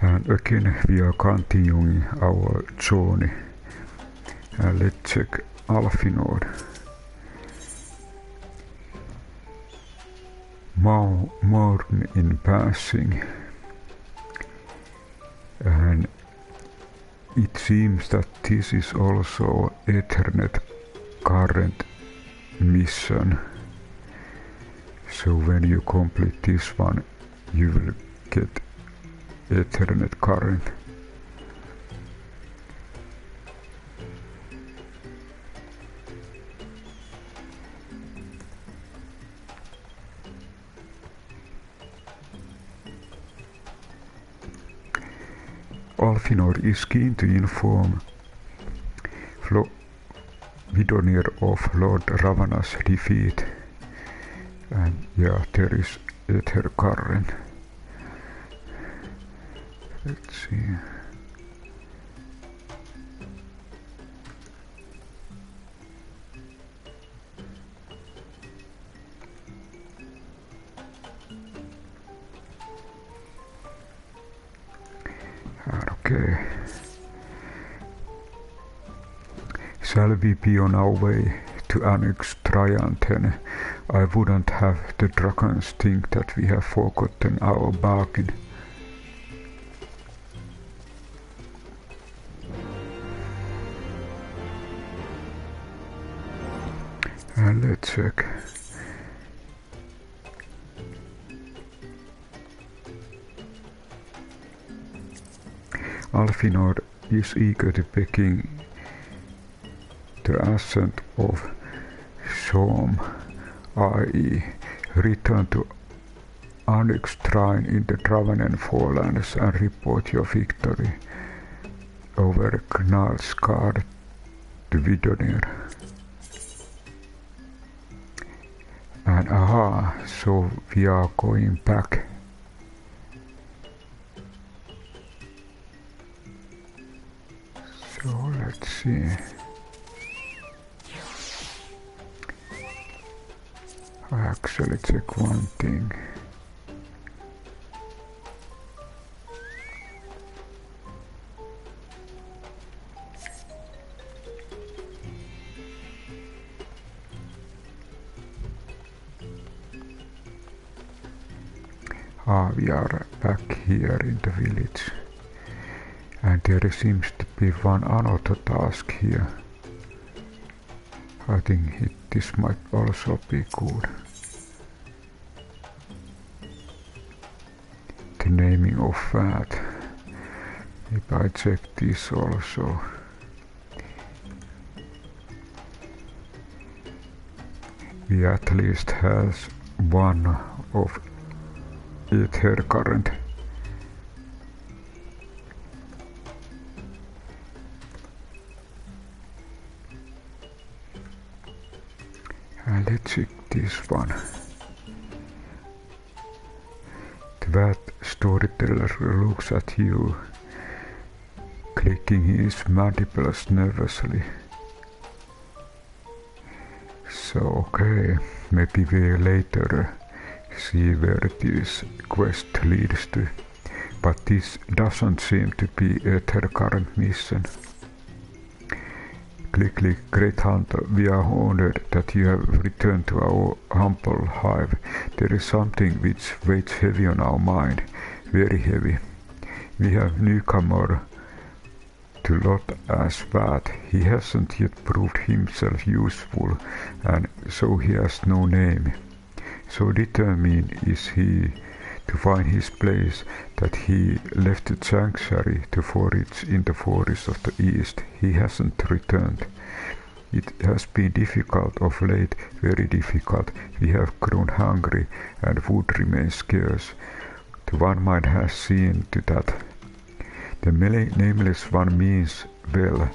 And again we are continuing our journey. And let's check Alfinord. Mourn in passing. And it seems that this is also Ethernet Current mission. So when you complete this one, you will get Ethernet Current. Alfinord is keen to inform Vidofnir of Lord Ravana's defeat. And yeah, there is Aether Current. Let's see. Okay. Shall we be on our way to annex Trianthen? I wouldn't have the dragons think that we have forgotten our bargain. And let's check. Alfinord is eager to begin the ascent of Sohm AI. Return to Annex Shrine in the Draven Forelands and report your victory over Gnarlsgard to Vidofnir. And aha, so we are going back. So let's see. I actually check one thing. We are back here in the village. And there seems to be one another task here. I think this might also be good. The Naming of Vath. If I check this also. We at least has one of Aether Current. And let's check this one. The Vath storyteller looks at you, clicking his mandibles nervously. So okay, maybe we'll later see where this quest leads to, but this doesn't seem to be a Aether Current mission. Click, Great Hunter, we are honored that you have returned to our humble hive. There is something which weighs heavy on our mind, very heavy. We have newcomer to lot as Vath. He hasn't yet proved himself useful, and so he has no name. So determined is he to find his place that he left the sanctuary to forage in the forests of the east. He hasn't returned. It has been difficult of late, very difficult. We have grown hungry and food remains scarce. The One Mind has seen to that. The Nameless One means well,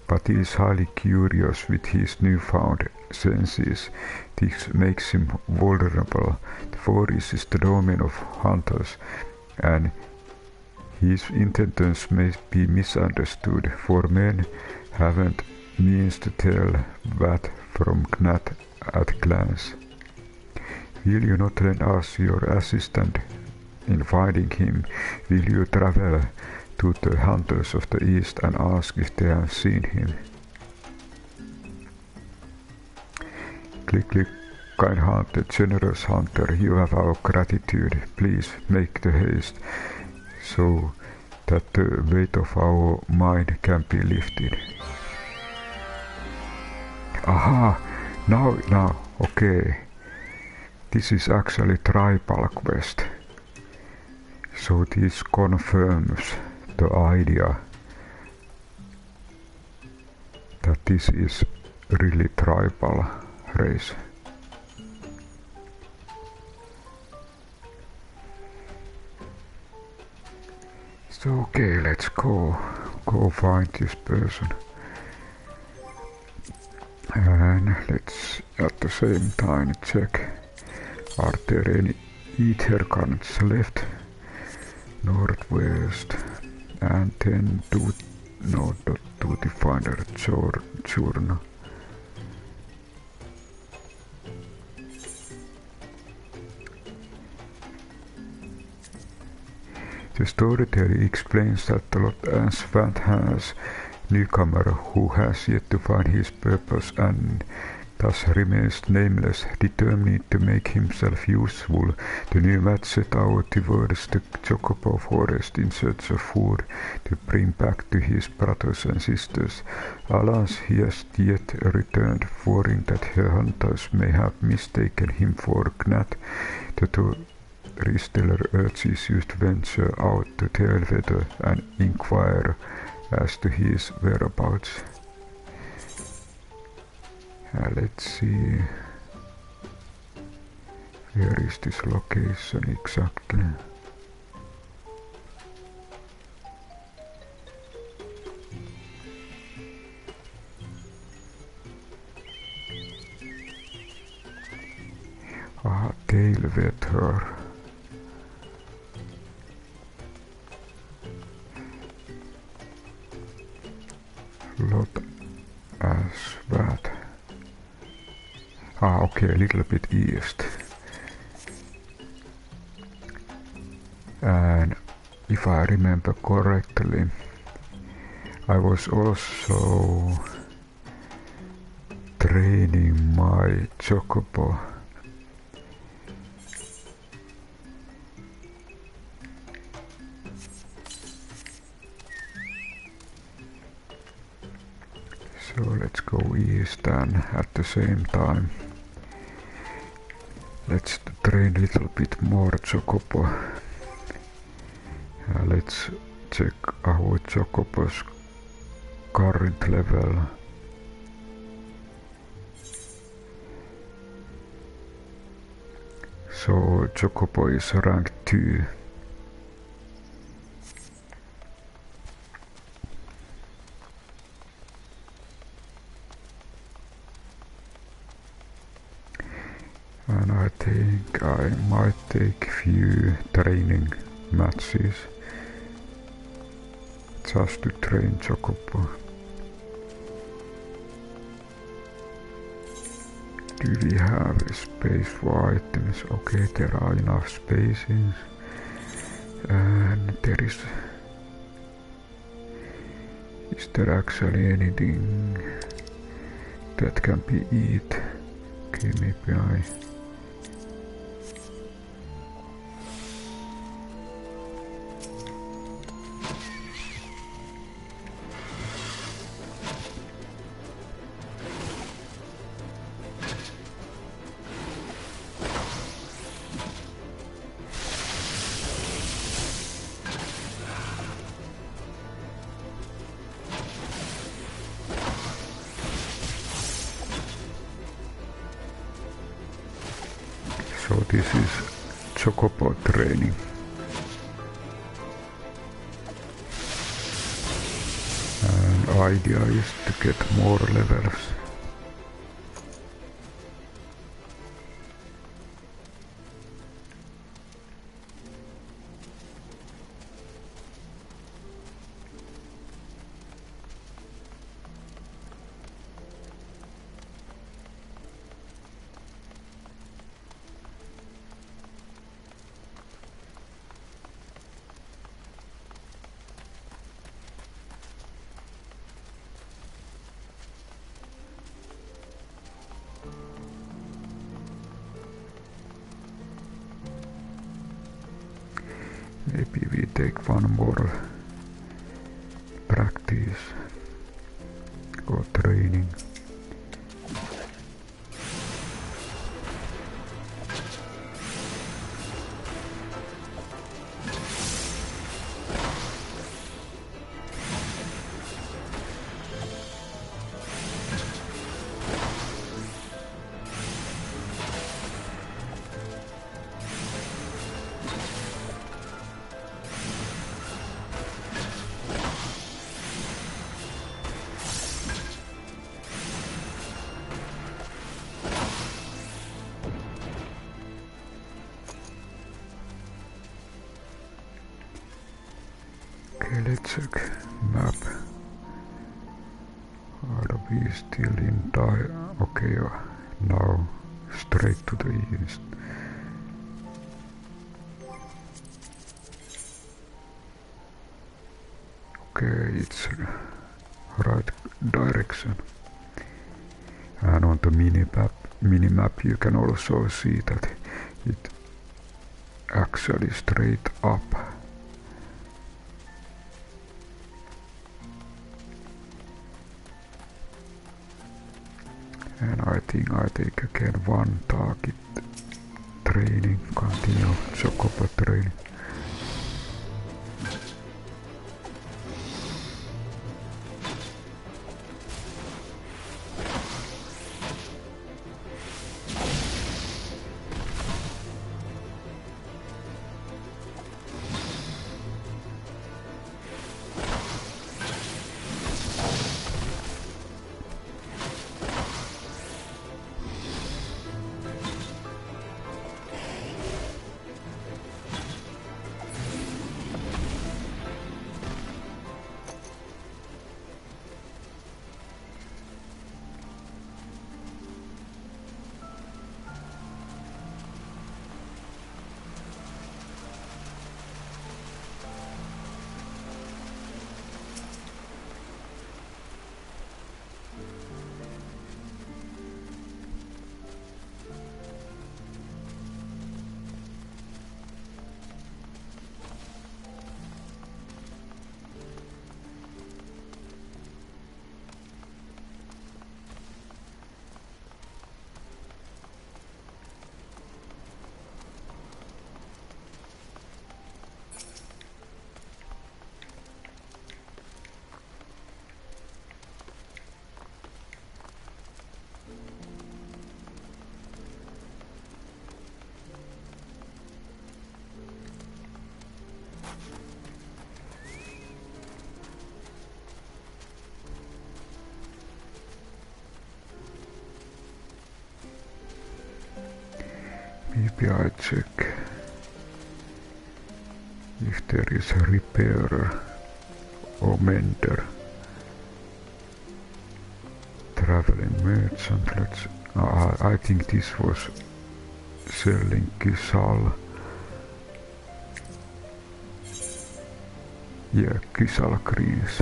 but he is highly curious with his newfound senses. This makes him vulnerable. The forest is the domain of hunters, and his intentions may be misunderstood, for men haven't means to tell Vath from Gnat at glance. Will you not lend us your assistant In finding him, will you travel to the hunters of the east and ask if they have seen him? Click, click. Kind hunter, generous hunter, you have our gratitude. Please make the haste so that the weight of our mind can be lifted. Aha! Now, okay. This is actually tribal quest. So this confirms the idea that this is really tribal race. So okay, let's go find this person. And let's at the same time check, are there any Aether Currents left? Northwest, and then to the final journal. The storyteller explains that the Lord Vath has newcomer who has yet to find his purpose and thus remains nameless, determined to make himself useful. The new Vath set out towards the Chocobo forest in search of food to bring back to his brothers and sisters. Alas, he has yet returned, worrying that her hunters may have mistaken him for Gnat. The storyteller urges you to venture out to Tailweather and inquire as to his whereabouts. Let's see, where is this location exactly? Tailweather. Lot as that. Okay, a little bit east. And if I remember correctly, I was also training my Chocobo. So let's go east and at the same time let's train a little bit more Chocobo. Let's check our Chocobo's current level. So Chocobo is rank 2. And I think I might take few training matches just to train Chocobo. Do we have a space for items? Okay, there are enough spaces. And there is there actually anything that can be eat? Okay, maybe I... So this is Chocobo training. And idea is to get more levels. take one more practice or training. Okay, let's check map. Are we still in okay, now straight to the east. Okay, it's right direction. And on the mini-map you can also see that it actually straight up. And I think I take again one target training, continue Chocobo training. Maybe I check if there is a repairer or mender. Traveling merchant, I think this was selling Kisal. Yeah, Kisal greens.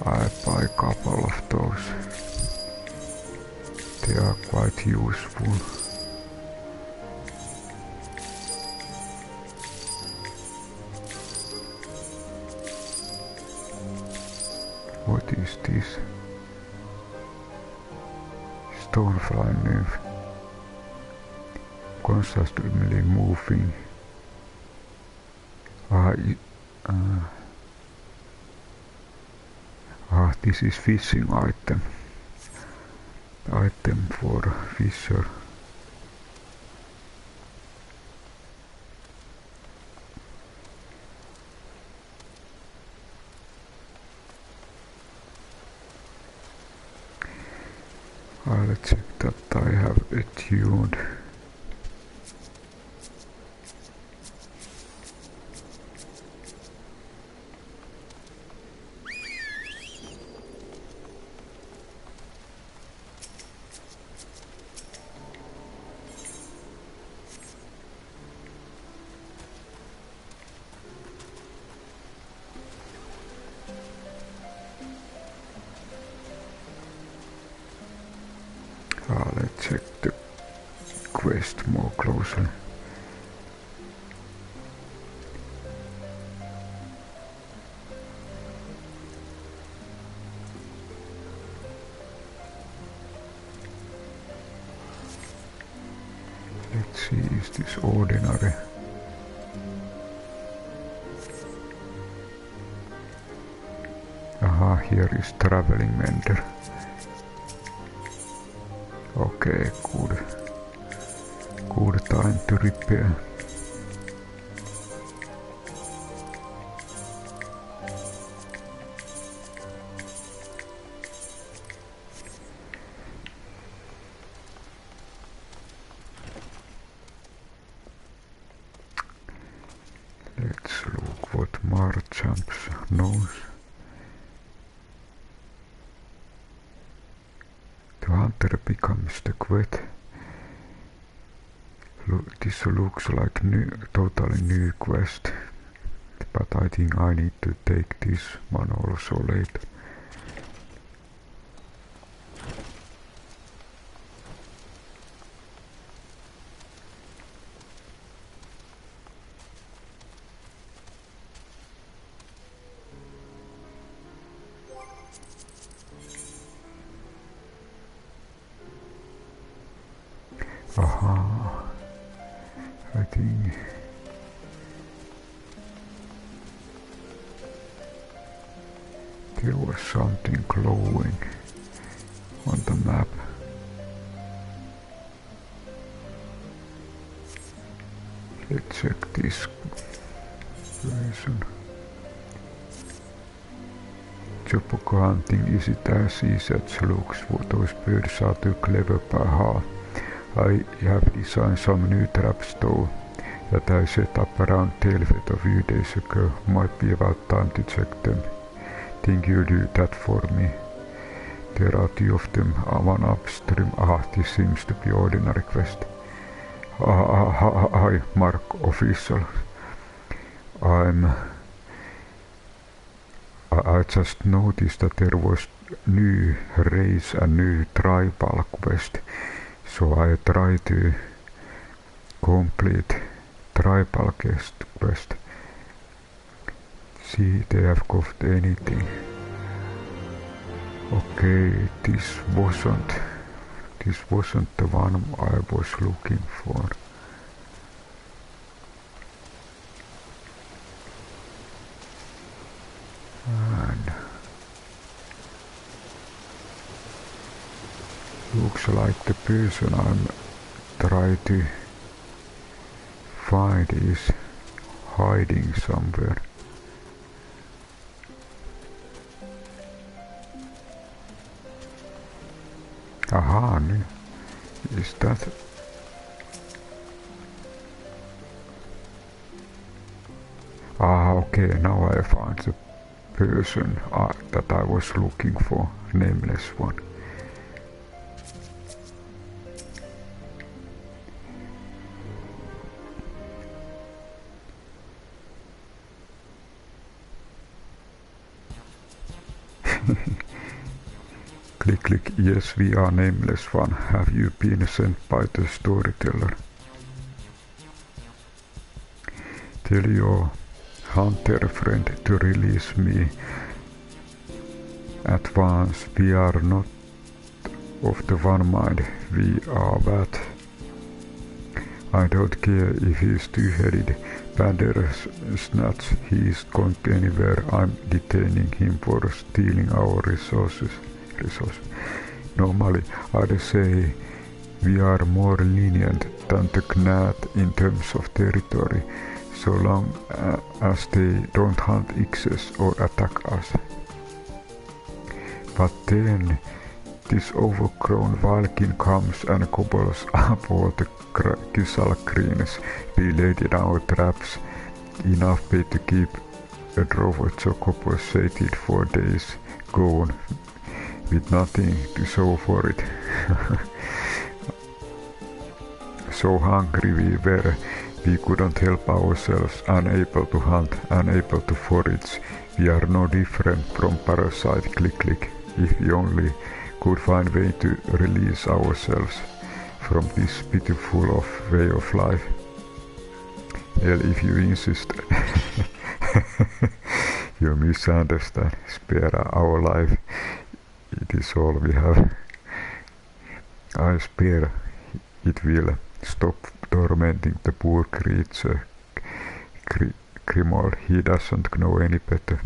I buy a couple of those. They are quite useful. What is this? Stonefly nymph. Constantly moving. This is fishing item. Item for fisher. I'll check that I have attuned. Let's check the quest more closely. see, is this ordinary? Aha, here is traveling mender. Okay, good. Good time to repair. Let's look what Marchamps knows. The hunter becomes the Kweth. This looks like totally new quest, but I think I need to take this one also later. Aha, I think there was something glowing on the map. Let's check this version. Chopoco hunting, is it as easy as looks? Those birds are too clever by half. I have designed some new traps though that I set up around Tailfed a few days ago. Might be about time to check them. Think you do that for me? There are 2 of them, one upstream. This seems to be ordinary quest. Hi, Mark official. I just noticed that there was new race and new tribal quest. So I try to complete tribal quest. See, they have got anything. Okay, this wasn't the one I was looking for. And looks like the person I'm trying to find is hiding somewhere. Aha, is that? Okay, now I found the person that I was looking for, nameless one. Click, yes, we are nameless one. Have you been sent by the storyteller? Tell your hunter friend to release me at once. We are not of the one mind, we are Vath. I don't care if he's two-headed Bandersnatch, he is going anywhere. I'm detaining him for stealing our resources. Normally, I'd say we are more lenient than the Gnat in terms of territory, so long as they don't hunt excess or attack us. But then this overgrown Valkin comes and gobbles up all the Kysal greens. We laid our traps, enough bait to keep a drove of chocobos sated for days, gone, with nothing to show for it. So hungry we were, we couldn't help ourselves, unable to hunt, unable to forage. We are no different from parasite click. If we only could find way to release ourselves from this pitiful way of life. Well, if you insist, you misunderstand. Spare our life. It is all we have. I spare. It will stop tormenting the poor creature. Grimald, he doesn't know any better.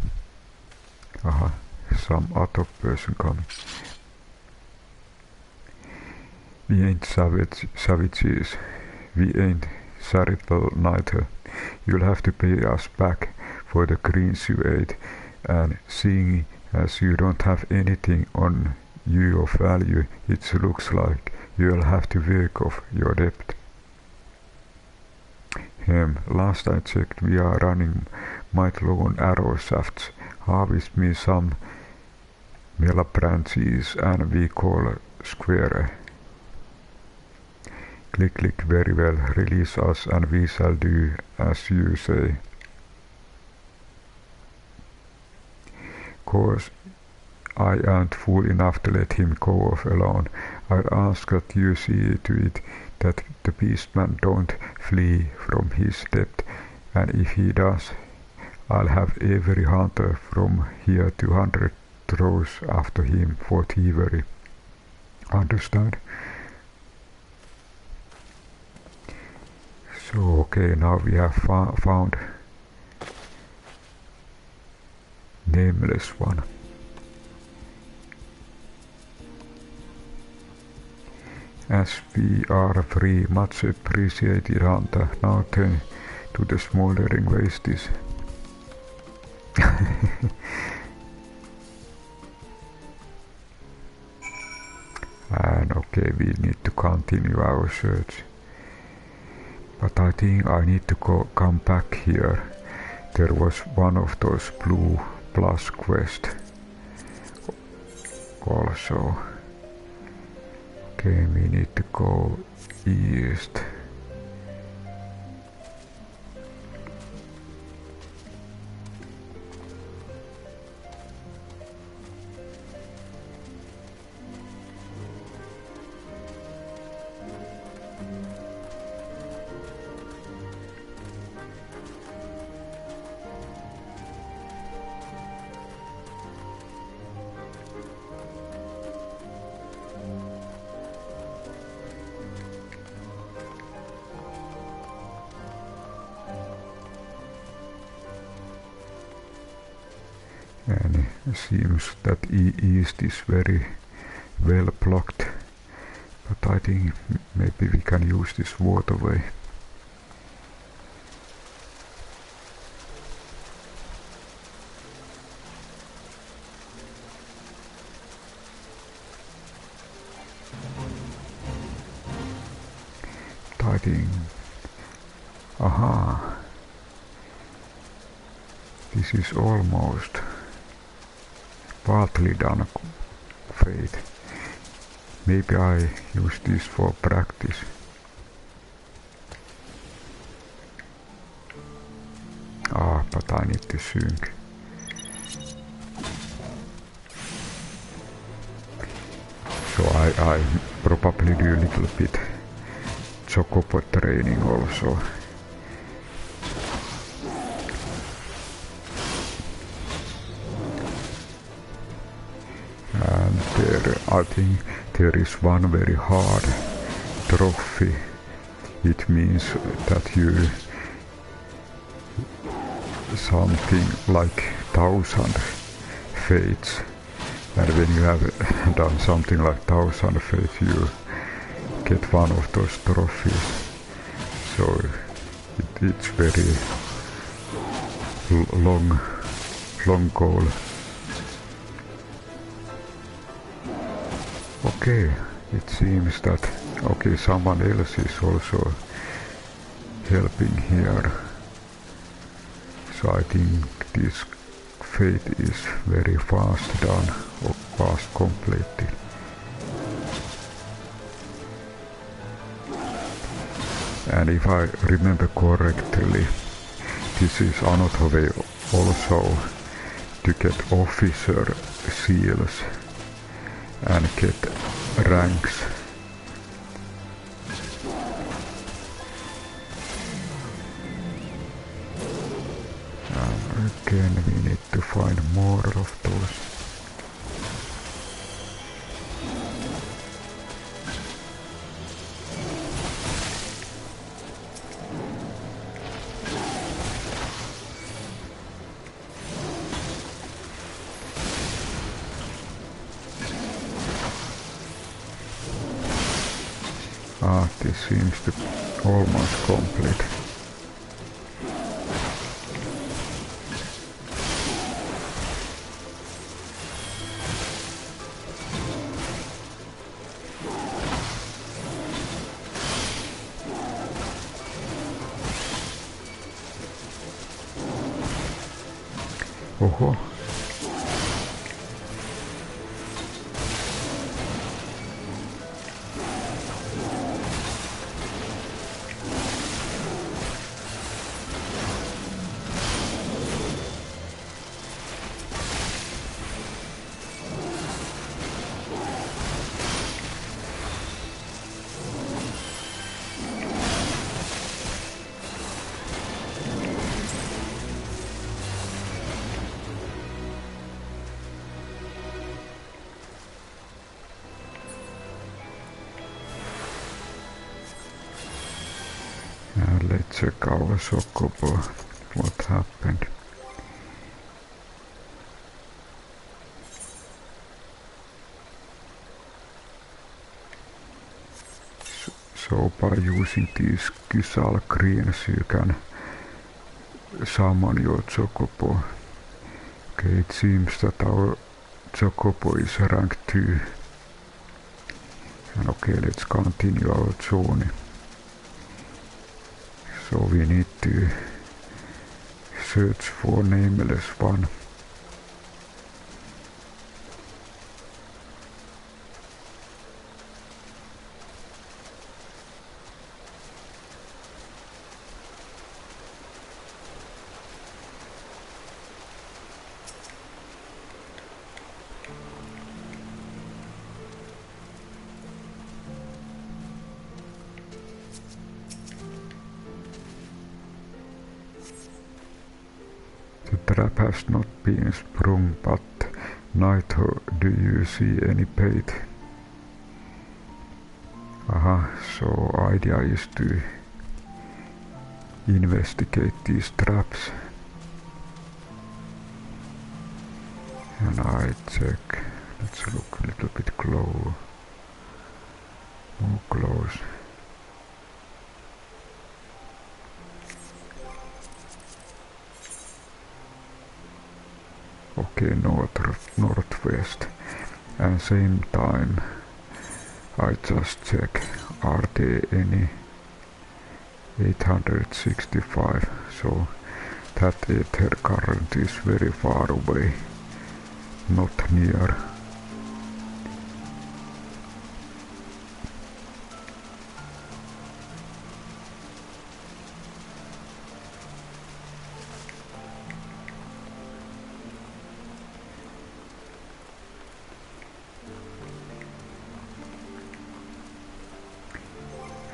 Aha, some other person coming. We ain't savages. We ain't charitable neither. You'll have to pay us back for the greens you ate, and seeing as you don't have anything on you of value, it looks like you'll have to work off your debt. Last I checked, we are running might low on arrow shafts. Harvest me some mela branches and we call square. Click, click, very well, release us and we shall do as you say. Course, I ain't fool enough to let him go off alone. I'd ask that you see to it that the beastman don't flee from his debt, and if he does, I'll have every hunter from here to 100 throws after him for thievery. Understand? So, okay, now we have found nameless one. As we are free, much appreciated hunter, now turn to the smoldering wastes. And okay, we need to continue our search. But I think I need to come back here. There was one of those blue plus quest also. Okay, we need to go east. And it seems that east is very well blocked, but I think maybe we can use this waterway. I think, aha, this is almost partly done fate. Maybe I use this for practice. But I need to sync. So I probably do a little bit chocobo training also. And there, I think there is one very hard trophy. It means that you something like 1,000 fates, and when you have done something like 1,000 fates, you get one of those trophies. So it's very long goal. Okay, it seems that okay, someone else is also helping here. So I think this fate is very fast done or fast completed. And if I remember correctly, this is another way also to get officer seals and get ranks. Again, we need to find more of those. Ah, this seems to almost complete. Oho. Let's check our Sokobo. What happened? So by using these Kysal greens you can summon your Chocobo. Okay, it seems that our Chocobo is rank 2. And okay, let's continue our journey. So we need to search for Nameless One. The trap has not been sprung, but Naito, do you see any bait? Aha, so idea is to investigate these traps. And I check. Let's look a little bit more close. Okay, northwest. And same time I just check, are there any 865? So that Aether Current is very far away, not near.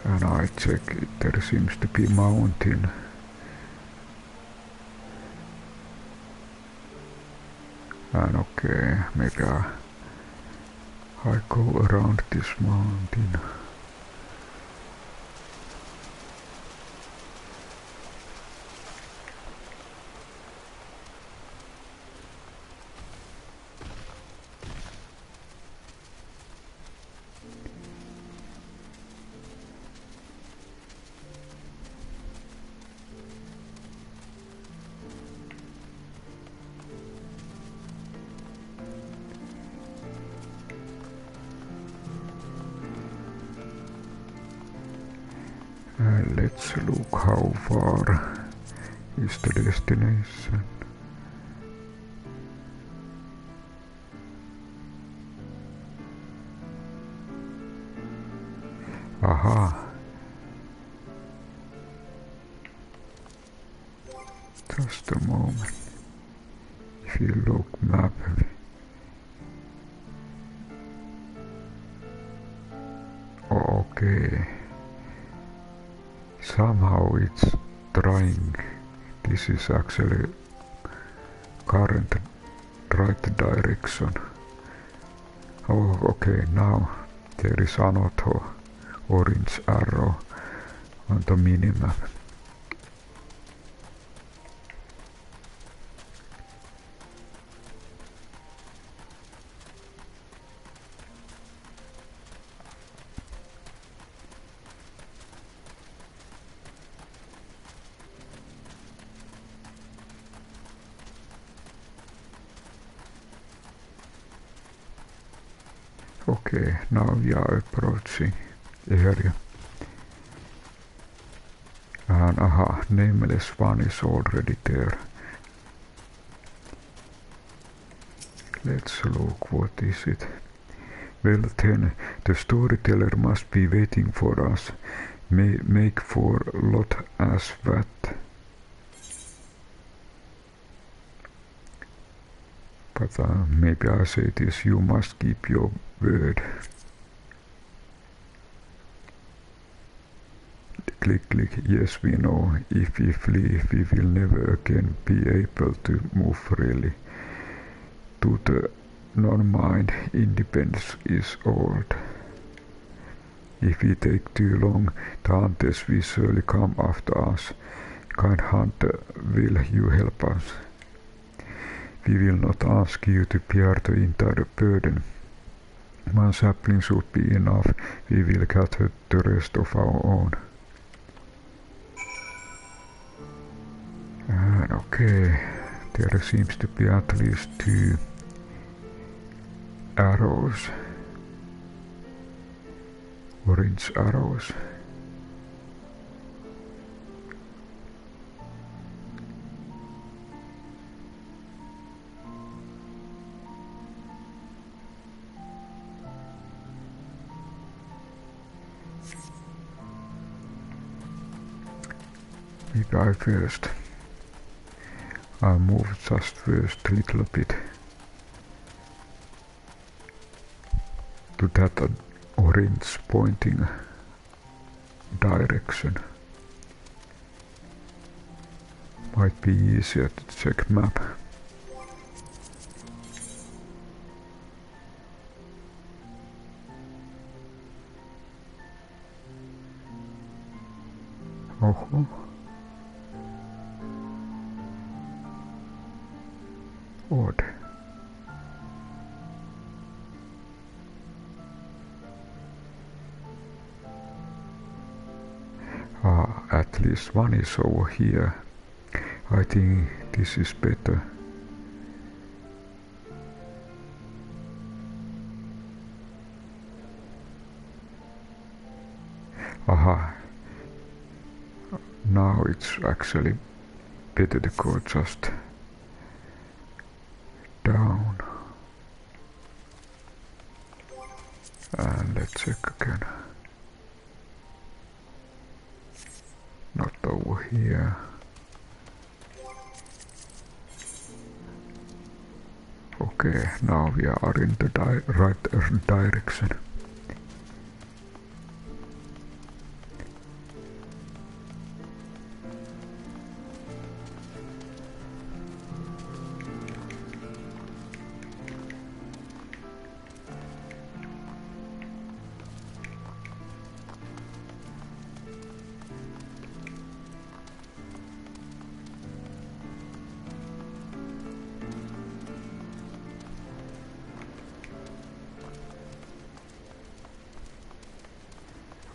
And I check it, there seems to be a mountain. And okay, maybe I go around this mountain. Let's look how far is the destination. Aha! Just a moment. If you look map. Oh, okay. Somehow it's trying. This is actually current right direction. Oh, okay, now there is another orange arrow on the minimap. Okay, now we are approaching area. And aha, nameless one is already there. Let's look, what is it? Well then, the storyteller must be waiting for us. Make for lot as that. But maybe I say this, you must keep your word. Click, click, yes we know, if we flee, we will never again be able to move freely. To the non-mind, independence is old. If we take too long, the hunters will surely come after us. Kind hunter, will you help us? We will not ask you to bear the entire burden. One sapling should be enough, we will gather the rest of our own. And okay, there seems to be at least 2 arrows. Orange arrows. Maybe I move just first a little bit to that orange pointing direction. Might be easier to check map. Oh. Odd. At least one is over here. I think this is better. Aha. Now it's actually better to go just down. And let's check again. Not over here. Okay, now we are in the right direction.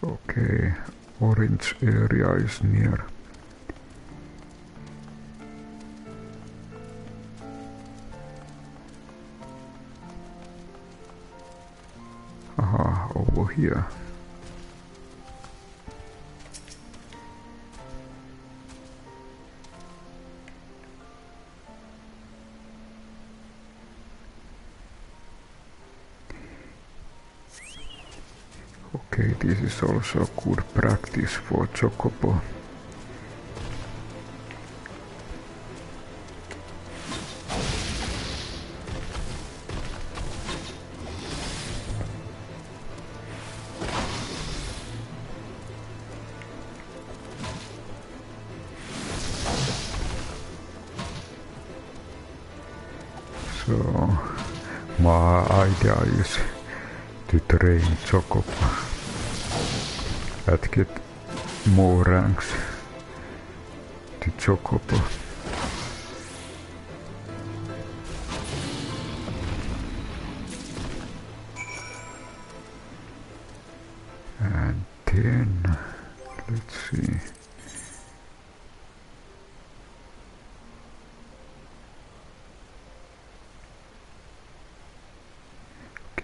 Okay, orange area is near. Aha, over here. Okay, this is also good practice for Chocobo. So, my idea is to train Chocobo and get more ranks to Chocobo. And then, let's see.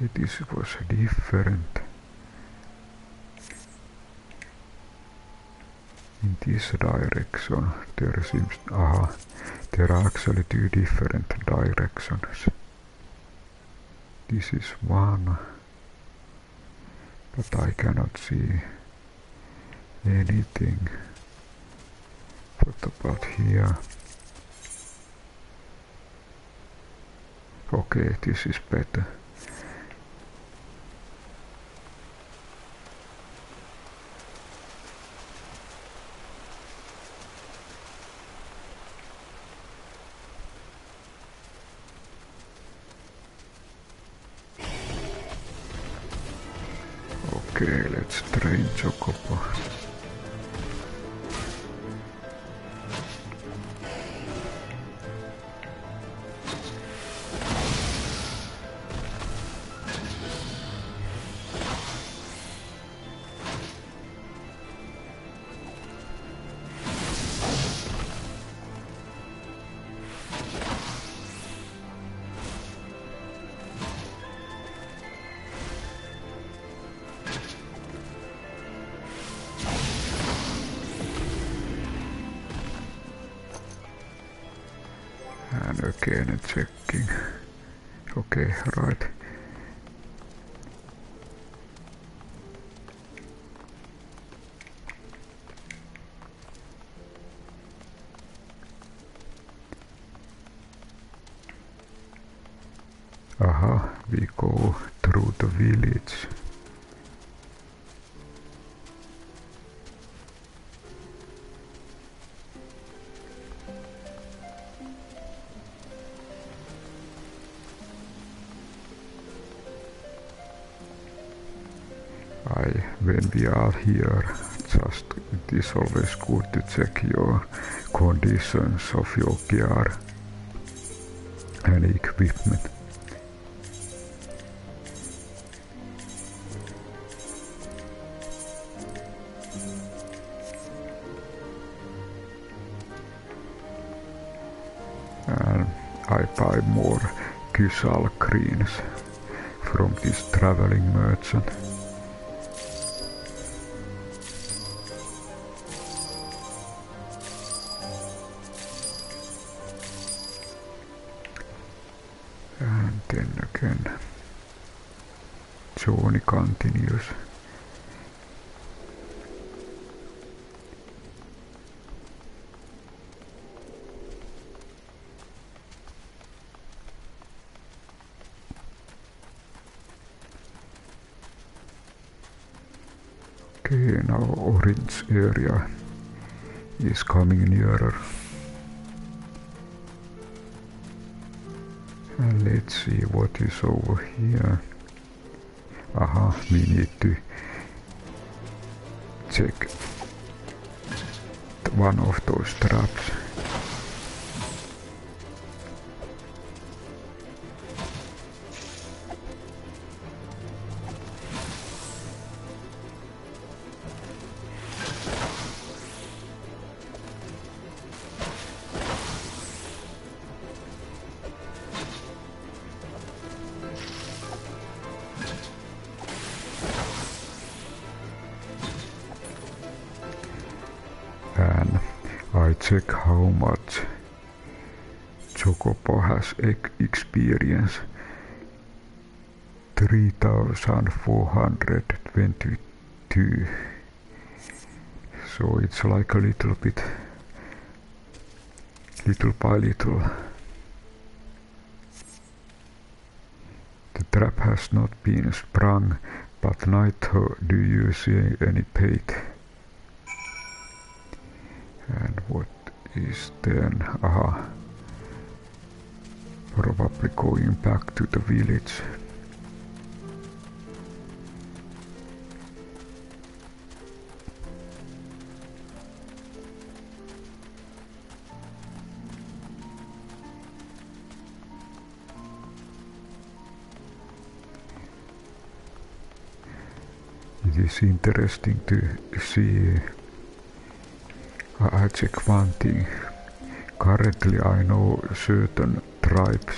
Okay, this was different. In this direction there seems... aha, there are actually two different directions. This is one, but I cannot see anything. What about here? Okay, this is better. Okay, let's train Chocobo. And again checking. Okay, right. Aha, we go through the village. When we are here, just it is always good to check your conditions of your gear and equipment. And I buy more Kysal greens from this traveling merchant. And then again, journey continues. Okay, now orange area is coming nearer. And let's see what is over here. Aha, we need to check one of those traps. And I check how much Chocobo has experience. 3422. So it's like a little bit, little by little. The trap has not been sprung, but Naito, do you see any bait? And what is then? Aha. Probably going back to the village. It is interesting to see. I check one thing. Currently I know certain tribes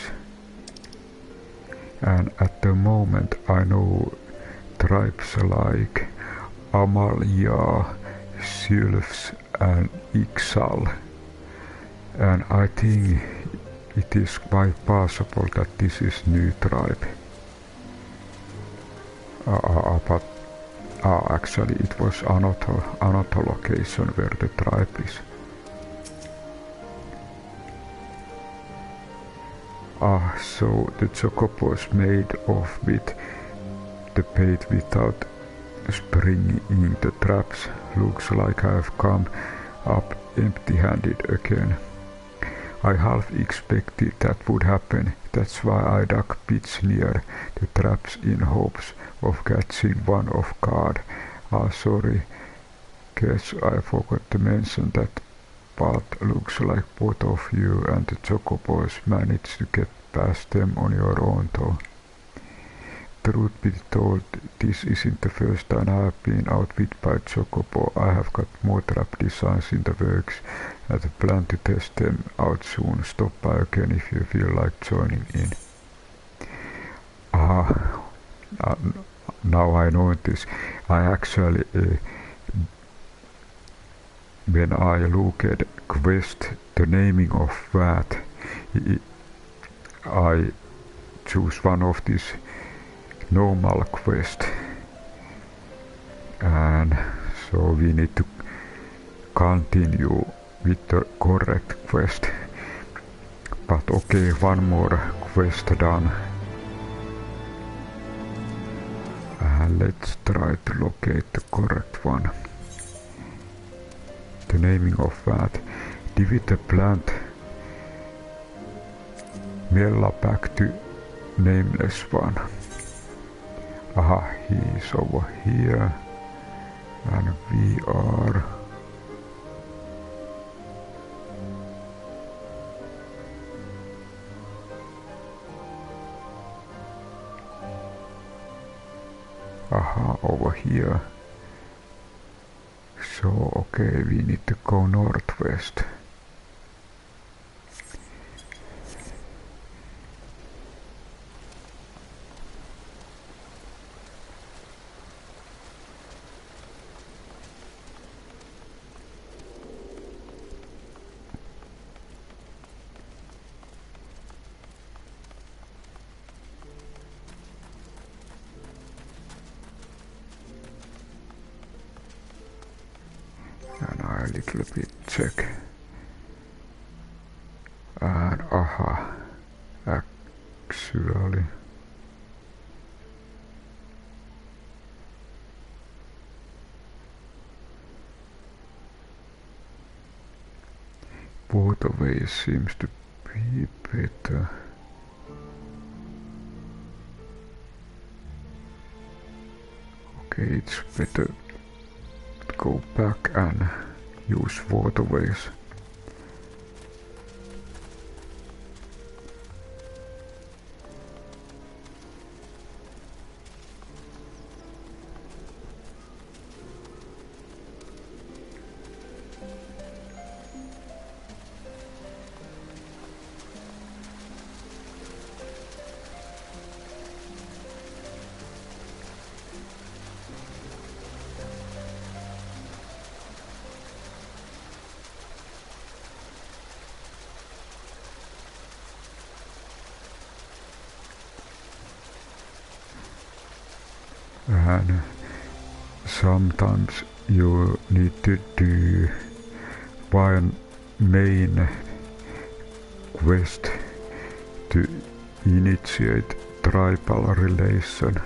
and at the moment I know tribes like Amalia, Sylphs and Ixal, and I think it is quite possible that this is new tribe. But actually it was another location where the tribe is. So the chocobo is made of with the bait without springing the traps. Looks like I have come up empty-handed again. I half expected that would happen. That's why I dug pits near the traps in hopes of catching one off guard. Sorry, guess I forgot to mention that, but looks like both of you and the chocobos managed to get past them on your own though. Truth be told, this isn't the first time I have been outwitted by chocobo. I have got more trap designs in the works and plan to test them out soon. Stop by again if you feel like joining in. Now I notice I actually when I look at quest the Naming of Vath, I choose one of these normal quest, and so we need to continue with the correct quest. But okay, one more quest done, and let's try to locate the correct one. The Naming of Vath. Divide the plant Mella back to Nameless One. Aha, he is over here, and we are over here. So okay, we need to go northwest. And I a little bit check. And actually waterways seems to be better. Okay, it's better to go back and use waterways. And sometimes you need to do one main quest to initiate tribal relation.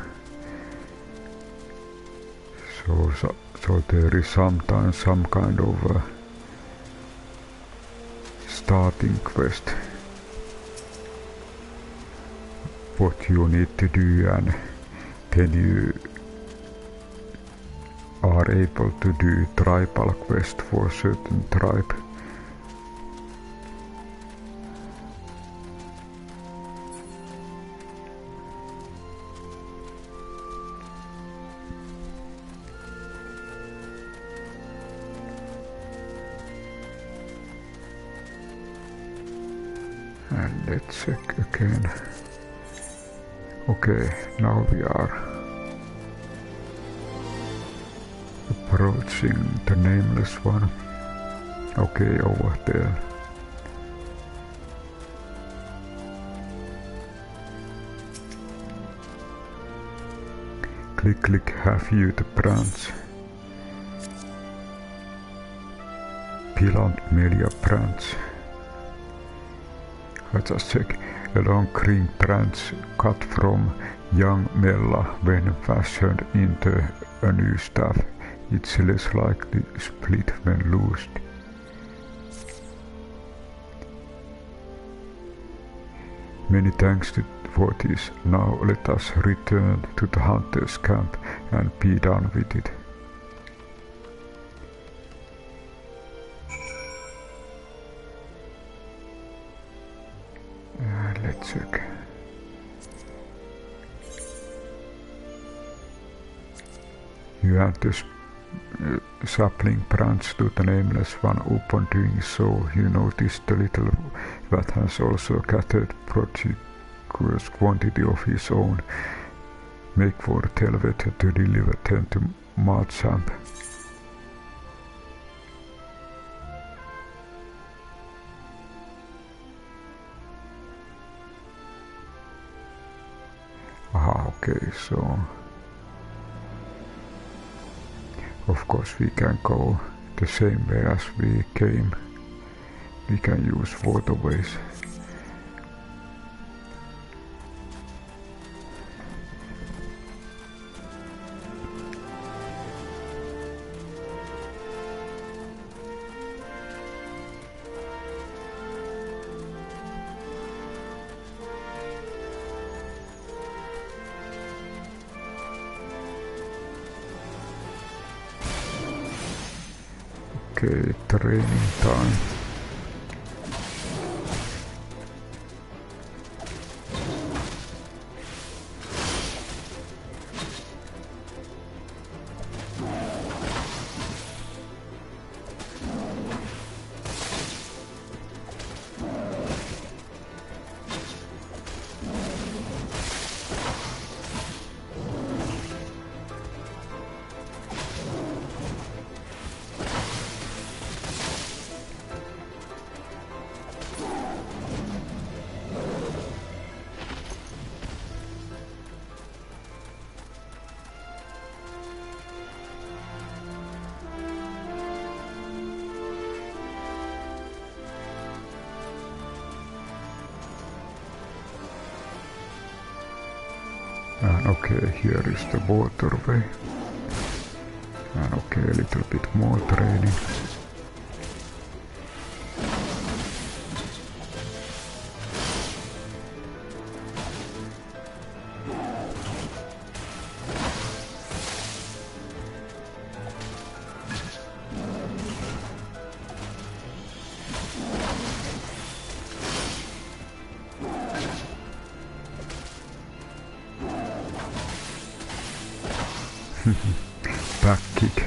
So there is sometimes some kind of a starting quest what you need to do, and then you are able to do tribal quest for a certain tribe. And let's check again. Okay, now we are approaching the Nameless One. Okay, over there. Click, have you the branch? Pilant melia branch. I just check. A long green branch cut from young Mella when fashioned into a new staff. It's less likely to split when loosed. Many thanks for this. Now let us return to the hunter's camp and be done with it. Let's check. You have the sapling branch to the Nameless One. Upon doing so, you notice the little Vath has also gathered prodigious quantity of his own. Make for Telvet to deliver them to Marchamp. Okay, so of course we can go the same way as we came. We can use waterways. Okay, training time. And okay, here is the waterway. And okay, a little bit more training. Back kick.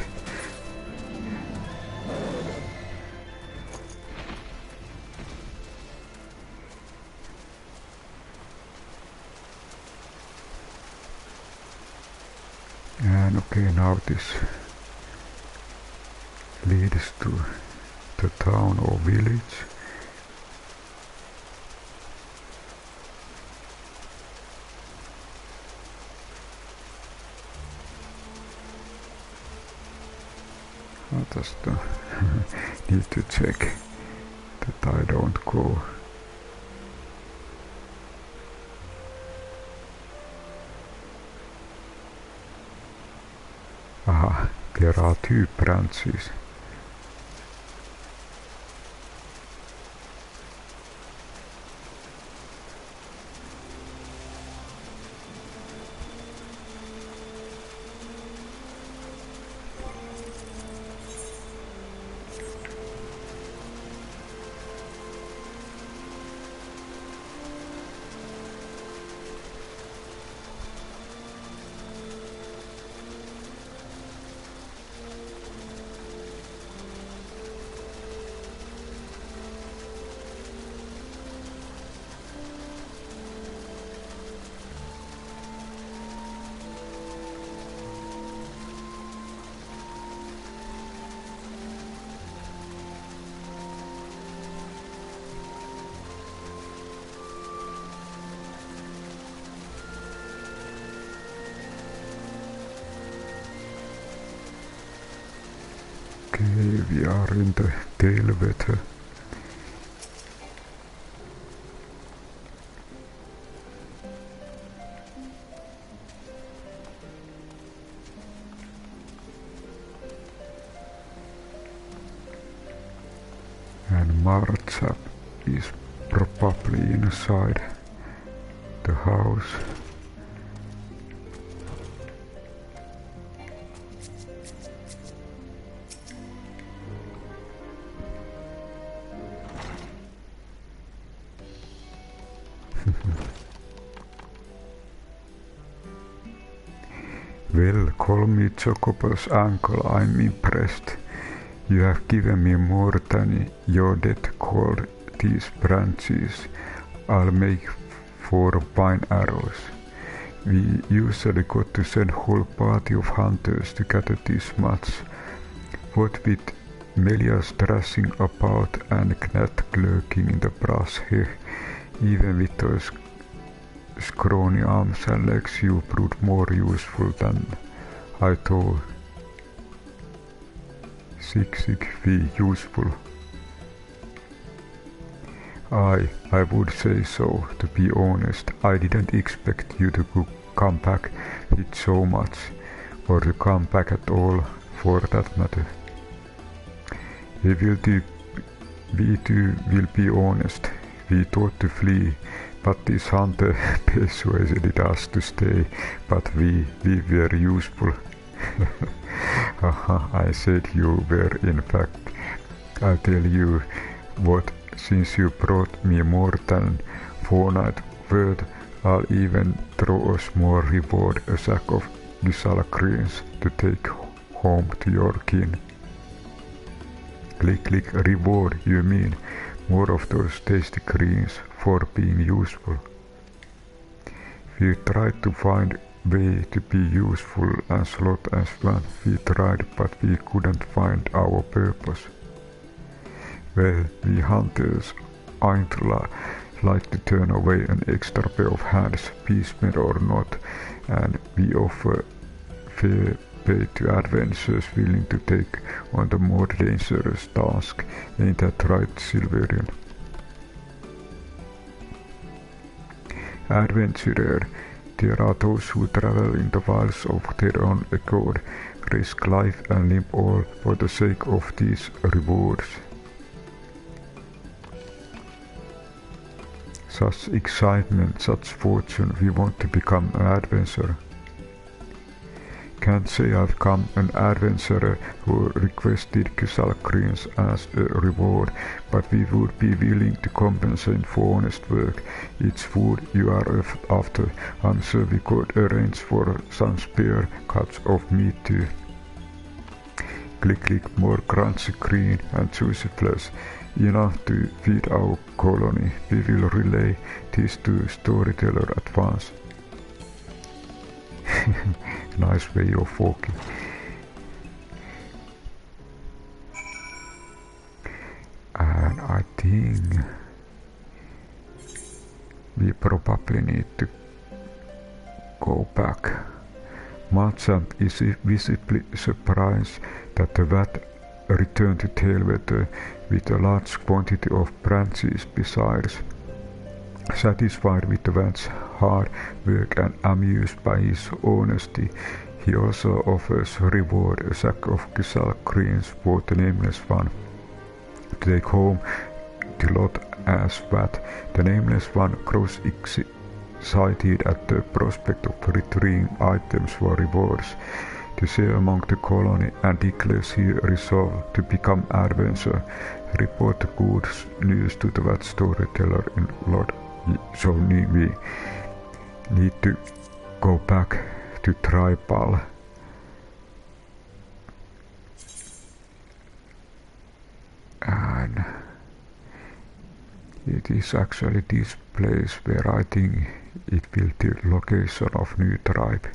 And okay, now this leads to the town or village. I just need to check that I don't go. Aha, there are two branches. We are in the tailweather. And Marchap is probably inside the house. Well, call me Chocobo's uncle, I'm impressed. You have given me more than your death called these branches. I'll make 4 pine arrows. We usually got to send whole party of hunters to gather this much. What with Melias thrashing about and Gnat lurking in the brush here, even with those scrawny arms and legs you proved more useful than I thought. Sig useful. I would say so, to be honest. I didn't expect you to come back with so much, or to come back at all, for that matter. We too will be honest. We thought to flee, but this hunter persuaded us to stay, but we were useful. I said you were, in fact. I'll tell you what, since you brought me more than 4 nights worth, I'll even throw a small reward, a sack of Gisala greens to take home to your kin. Click, reward, you mean more of those tasty greens for being useful. We tried to find way to be useful as lot as one. We tried, but we couldn't find our purpose. Well, we hunters ain't like to turn away an extra pair of hands, peaceman or not, and we offer fair pay to adventurers willing to take on the more dangerous task. Ain't that right, Silverian? Adventurer, there are those who travel in the wilds of their own accord, risk life and limb all for the sake of these rewards. Such excitement, such fortune, we want to become an adventurer. Can't say I've become an adventurer who requested Gisala greens as a reward, but we would be willing to compensate for honest work. It's food you are after. I'm sure we could arrange for some spare cuts of meat too. Click, more crunchy green and juicy flesh. Enough to feed our colony. We will relay this to storyteller at once. Nice way of walking. And I think we probably need to go back. Marchant is visibly surprised that the Vath returned to Tailweather with a large quantity of branches besides. Satisfied with the Vath's hard work and amused by his honesty, he also offers a reward, a sack of Gisala greens for the Nameless One to take home to lot as Vath. The Nameless One grows excited at the prospect of retrieving items for rewards to share among the colony and declares he resolved to become adventurer. Report the good news to the Vath storyteller in Lord. So we need to go back to Tribal. And it is actually this place where I think it will be the location of new tribe.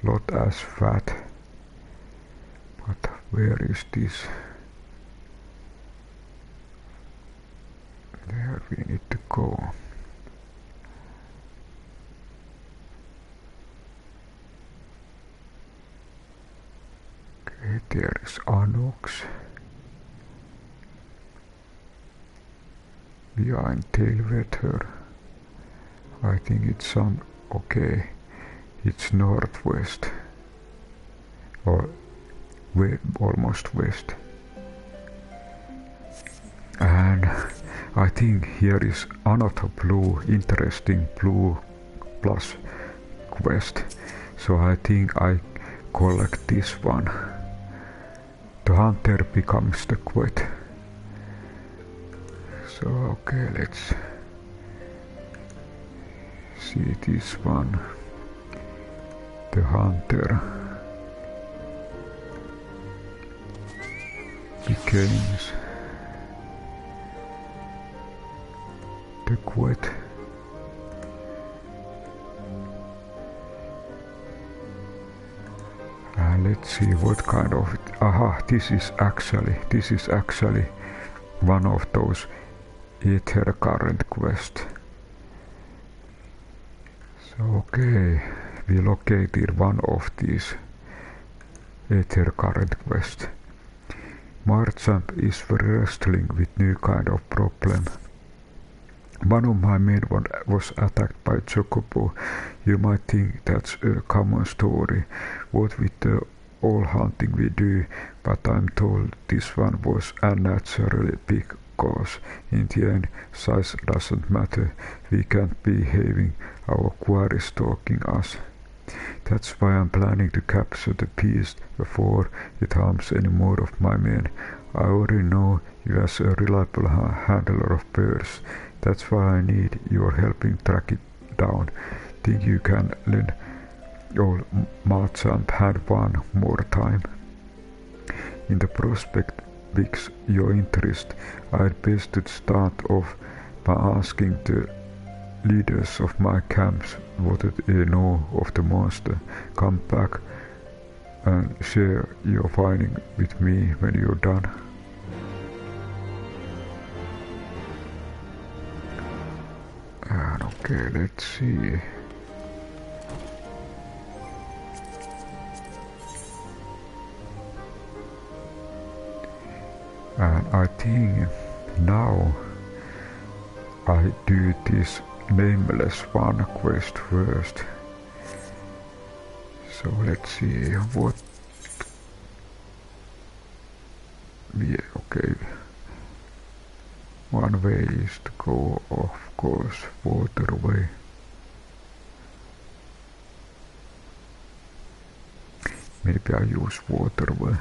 Lot as Vath. But where is this? There we need to go. Okay, There is Anox. We are in Tailweather. I think it's some... okay. It's northwest. Or almost west. And I think here is another blue, interesting blue plus quest. So I think I collect this one. The hunter becomes the Kweth. So okay, let's see this one. The hunter becomes the Kweth. Let's see what kind of... aha, this is actually one of those Aether Current quests. So okay, we located one of these Aether Current quests. Marchamp is wrestling with new kind of problem. One of my men was attacked by Chocobo. You might think that's a common story, what with the all hunting we do, but I'm told this one was unnaturally big cause. In the end, size doesn't matter. We can't be having our quarry stalking us. That's why I'm planning to capture the beast before it harms any more of my men. I already know you as a reliable handler of birds. That's why I need your help in track it down. Think you can lend old Marchamp had one more time? In the prospect piques your interest, I'd best to start off by asking the leaders of my camps what they know of the monster. Come back and share your finding with me when you're done. And okay, let's see. And I think now I do this nameless one quest first. So let's see what we... okay. One way is to go, of course, waterway. Maybe I use waterway.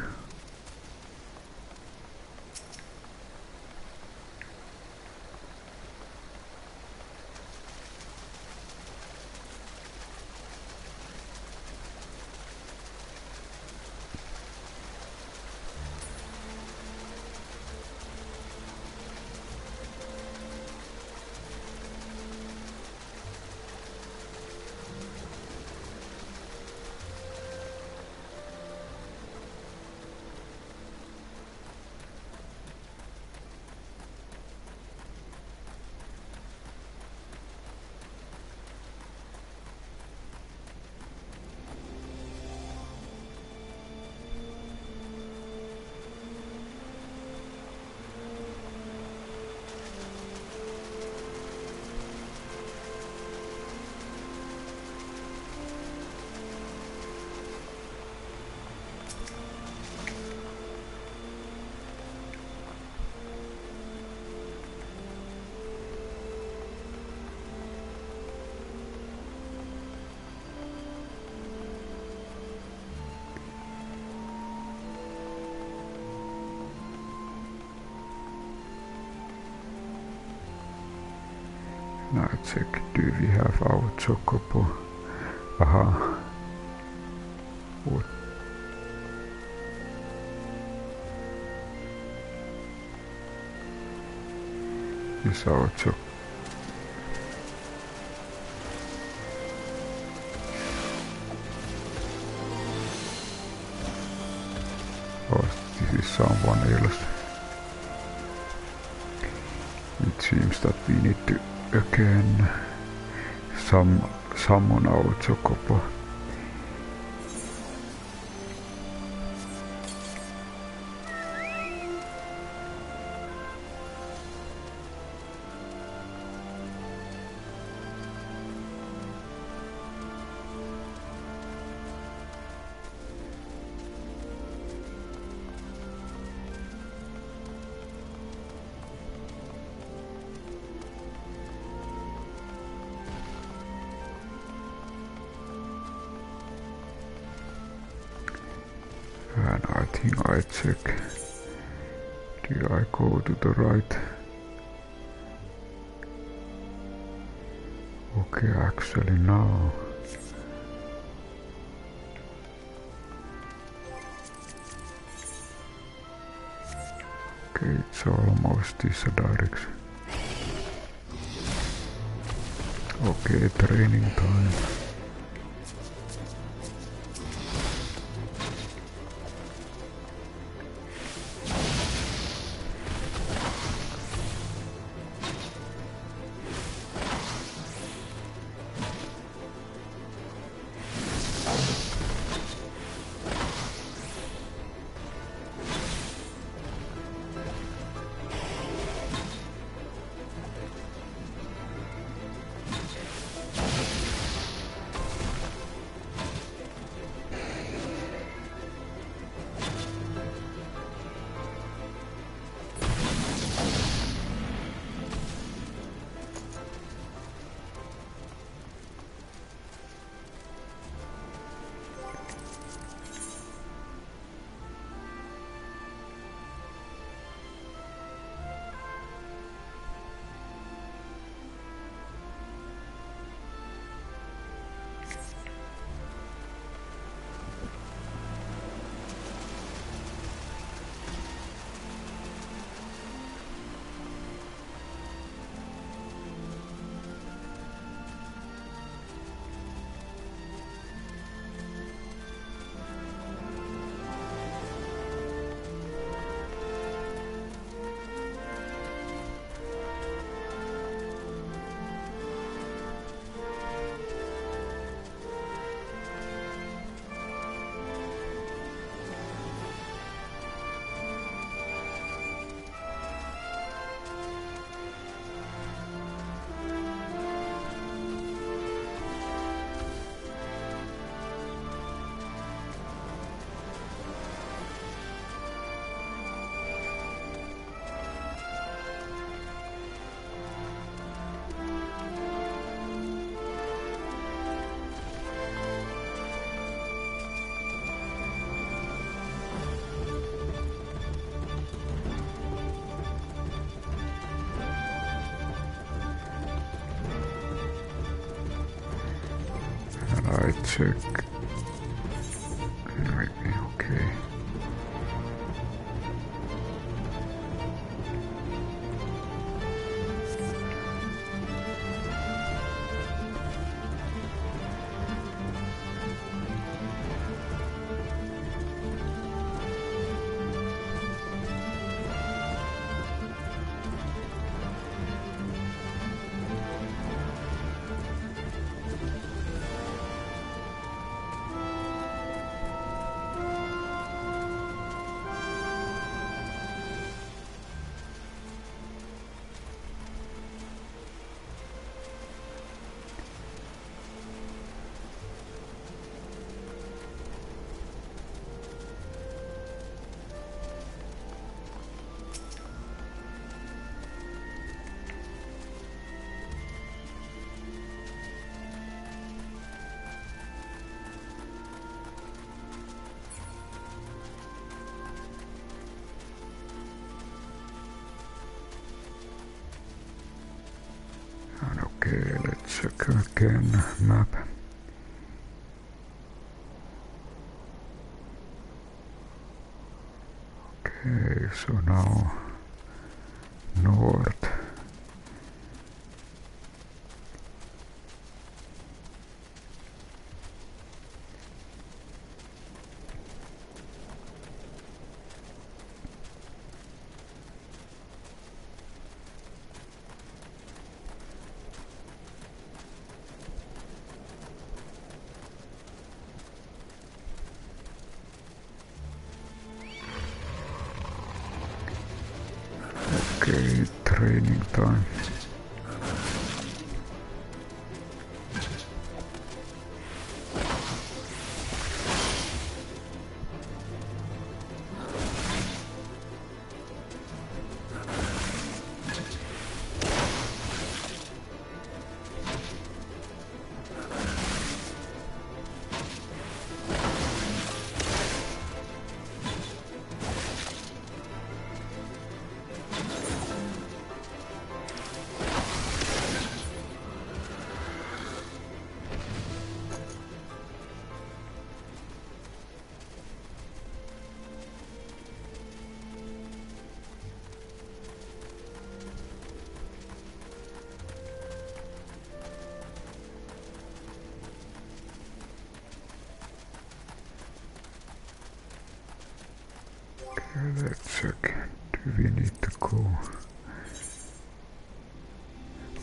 Now check, do we have our Chocobo? Aha. What? Is our Chocobo? Or this is someone else. It seems that we need to again summon our Chocobo. And I think I check. Did I go to the right? Okay, actually no. Okay, it's almost this direction. Okay, training time. I check. Maybe okay. Okay, let's check again map. Okay, so now north. Okay, training time. Let's check. Do we need to go?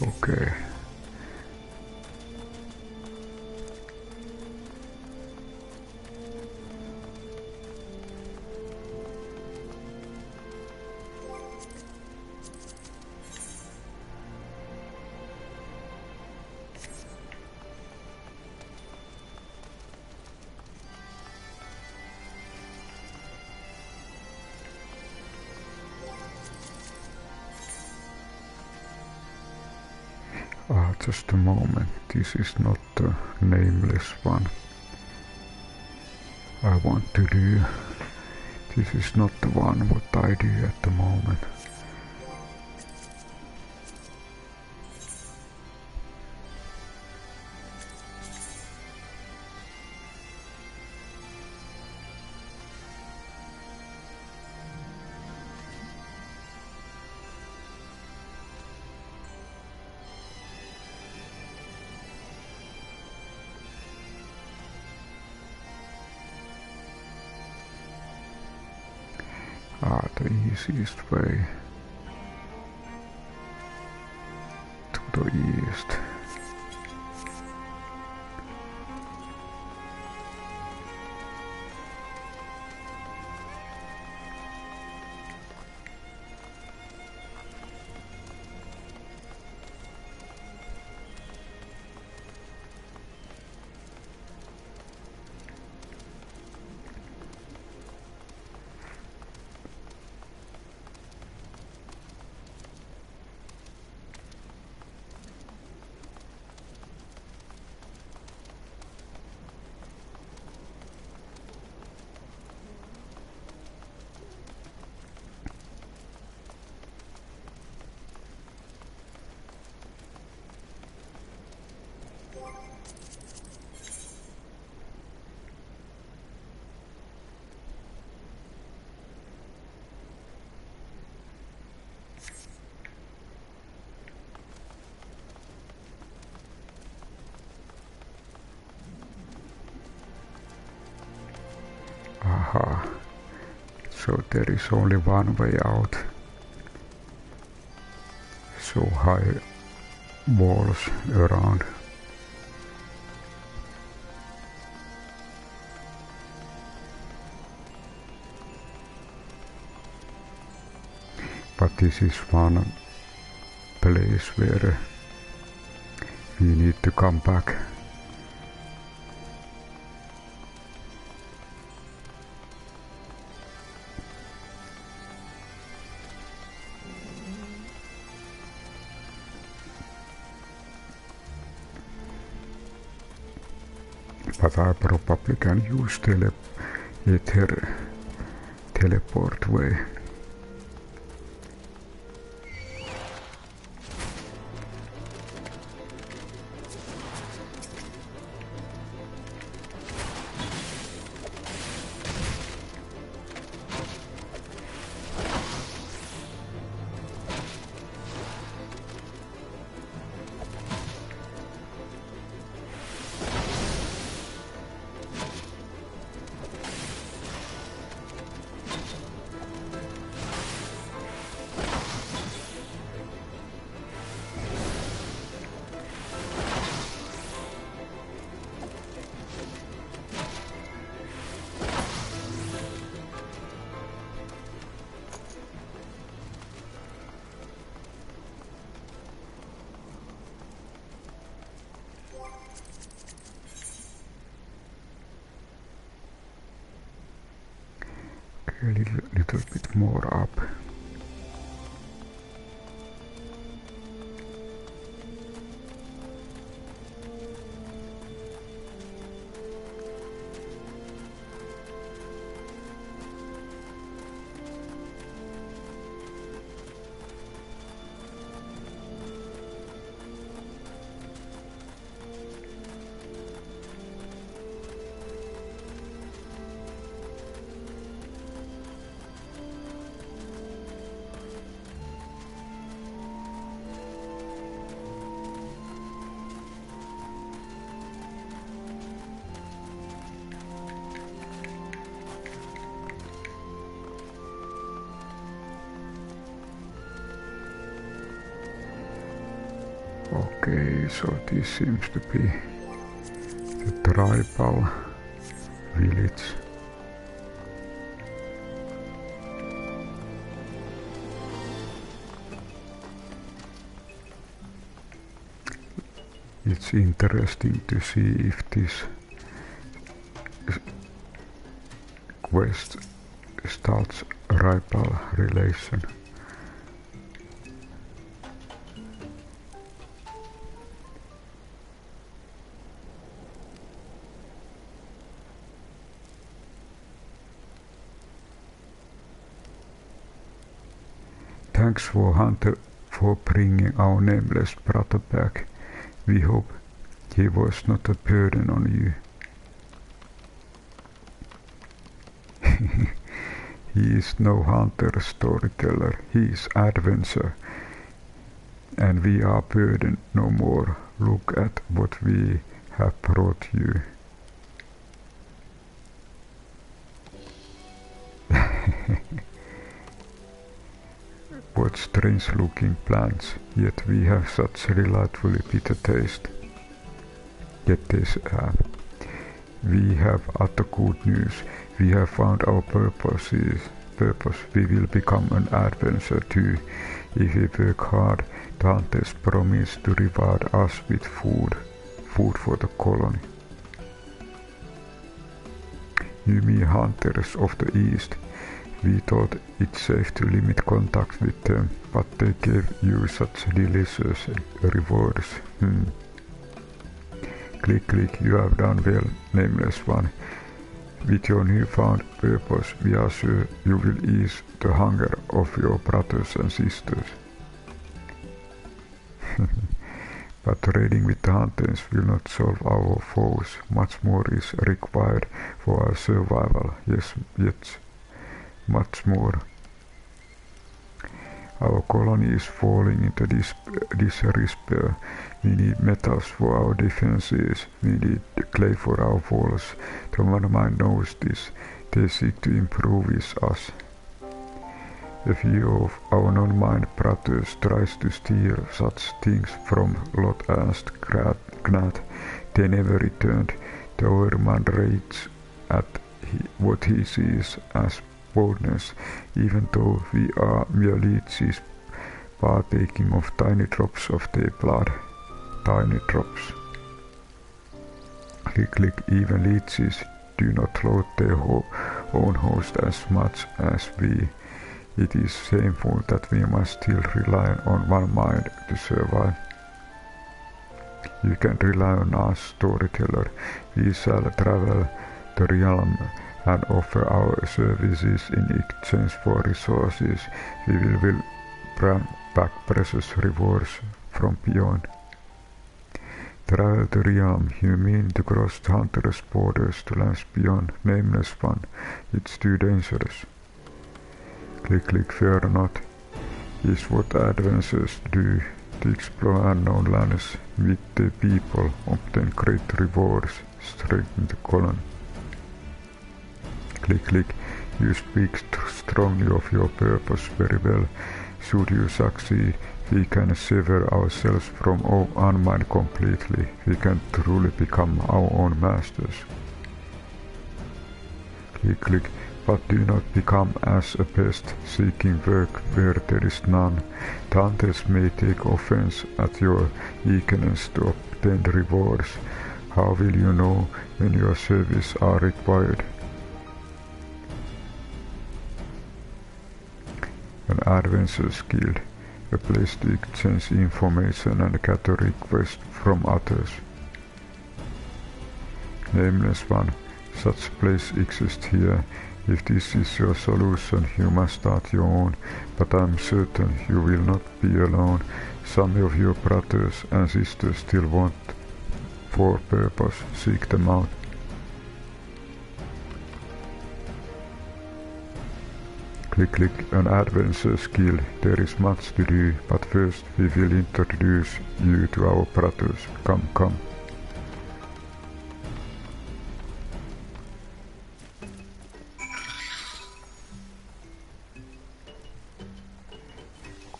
Okay. Just a moment, this is not the nameless one I want to do. This is not the one what I do at the moment. The easiest way to the east. Aha, so there is only one way out. So high walls around. But this is one place where we need to come back. But I probably can use Aether teleport way. A little bit more up. Okay, so this seems to be the tribal village. It's interesting to see if this quest starts a rival relation. Thanks for Hunter for bringing our nameless brother back. We hope he was not a burden on you. He is no hunter storyteller, he is adventurer. And we are burdened no more. Look at what we have brought you. What strange looking plants, yet we have such delightfully bitter taste. Yet this we have other good news. We have found our purpose. We will become an adventurer too. If we work hard, the hunters promise to reward us with food for the colony. You mere hunters of the east. We thought it safe to limit contact with them, but they gave you such delicious rewards. Click, click, you have done well, nameless one. With your newfound purpose, we are sure you will ease the hunger of your brothers and sisters. But trading with the hunters will not solve our foes. Much more is required for our survival. Yes, yet much more. Our colony is falling into disrepair. We need metals for our defenses. We need clay for our walls. The one mind knows this. They seek to improve us. A few of our non-mind brothers tries to steal such things from Lot and Gnat. They never returned. The overman rages at what he sees as boldness, even though we are mere leeches partaking of tiny drops of their blood. Tiny drops. Click, click, even leeches do not load their own host as much as we. It is shameful that we must still rely on one mind to survive. You can rely on us, storyteller. We shall travel the realm and offer our services in exchange for resources. We will bring back precious rewards from beyond. Travel the realm, you mean to cross the hunter's borders to lands beyond, nameless one. It's too dangerous. Click, click, fear not. Is what adventurers do, to explore unknown lands, meet the people, obtain great rewards, strengthen the colony. Click, click, you speak strongly of your purpose very well. Should you succeed, we can sever ourselves from our unmind completely. We can truly become our own masters. Click, click, but do not become as a pest, seeking work where there is none. The hunters may take offense at your eagerness to obtain rewards. How will you know when your services are required? An adventurer's guild, a place to exchange information and gather requests from others. Nameless one, such place exists here. If this is your solution, you must start your own, but I'm certain you will not be alone. Some of your brothers and sisters still want for purpose. Seek them out. Click, click, an adventurer's guild. There is much to do, but first we will introduce you to our brothers. Come, come.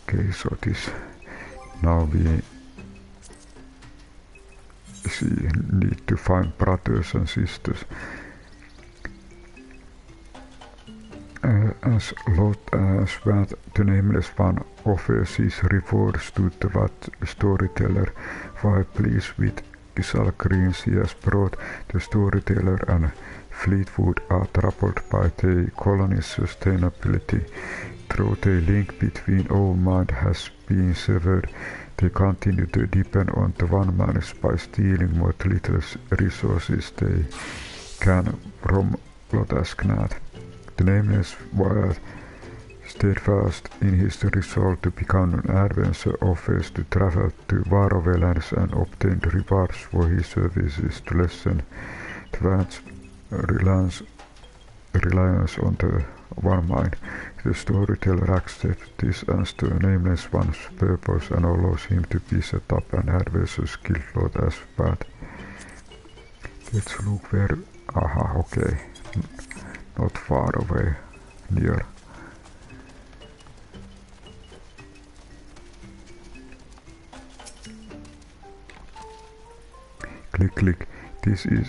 Okay, so this now we easy need to find brothers and sisters. As Lord Vath, the Nameless One, offers his rewards to the Vath storyteller, while pleased with Gisal Greens he has brought, the storyteller and Fleetwood are troubled by the colony's sustainability. Though the link between all mind has been severed, they continue to depend on the one man by stealing what little resources they can from Lotasknath. The Nameless One, steadfast in his resolve to become an adventurer, offers to travel to Varovellands and obtain rewards for his services to lessen the Vath's reliance on the one mind. The storyteller accepts this as the Nameless One's purpose and allows him to be set up an adventure skill Lord as Vath. Let's look where... Aha, okay. Not far away, near. Click, click. This is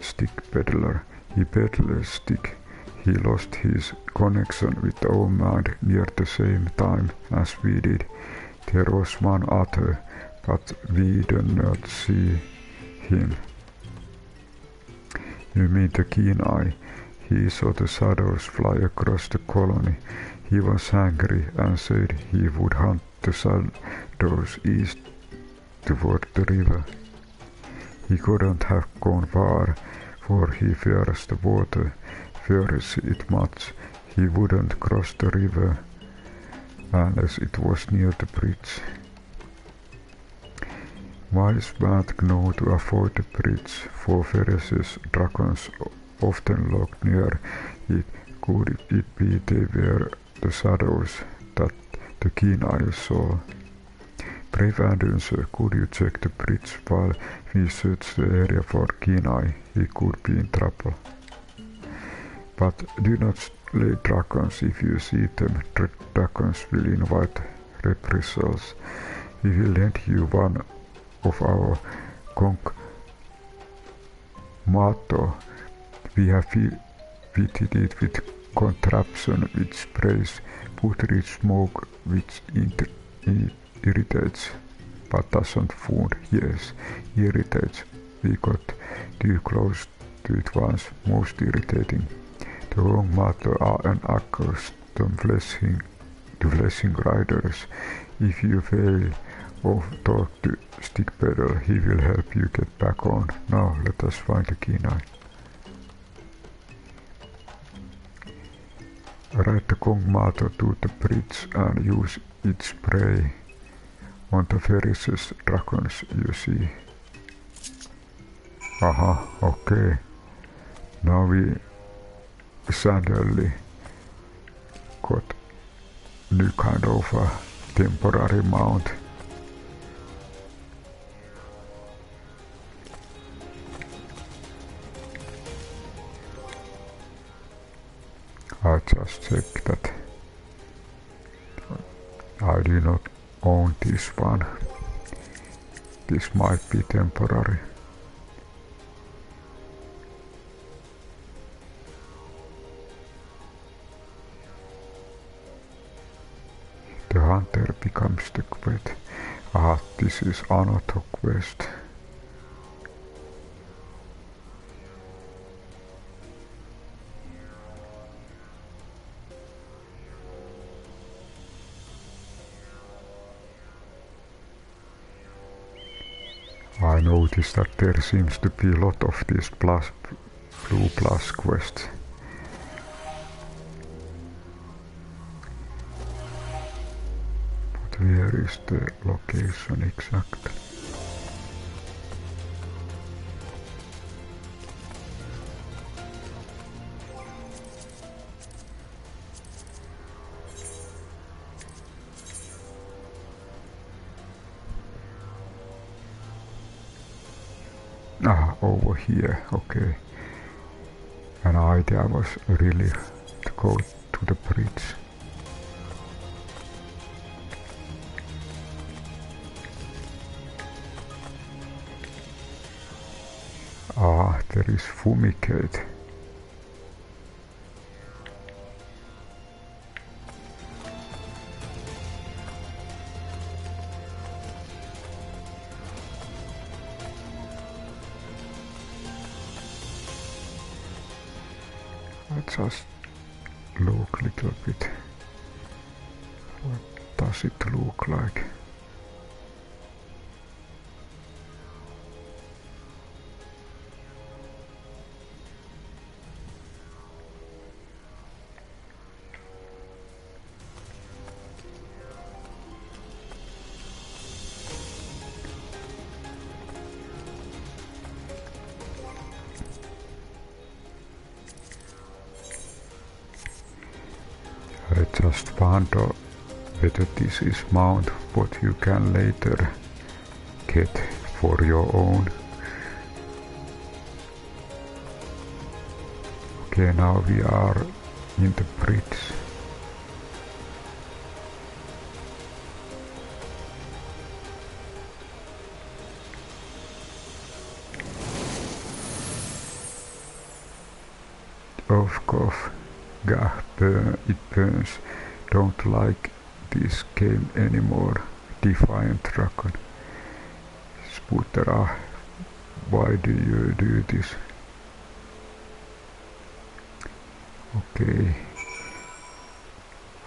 Stick Peddler. He peddled stick. He lost his connection with the old mind near the same time as we did. There was one other, but we did not see him. You mean the Keen Eye? He saw the shadows fly across the colony. He was angry and said he would hunt the shadows east toward the river. He couldn't have gone far, for he fears the water, fears it much. He wouldn't cross the river unless it was near the bridge. Wise Vath know to avoid the bridge, for ferocious dragons often locked near it. Could it be they were the shadows that the Keen Eye saw? Brave adventurer, could you check the bridge while we search the area for Keen Eye? He could be in trouble. But do not slay dragons if you see them. Dragons will invite reprisals. We will lend you one of our conch mato. We have fitted it with contraption which sprays putrid smoke which irritates but doesn't wound. Yes, irritates. We got too close to it once, most irritating. The wrong matter are an accustomed to fleshing riders. If you fail or talk to Stick Peddler, he will help you get back on. Now let us find the Keen Eye. Ride the Kongmato to the bridge and use its spray on the ferocious dragons you see. Aha, okay. Now we suddenly got new kind of a temporary mount. I just checked that I do not own this one. This might be temporary. The hunter becomes the Kweth. Ah, this is another quest. I noticed that there seems to be a lot of these blue plus quests. But where is the location exactly? Ah, over here, okay. An idea was really to go to the bridge. There is Fumicate. I just look a little bit. What does it look like? I just wonder whether this is mount what you can later get for your own. Okay, now we are in the bridge. Of course, it burns. Don't like this game anymore. Defiant Dragon. Sputera, why do you do this? Okay.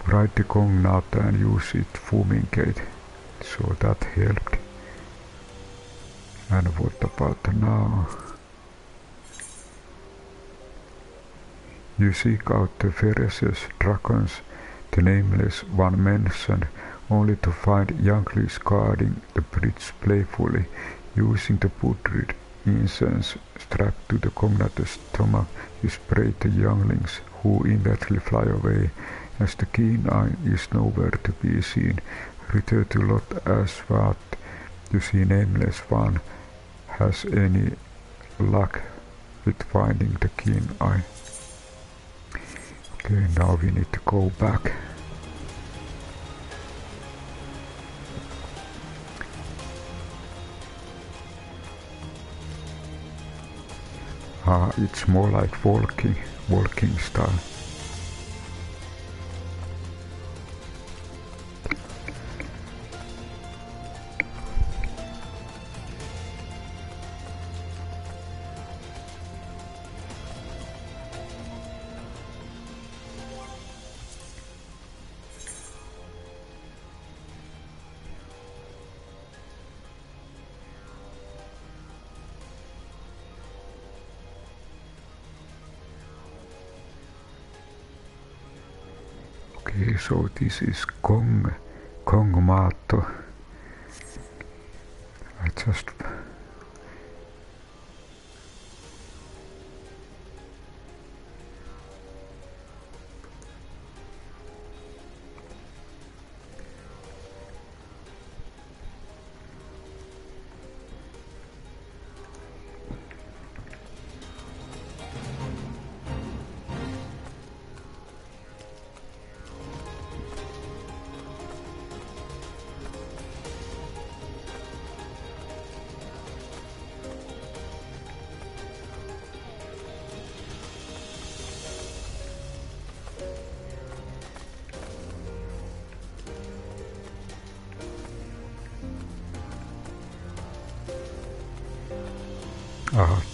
Write the cognata and use it Fumigate. So that helped. And what about now? You seek out the ferocious dragons, the nameless one mentioned, only to find younglings guarding the bridge playfully, using the putrid incense strapped to the cognate's stomach. You spray the younglings, who immediately fly away, as the keen eye is nowhere to be seen. Return to Lot as Vath to see nameless one has any luck with finding the keen eye. Okay, now we need to go back. It's more like walking style. Okay, so this is Kongmato. I just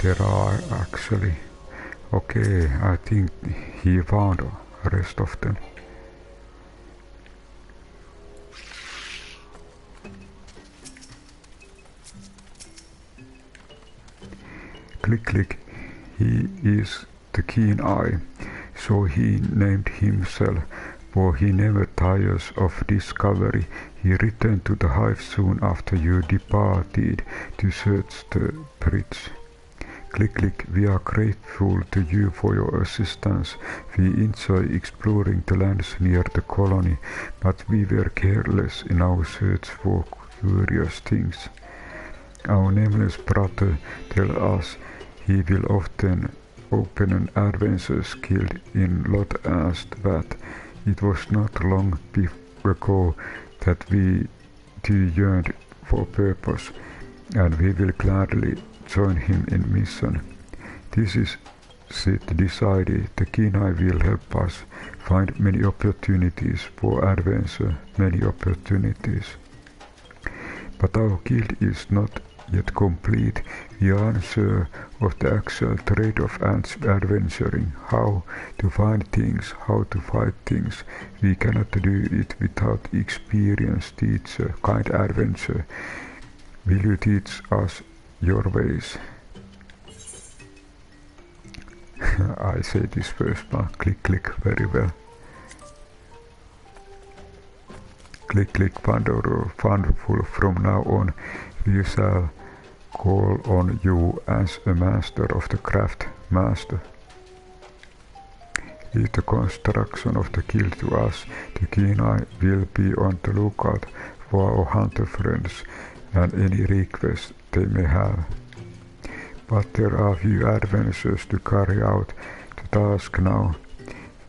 there are actually. Okay, I think he found the rest of them. Click click, he is the keen eye, so he named himself, for he never tires of discovery. He returned to the hive soon after you departed to search the bridge. Click click, we are grateful to you for your assistance. We enjoy exploring the lands near the colony, but we were careless in our search for curious things. Our nameless brother tells us he will often open an adventurer's guild in Lot as Vath. It was not long ago that we too yearned for purpose, and we will gladly join him in mission. This is set decided. The Kenai will help us find many opportunities for adventure, many opportunities. But our guild is not yet complete. We are unsure of the actual trade of adventuring, how to find things, how to fight things. We cannot do it without experienced teacher, kind adventure. Will you teach us your ways? I say this first one, click click, very well. Click click, wonderful, from now on we shall call on you as a master of the craft, master. Leave the construction of the guild to us. The Kenai will be on the lookout for our hunter friends and any requests they may have. But there are few adventures to carry out the task now.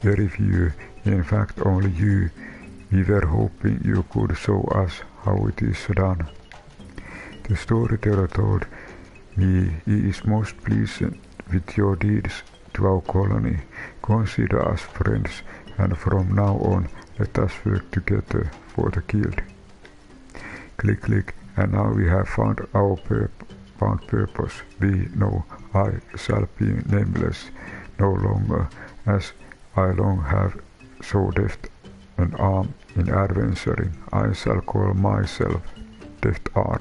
Very few, in fact only you. We were hoping you could show us how it is done. The storyteller told me he is most pleased with your deeds to our colony. Consider us friends, and from now on let us work together for the guild. Click click, and now we have found our purpose. We know I shall be nameless no longer, as I long have so deft an arm in adventuring. I shall call myself Deft Arm.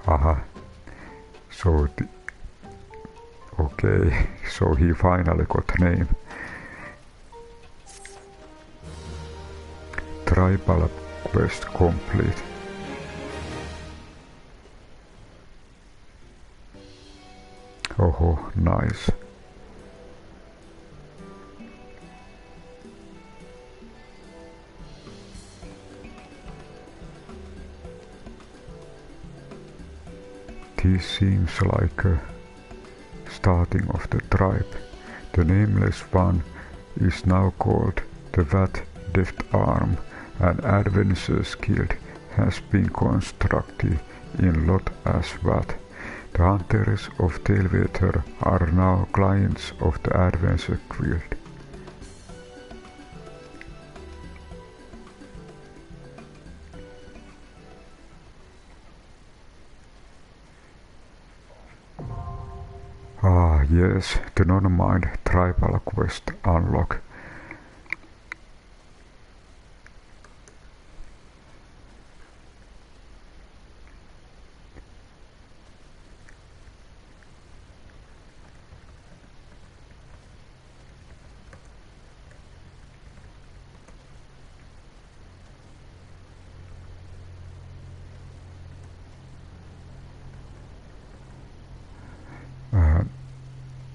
Aha. So okay, so he finally got a name. Tribal quest complete. Oh, nice. This seems like a starting of the tribe. The nameless one is now called the Vath Deft Arm. An adventurers guild has been constructed in Lot as Vath. The hunters of Tailwater are now clients of the adventure guild. Ah yes, the non-mind tribal quest unlock.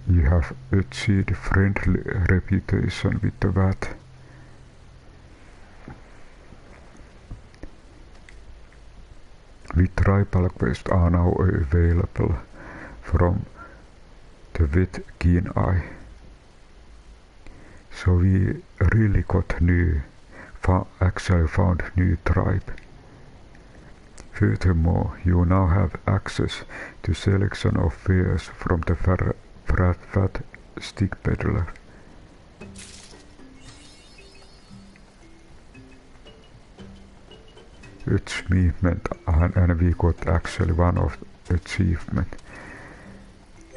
You have achieved friendly reputation with the Vath. The tribal quests are now available from the Vath Kenai. So we really got actually found new tribe. Furthermore, you now have access to selection of wares from the Fat Stick Peddler. Achievement, and we got actually one of the achievement.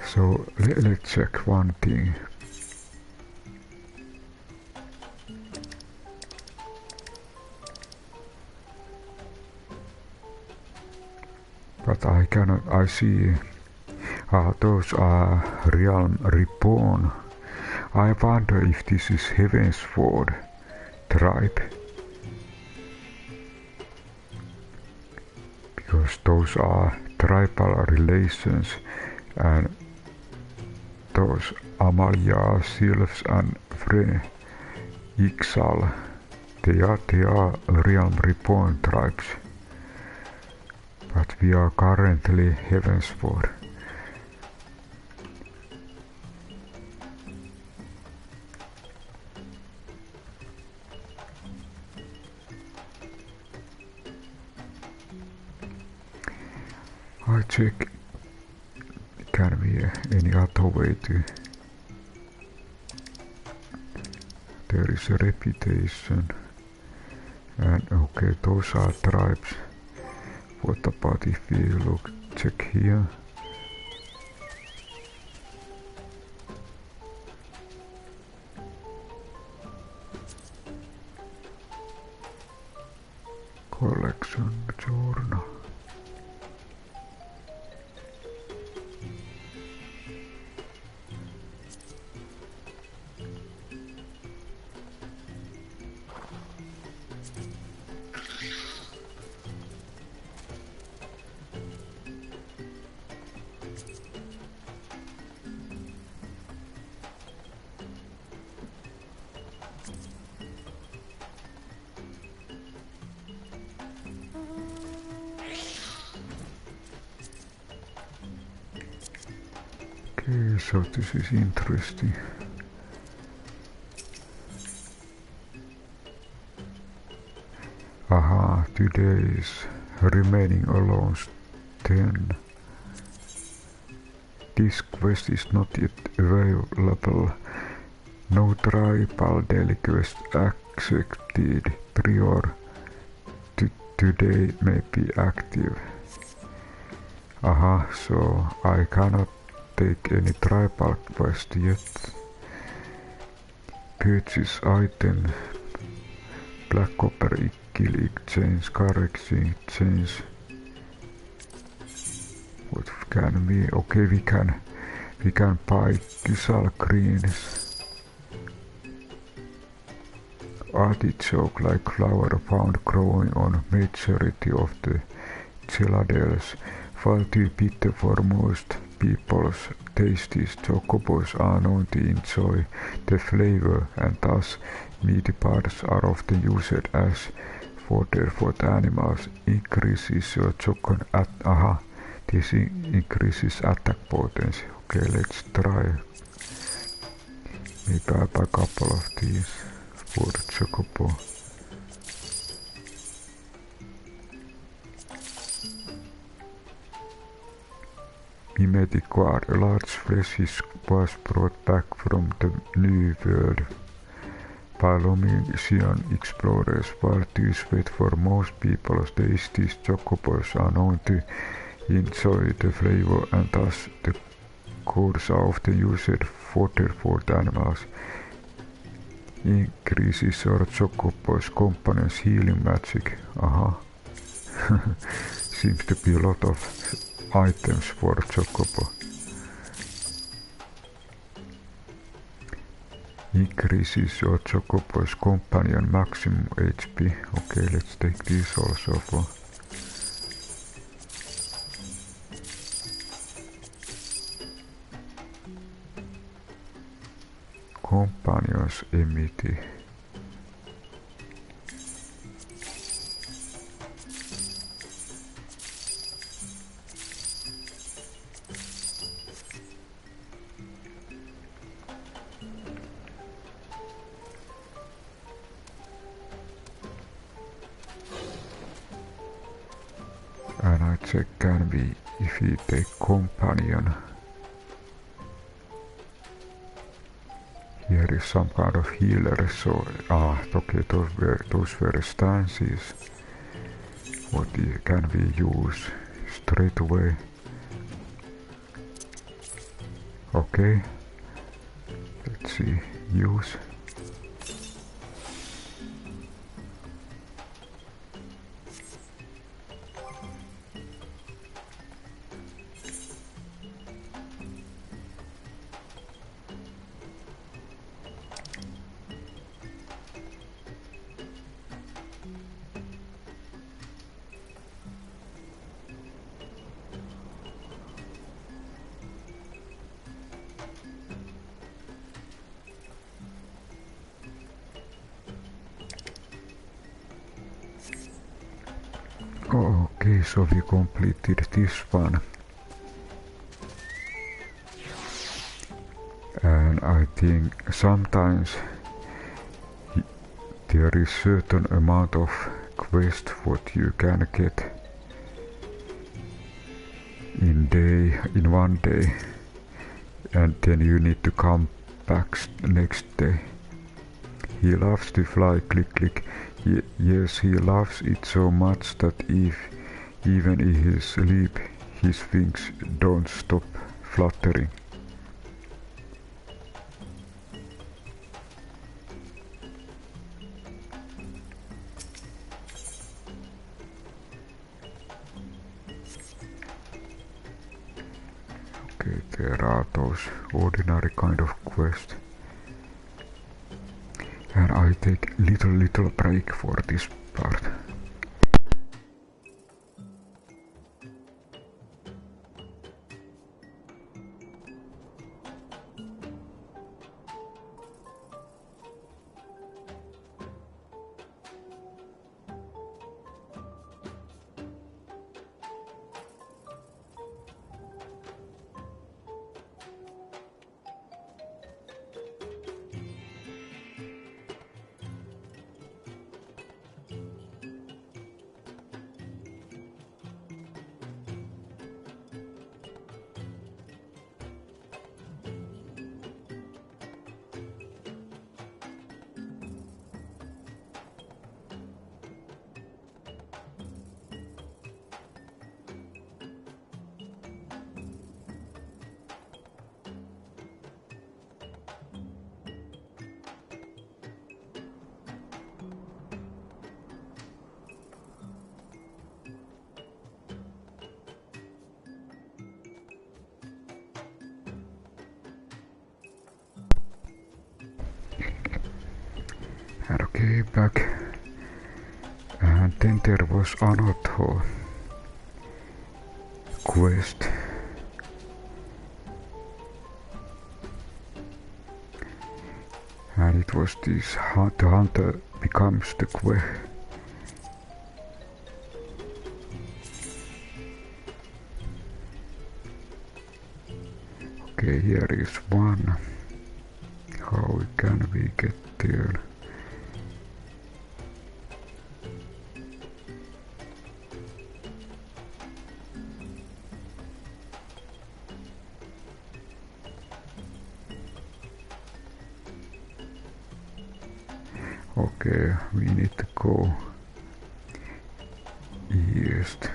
So let's check one thing. But I see, those are Realm Reborn. I wonder if this is Heavensward tribe. Because those are tribal relations, and those Amalia, Sylphs and Frey, Ixal, they are Realm Reborn tribes. But we are currently Heavensward. I check Can we any other way to... There is a reputation. And okay, those are tribes. What about if we look, check here? Collection journal. Okay, so this is interesting. Aha, today is remaining alone 10. This quest is not yet available. No tribal daily quest accepted. Prior to today may be active. Aha, so I cannot take any tribal quest yet. Purchase item, black copper skill exchange, currency exchange. What can we? Okay, we can buy Kisal greens. Artichoke like flower found growing on majority of the Celadels. Far too bitter for most people's tastes, chocobos are known to enjoy the flavor, and thus meaty parts are often used as fodder for the animals. Increases your chocolate at this increases attack potency. Okay, let's try. Maybe I buy a couple of these for the chocobo. Mimetic Guard. A large flesh was brought back from the New World by Lomisian explorers. While too sweet for most people, these chocobos are known to enjoy the flavor, and thus the cores are often used fodder for the animals. Increases your chocobo's component's healing magic. Seems to be a lot of items for chocobo. Increases your chocobo's companion maximum HP. Okay, let's take this also for. Companions emiti. And I check can be if we take companion. Here is some kind of healer, so okay, those were stances. What can we use straight away? Okay, let's see, use. Okay, so we completed this one. And I think sometimes there is certain amount of quest what you can get in one day, and then you need to come back next day. He loves to fly, click click. Yes, he loves it so much that even in his sleep his wings don't stop fluttering. Okay, there are those ordinary kind of quests. And I take little break for this part. And okay, back. And then there was another quest. And it was this, the hunter becomes the Kweth. Okay, here is one. How can we get there? Okay, we need to go east.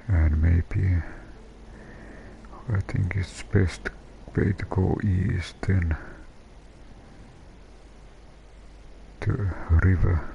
And maybe I think it's best way to go east then to river.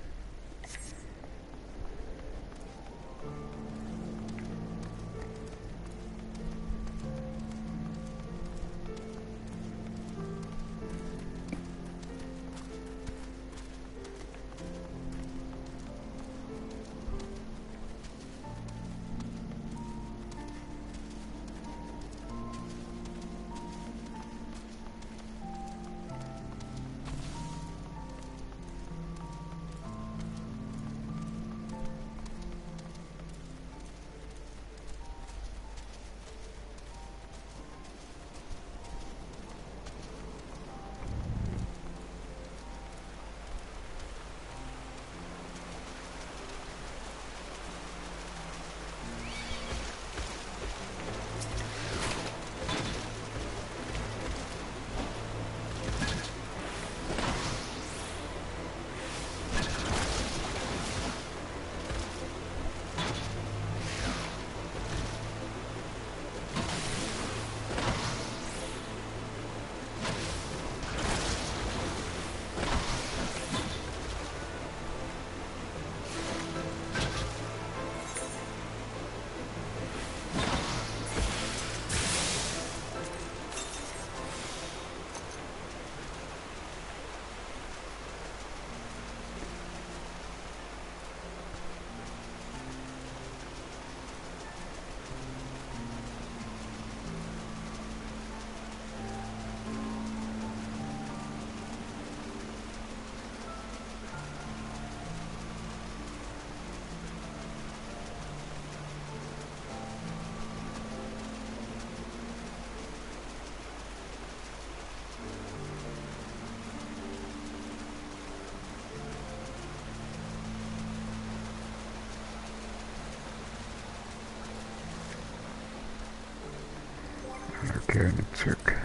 Can check.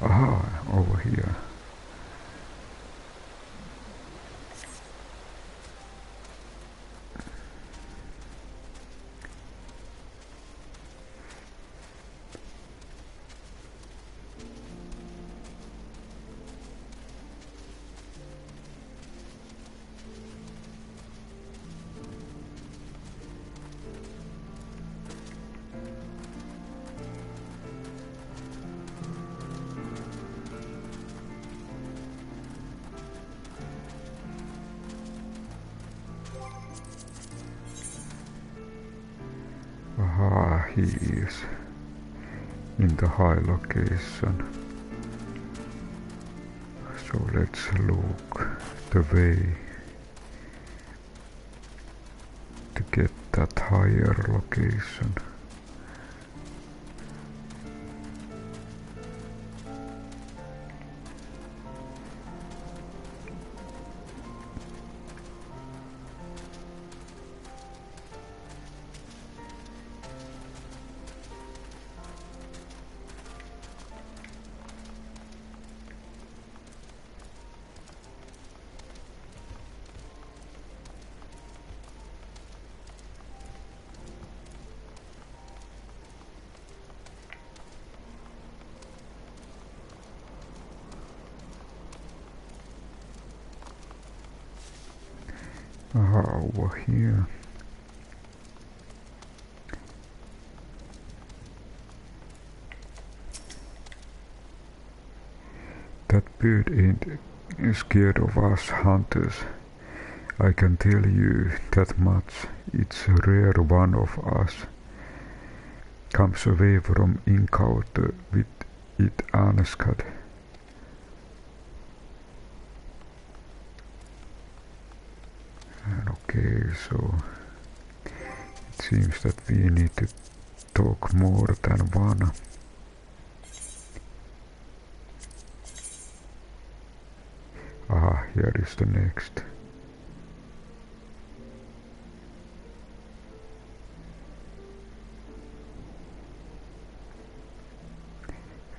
Aha, over here. Aha, he is in the high location. So let's look the way to get that higher location. Aha, over here. That bird ain't scared of us hunters. I can tell you that much. It's rare one of us comes away from encounter with it unscathed. Okay, so it seems that we need to talk more than one. Ah, here is the next.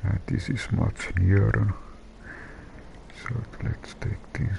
And this is much nearer. So let's take this.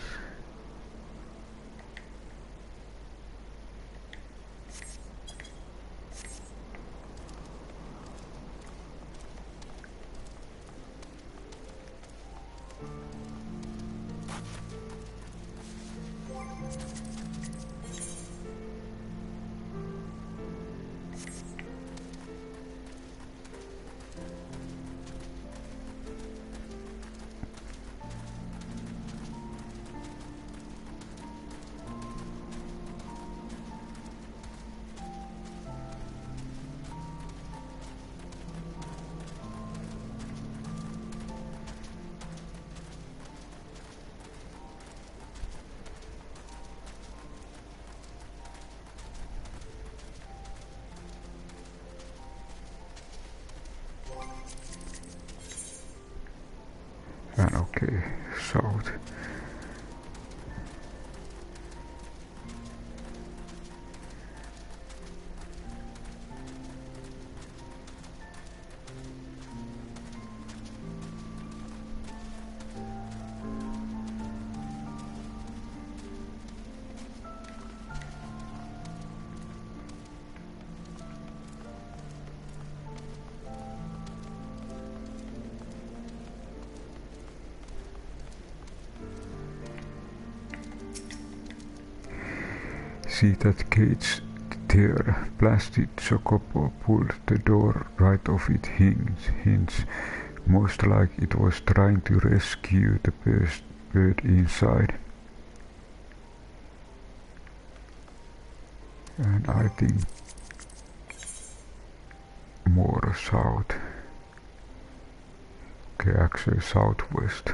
And okay, south. See that cage there? Blasted Chocobo pulled the door right off its hinge, most like it was trying to rescue the bird inside. And I think more south. Okay, actually southwest.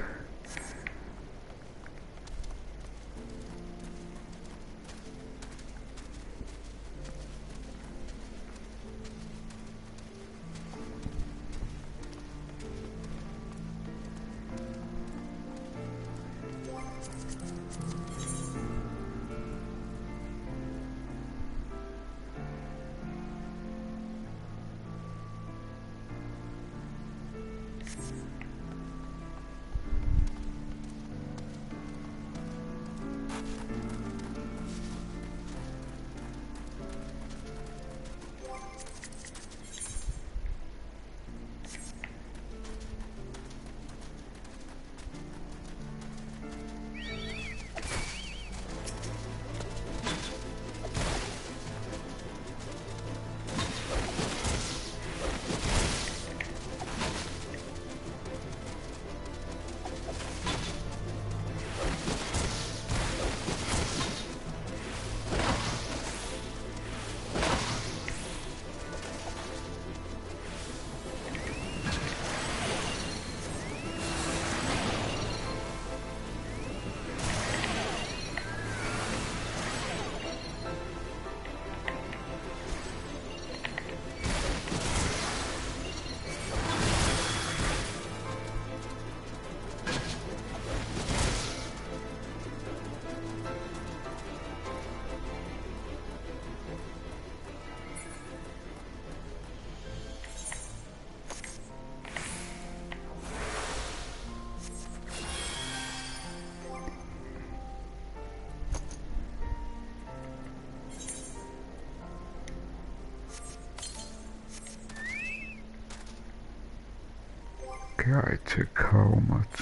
Okay, I check how much.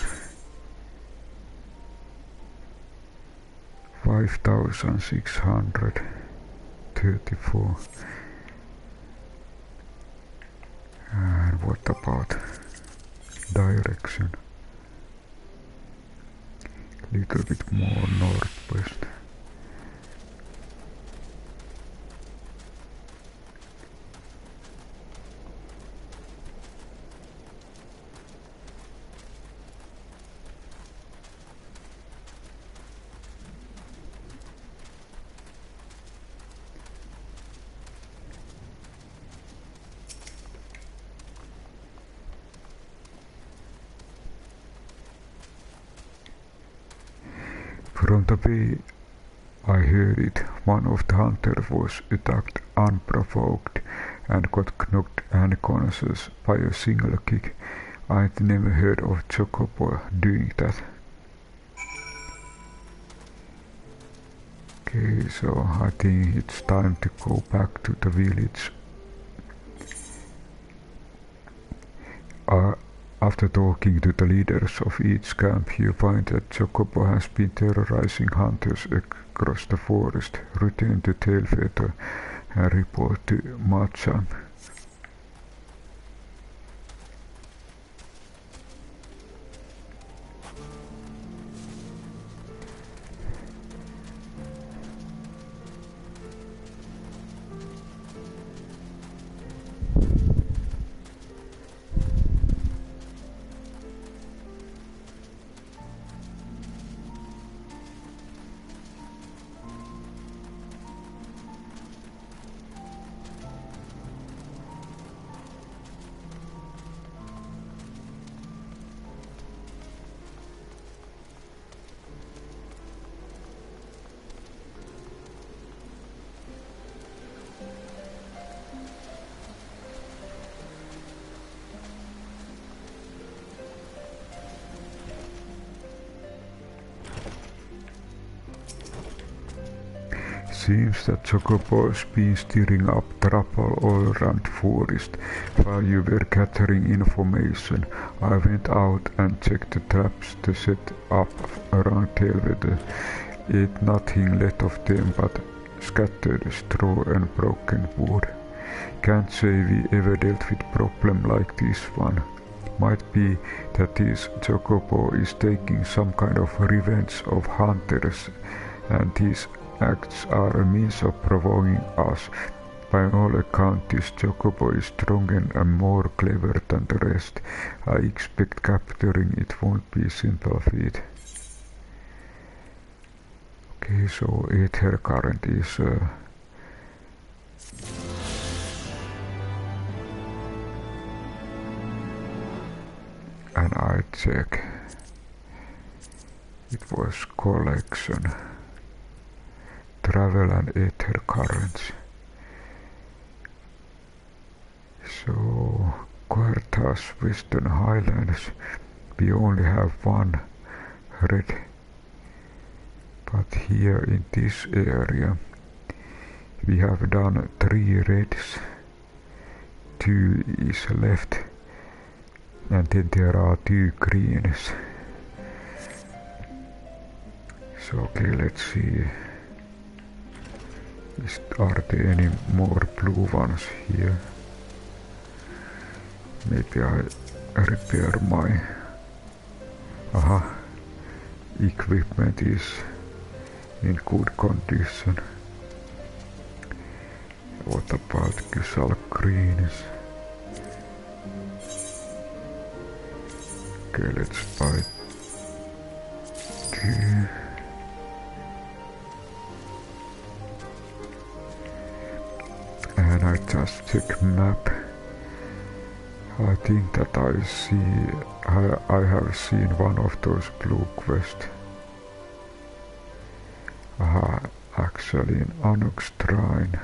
5,634. And what about direction? Little bit more northwest. From the way I heard it, one of the hunters was attacked unprovoked and got knocked unconscious by a single kick. I'd never heard of Chocobo doing that. Okay, so I think it's time to go back to the village. After talking to the leaders of each camp, you find that Chocobo has been terrorizing hunters across the forest. Return to Tailfeather and report to Machan. Seems that Chocobo's been stirring up trouble all around the forest. While you were gathering information, I went out and checked the traps to set up around Tailweather. Ain't nothing left of them but scattered straw and broken wood. Can't say we ever dealt with problem like this one. Might be that this Chocobo is taking some kind of revenge of hunters, and these acts are a means of provoking us. By all accounts, this Chocobo is stronger and more clever than the rest. I expect capturing it won't be a simple feat. Okay, so Aether Current is and I check. It was collection. Travel and Aether Currents. So, Quartas Western Highlands, we only have one red, but here in this area we have done 3 reds, 2 is left, and then there are 2 greens. So okay, let's see. Are there any more blue ones here? Maybe I repair my... Aha! Equipment is in good condition. What about Gusal greens? Okay, let's buy 2. And I just check map. I think that I have seen one of those blue quests. Aha, actually in Anuk's Shrine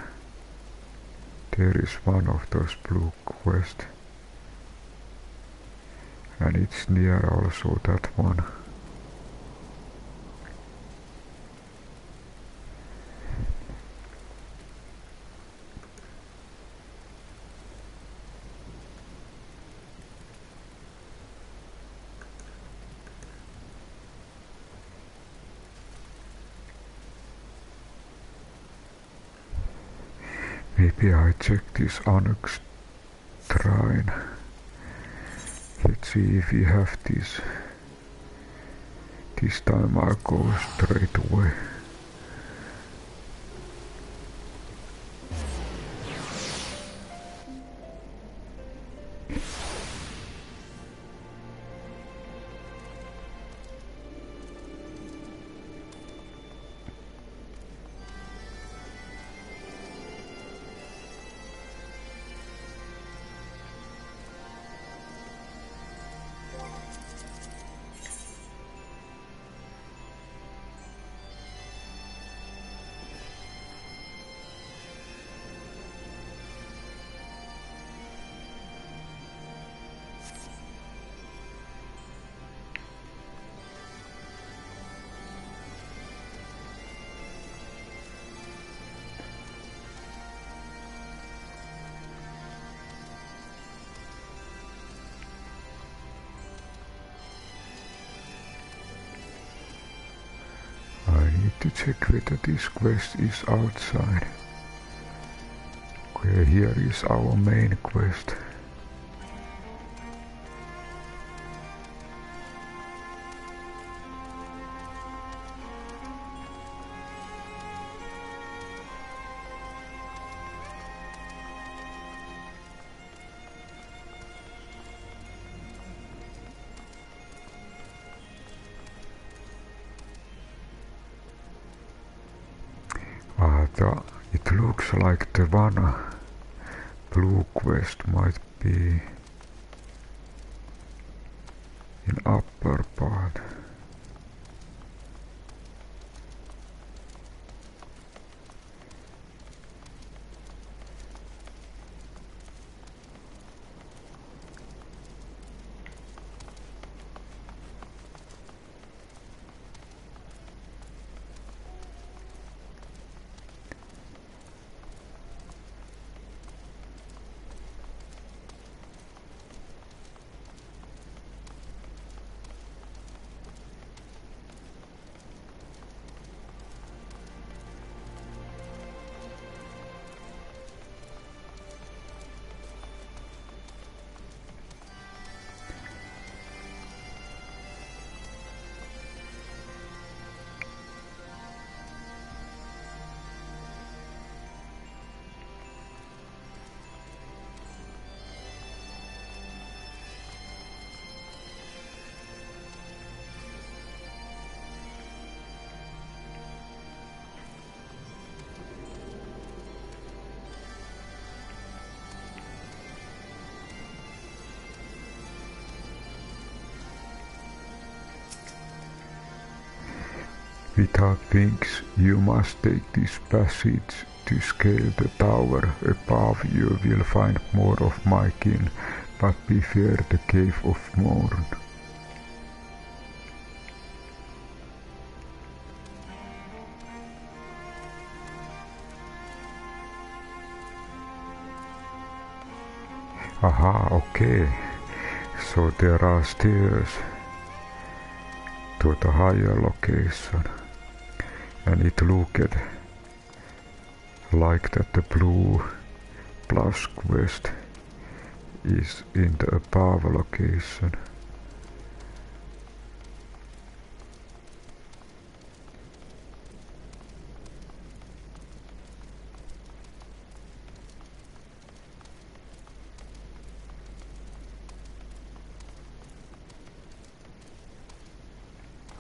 there is one of those blue quests. And it's near also that one. Maybe I check this Annex shrine. Let's see if we have this. This time I'll go straight away. To check whether this quest is outside. Okay, here is our main quest. It looks like the one blue quest might be in upper part. Without wings, you must take this passage. To scale the tower above you will find more of my kin, but beware the Cave of Mourn. Aha, okay. So there are stairs to the higher location. And it looked like that the blue plus quest is in the above location.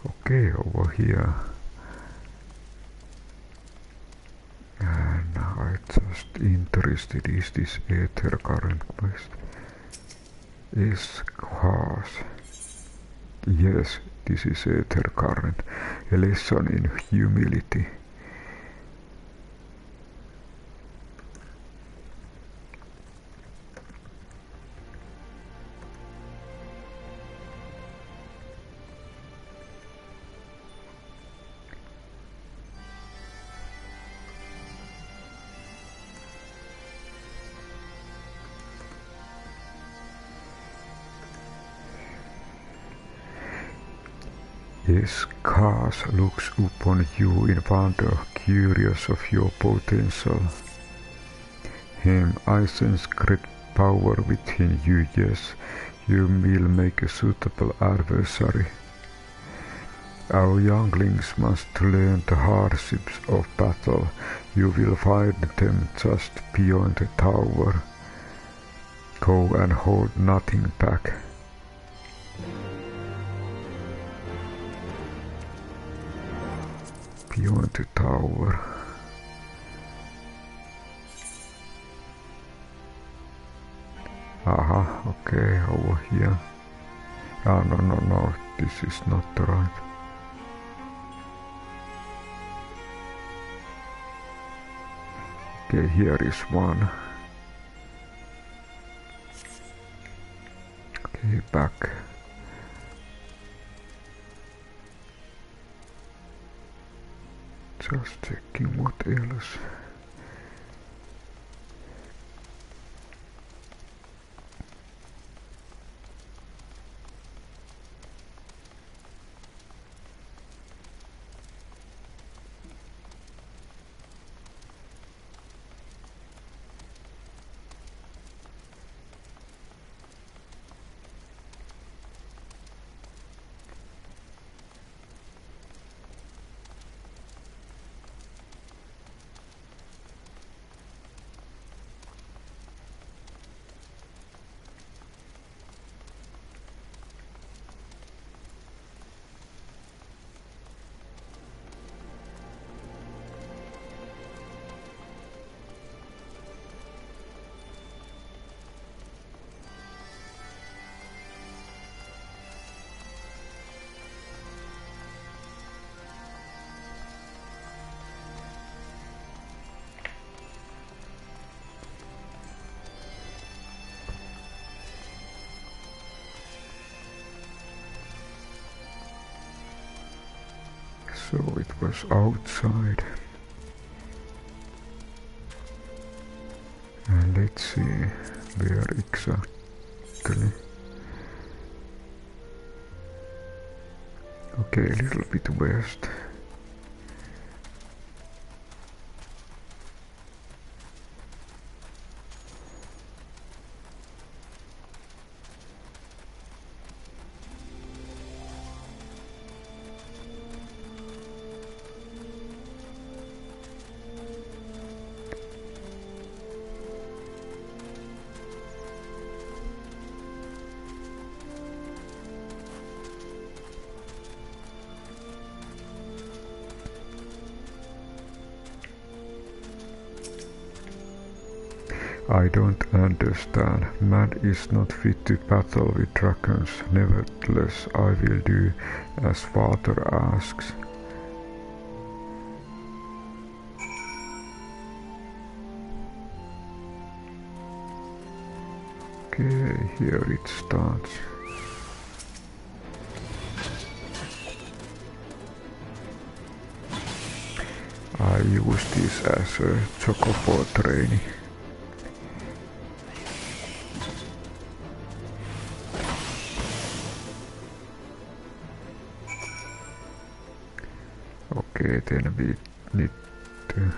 Okay, over here. And I just interested, is this Aether Current quest? Is Khas. Yes, this is Aether Current. A lesson in humility. Yes, Khas looks upon you in wonder, curious of your potential. I sense great power within you, yes. You will make a suitable adversary. Our younglings must learn the hardships of battle. You will find them just beyond the tower. Go and hold nothing back. Beyond the tower. Aha, okay, over here. Ah, no, this is not the right. Okay, here is one. Okay, back. Just checking what else. So it was outside. And let's see where exactly. Okay, a little bit west. I don't understand. Man is not fit to battle with dragons. Nevertheless, I will do as Father asks. Okay, here it starts. I use this as a chocobo training. Okay, then we need to...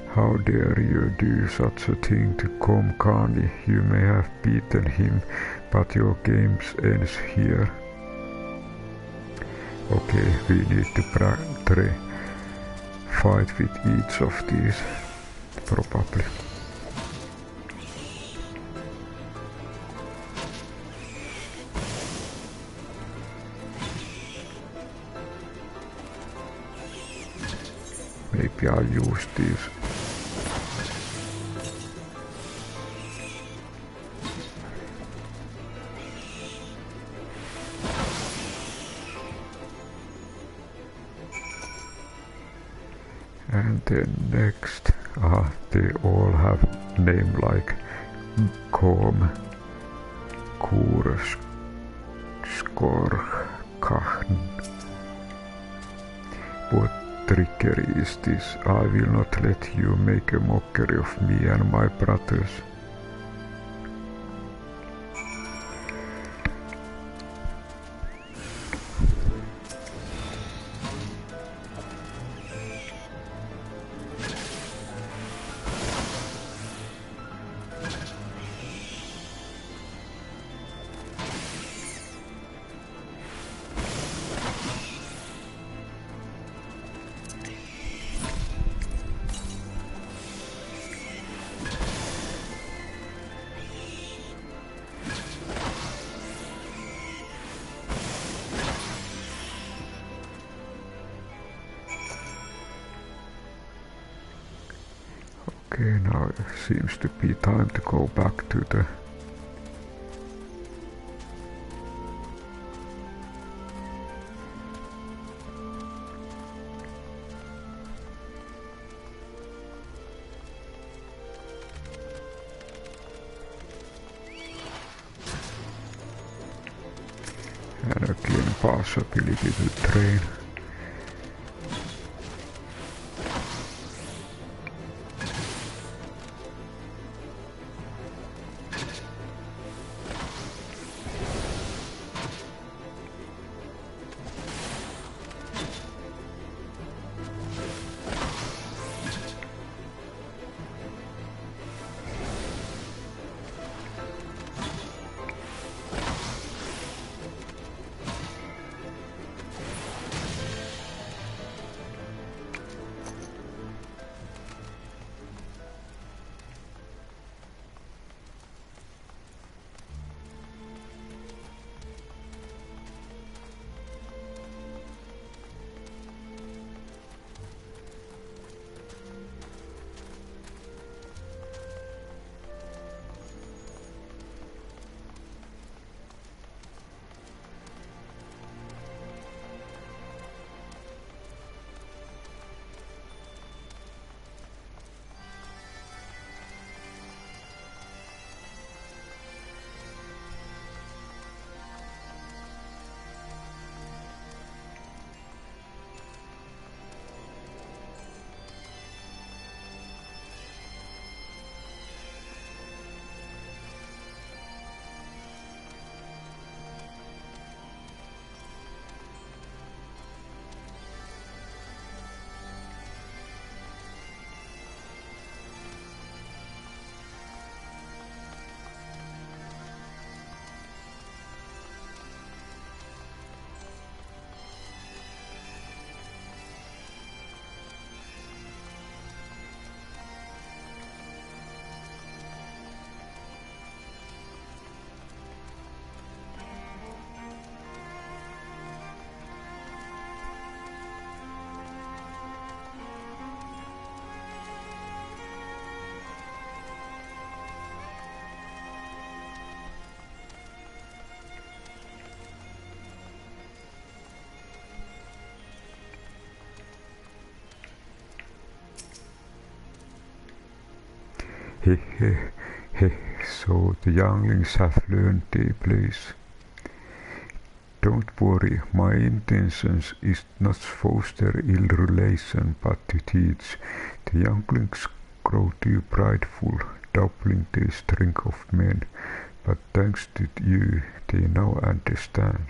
How dare you do such a thing to Komkani? You may have beaten him, but your game ends here. Okay, we need to fight with each of these, probably. Maybe I'll use these. And then next, they all have name like Kom, Kur, Skor, Kahn. What trickery is this? I will not let you make a mockery of me and my brothers. Okay, now it seems to be time to go back to the and again possibility to train. So the younglings have learned their place. Don't worry, my intentions is not to foster ill relation, but to teach. The younglings grow too prideful, doubling the strength of men, but thanks to you, they now understand.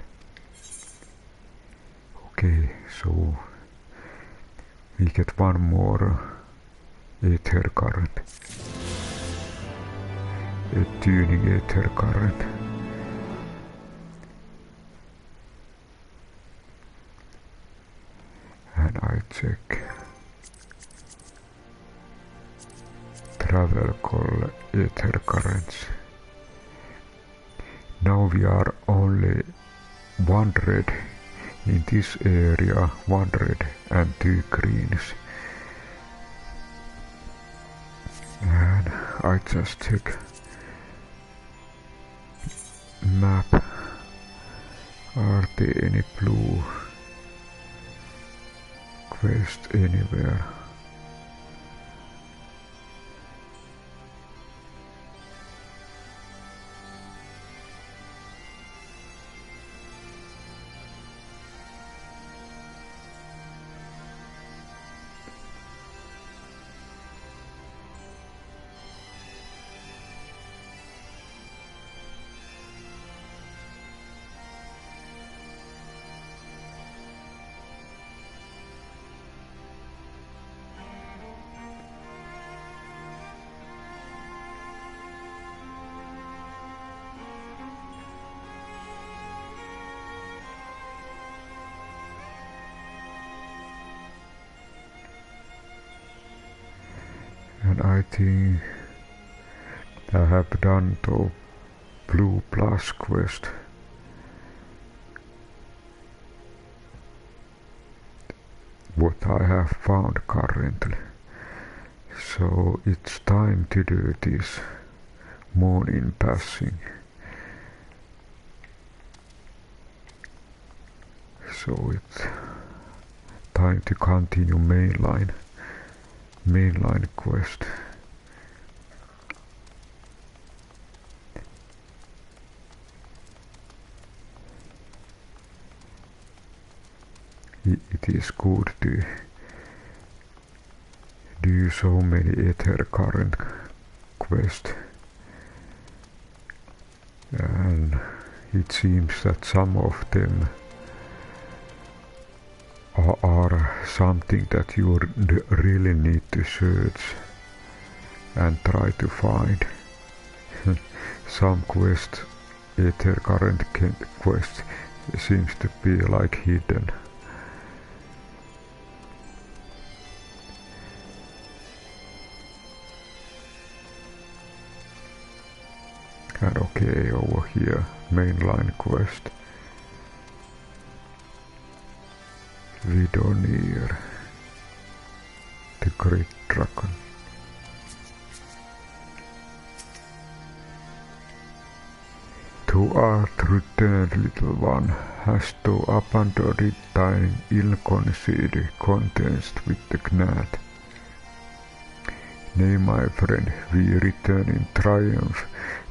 Okay, so we get one more Aether Current. A tuning Aether Current. And I check travel call Aether Currents. Now we are only 1 red in this area, 1 red and 2 greens. And I just check map. Are there any blue quest anywhere? And I think I have done the blue plus quest. What I have found currently. So it's time to do this morning passing. So it's time to continue mainline quest. It is good to do so many Aether Current quests, and it seems that some of them are something that you really need to search and try to find. Some quests, Aether Current quests, seems to be like hidden. And okay, over here, mainline quest. Vidofnir, the Great Dragon. Thou art returned, little one, hast thou abandoned thine ill-conceived contest with the gnat? Nay, my friend, we return in triumph.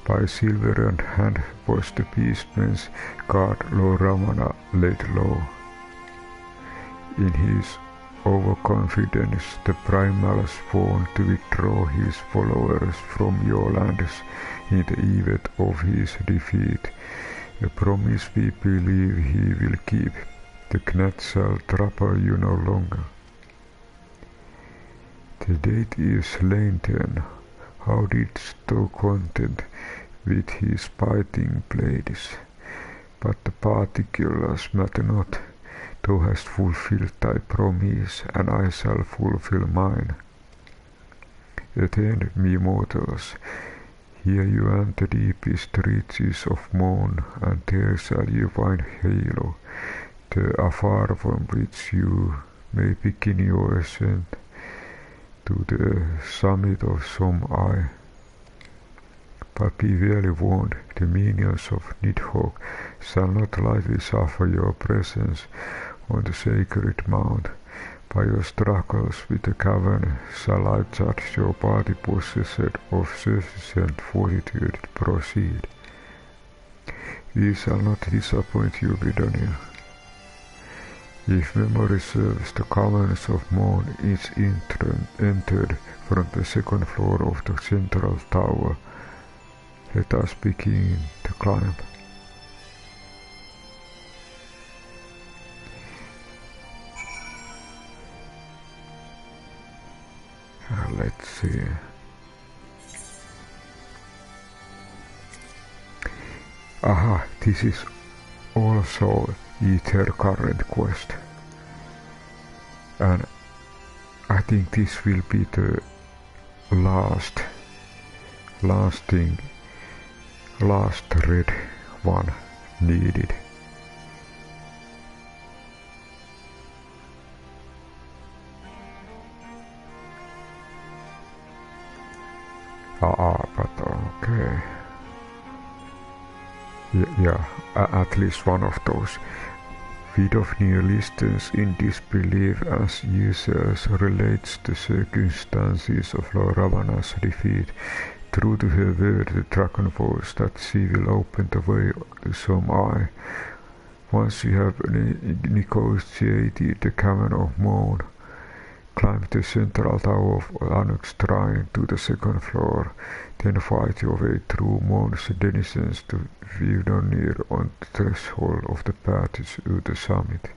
By silver hand was the beastman's guard Lord Ravana laid low. In his overconfidence, the primal sworn to withdraw his followers from your lands in the event of his defeat. A promise we believe he will keep. The gnat shall trouble you no longer. The deity is slain then. How didst thou contend with his biting blades? But the particulars matter not. Thou hast fulfilled thy promise, and I shall fulfill mine. Attend me, mortals. Here you enter the deepest reaches of Mourn, and there shall you find Halo, the afar from which you may begin your ascent to the summit of Sohm AI. But be well warned, the minions of Nidhogg shall not lightly suffer your presence on the sacred mount. By your struggles with the cavern shall I judge your body possessed of sufficient fortitude to proceed. We shall not disappoint you, Vidofnir. If memory serves, the Cavern of Mourn is entered from the second floor of the central tower. Let us begin the climb. Let's see. Aha, this is also Aether Current quest. And I think this will be the last red one needed. But okay. Yeah, at least one of those. Vidofnir listens in disbelief as users relates the circumstances of Lord Ravana's defeat. True to her word, the dragon vows that she will open the way to Sohm AI. Once you have negotiated the Cavern of Mourn, climb the central tower of Anuk's shrine to the second floor, then fight your way through Mourn's denizens to Vidofnir on the threshold of the path to the summit.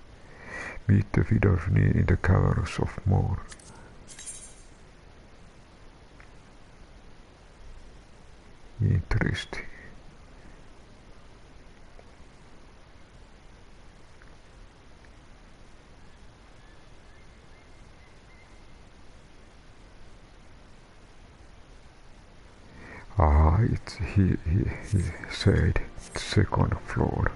Meet the Vidofnir in the Caverns of Mourn. Interesting. He said second floor.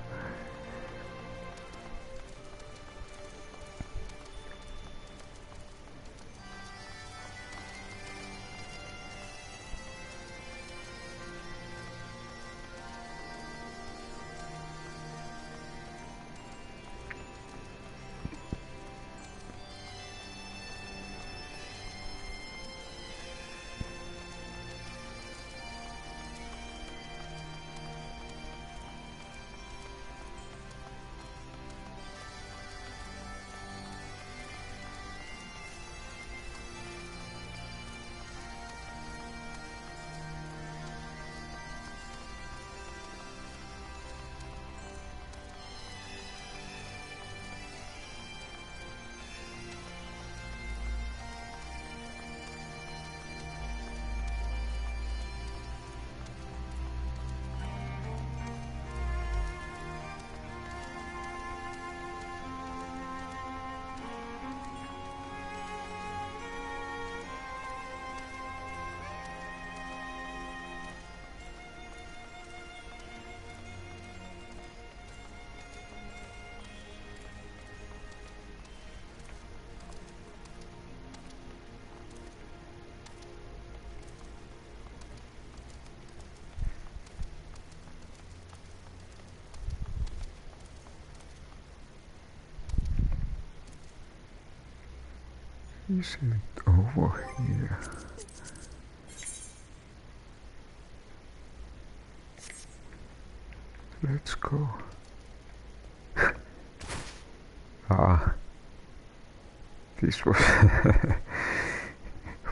Is it over here? Let's go. Ah, this was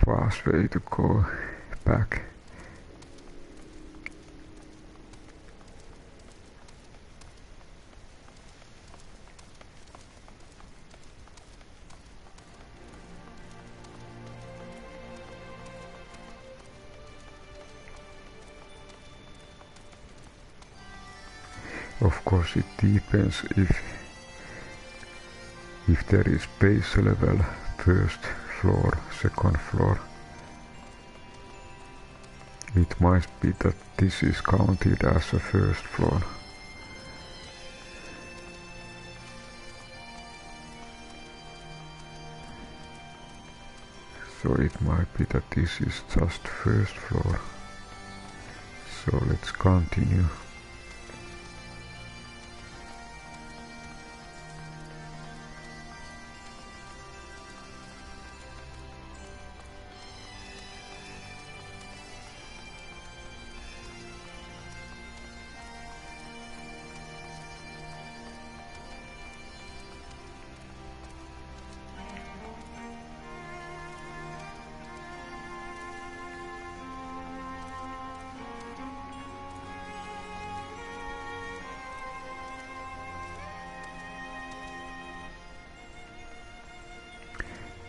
fast way to go back. Of course it depends if there is base level, first floor, second floor. It might be that this is counted as a first floor. So it might be that this is just first floor. So let's continue.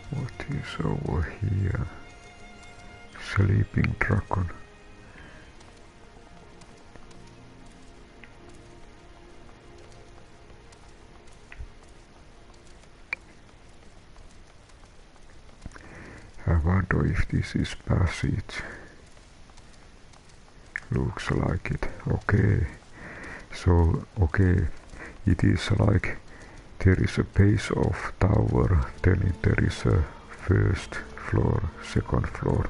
What is over here? Sleeping dragon. I wonder if this is passage. Looks like it. Okay. So, okay. It is like there is a base of tower, then there is a first floor, second floor.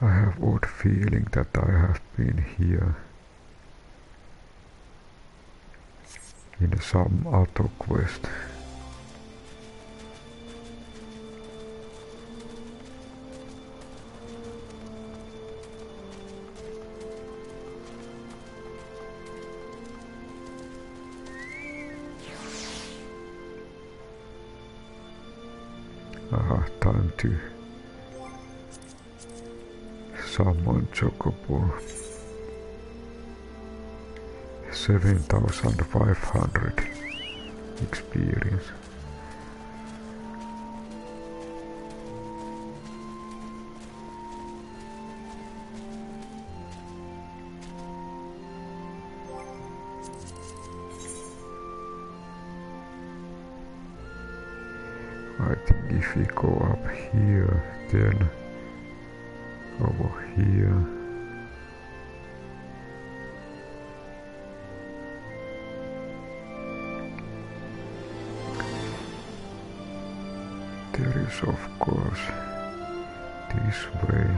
I have odd feeling that I have been here in some other quest. Time to summon Chocobo. 7,500 experience. I think if we go up here, then over here. There is of course this way.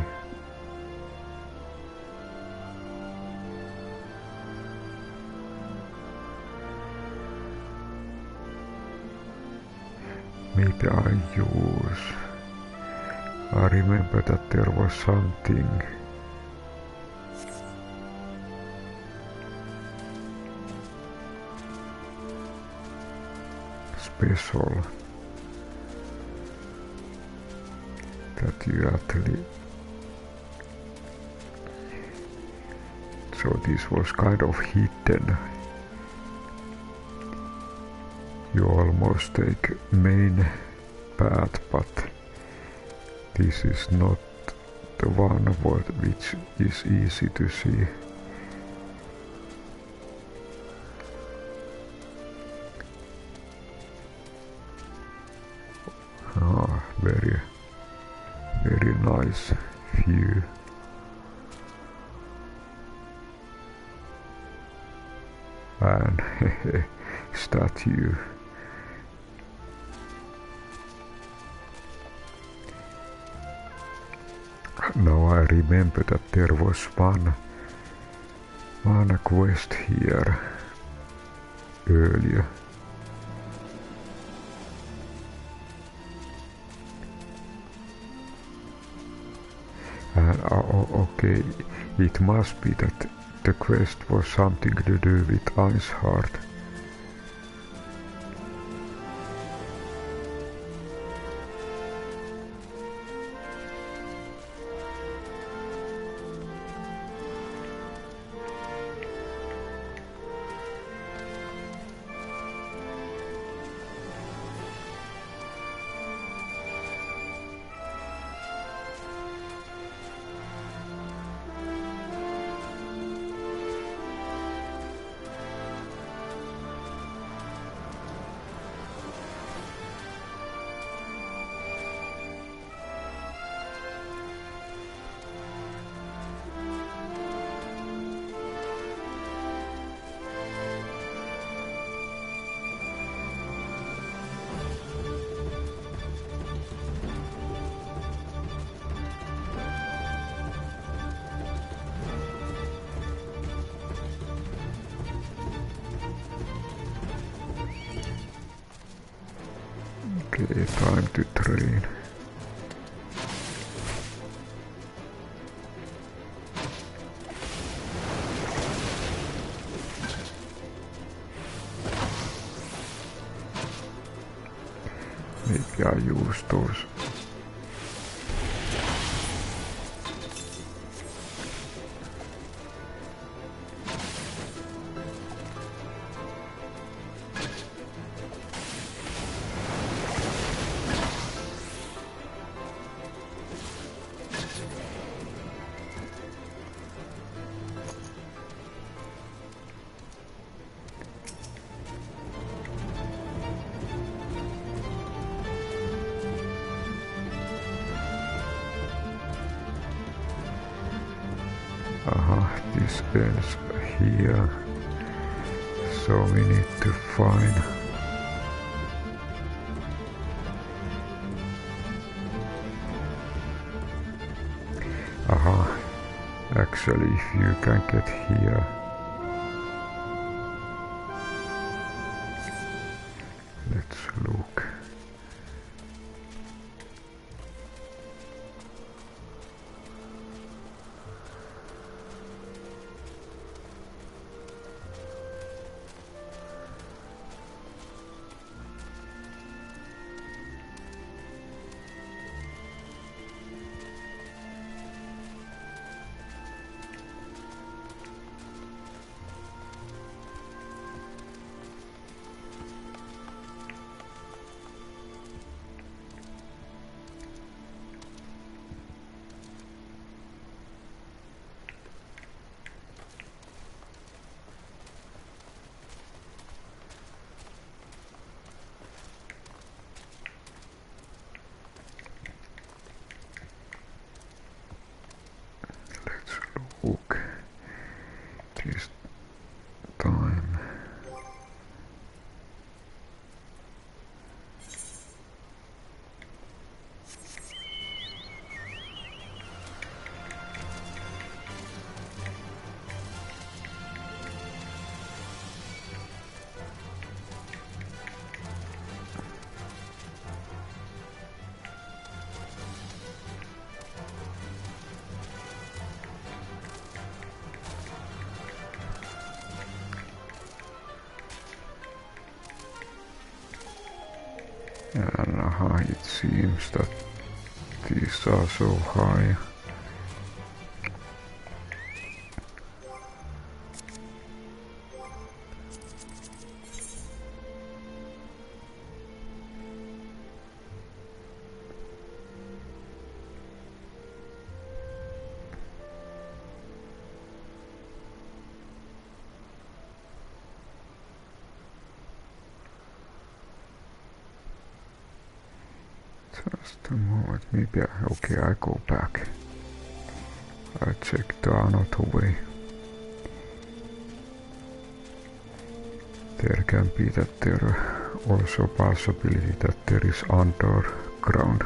Maybe I remember that there was something special that you actually. So this was kind of hidden. You almost take main path, but this is not the one which is easy to see. Ah, very nice view. And statue. Now I remember that there was one quest here earlier. And okay, it must be that the quest was something to do with Ice Heart. Okay, time to train. Maybe I use those. This ends here, so we need to find actually if you can get here, let's look. Look, this time. And it seems that these are so high. Just a moment, maybe I go back. I check the another way. There can be that there also possibility that there is underground.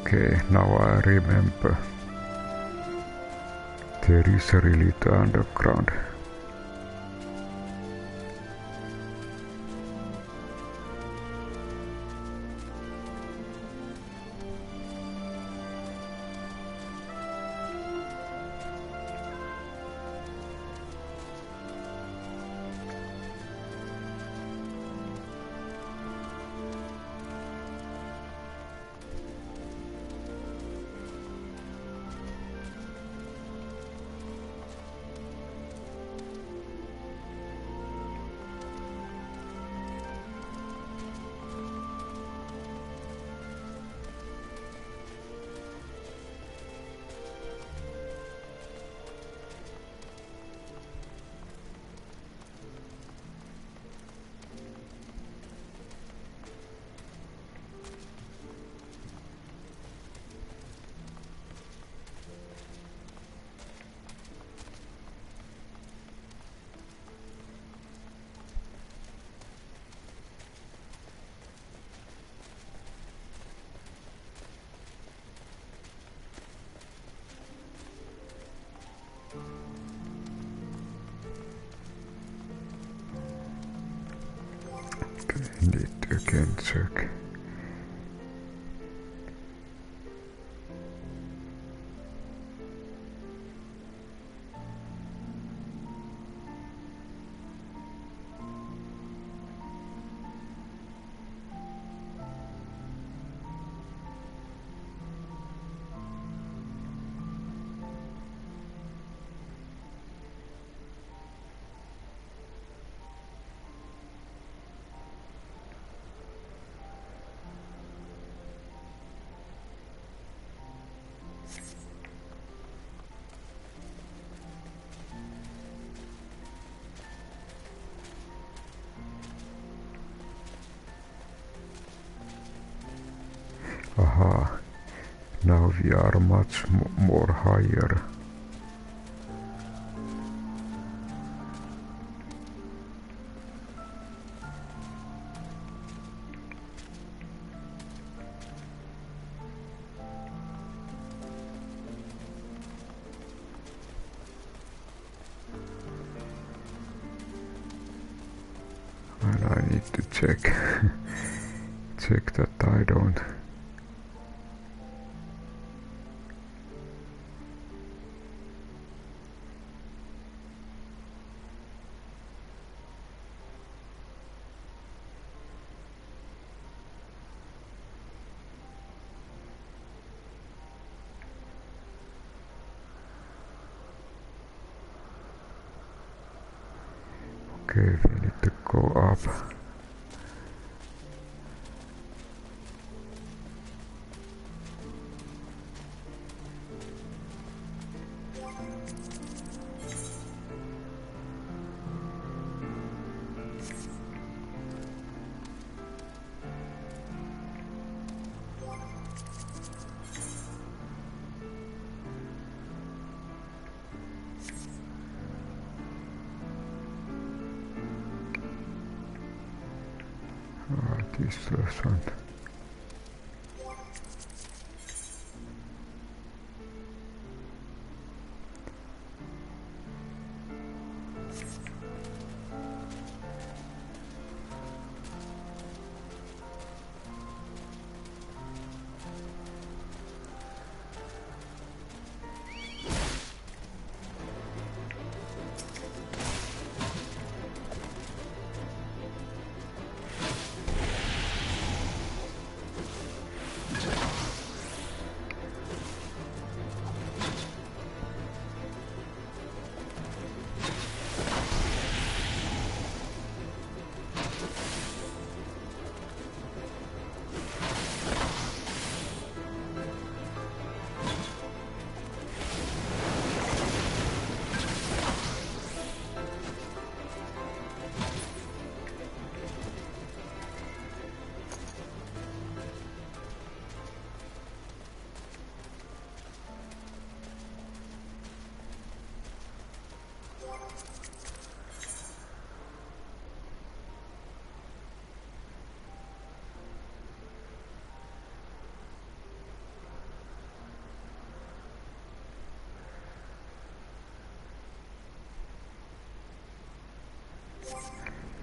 Okay, now I remember. There is a relic underground. Need to again check. Aha, now we are much more higher. And I need to check check that I don't. Okay, we need to go up. This one.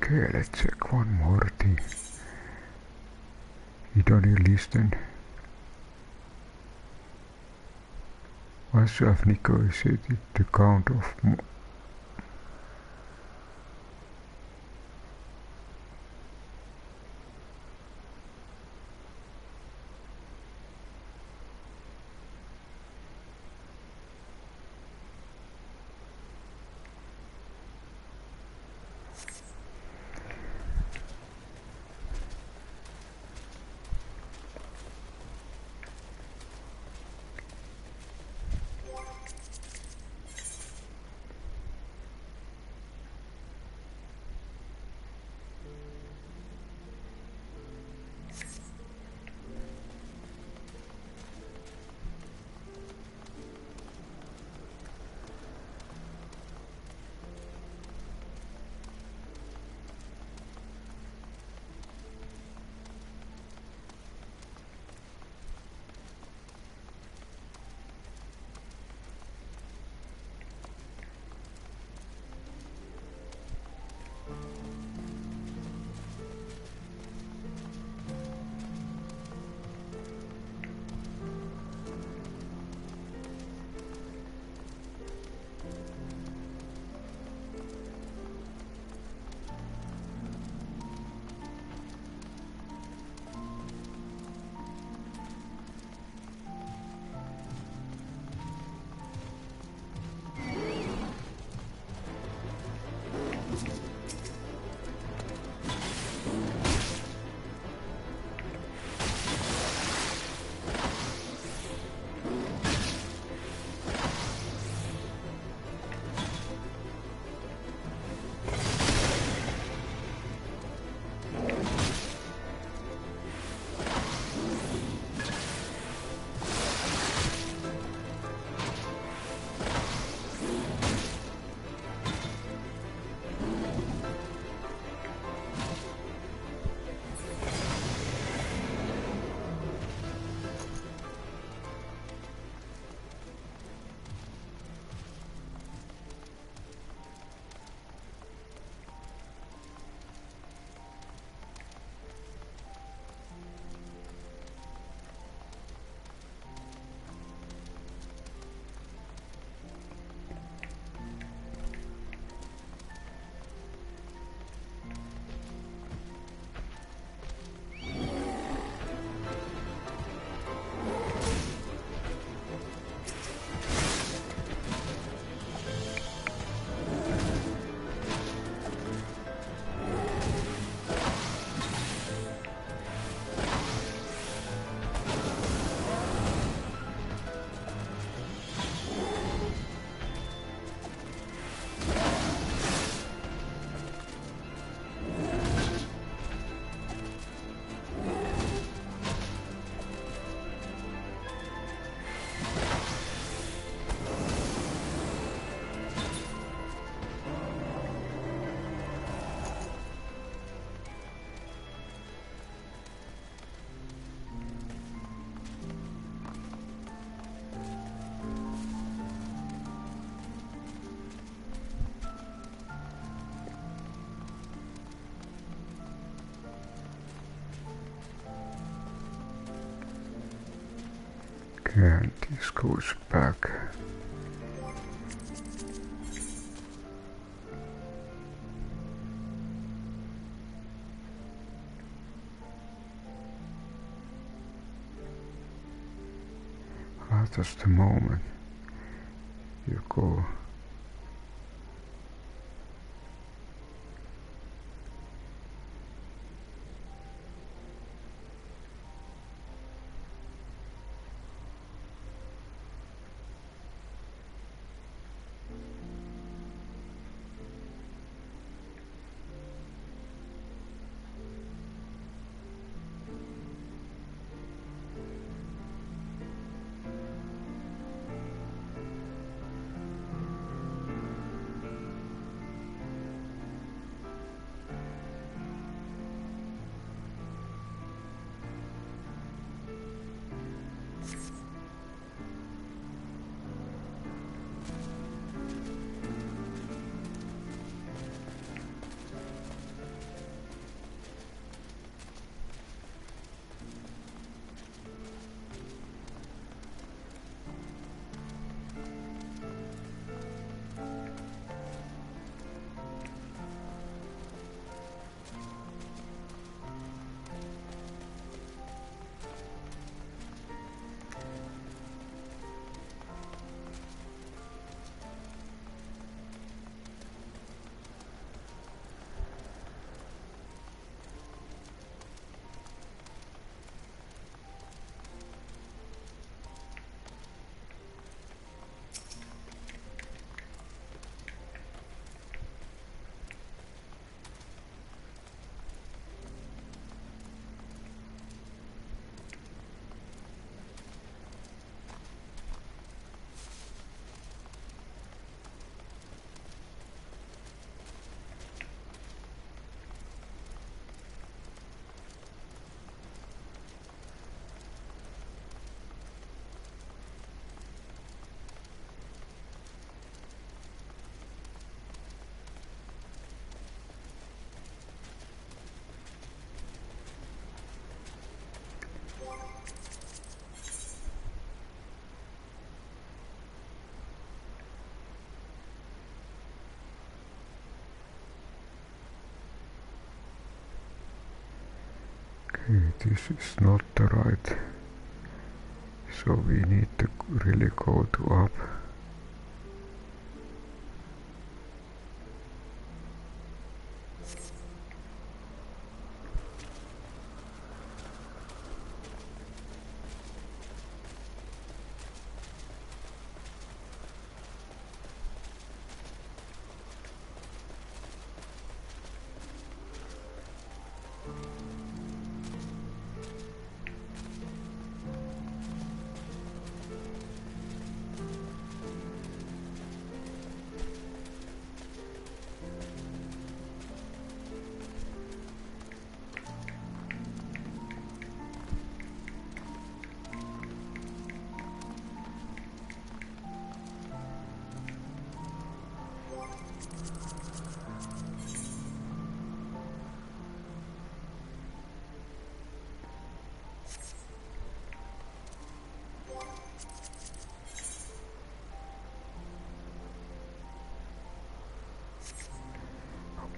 Okay, let's check one more thing. Vidofnir listened. Once you have negotiated the Count of and this goes back. That's the moment you go. this is not the right, so we need to really go to up.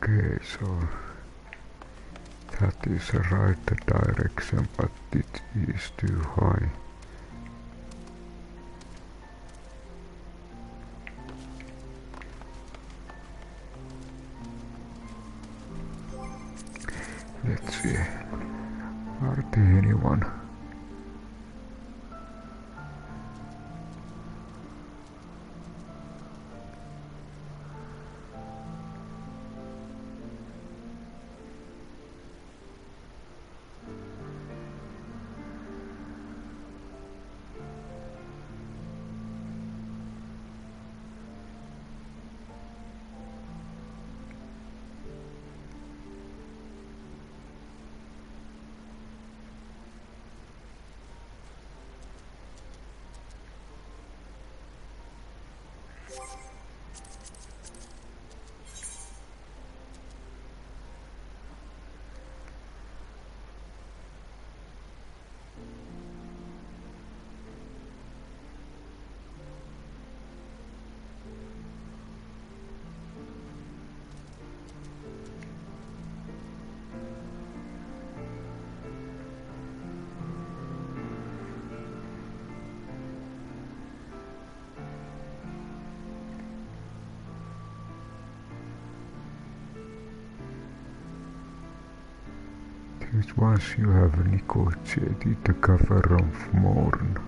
Okay, so that is the right direction, but it is too high. Let's see, are there anyone? Once you have negotiated the Cavern of Mourn.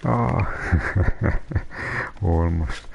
Ah, almost.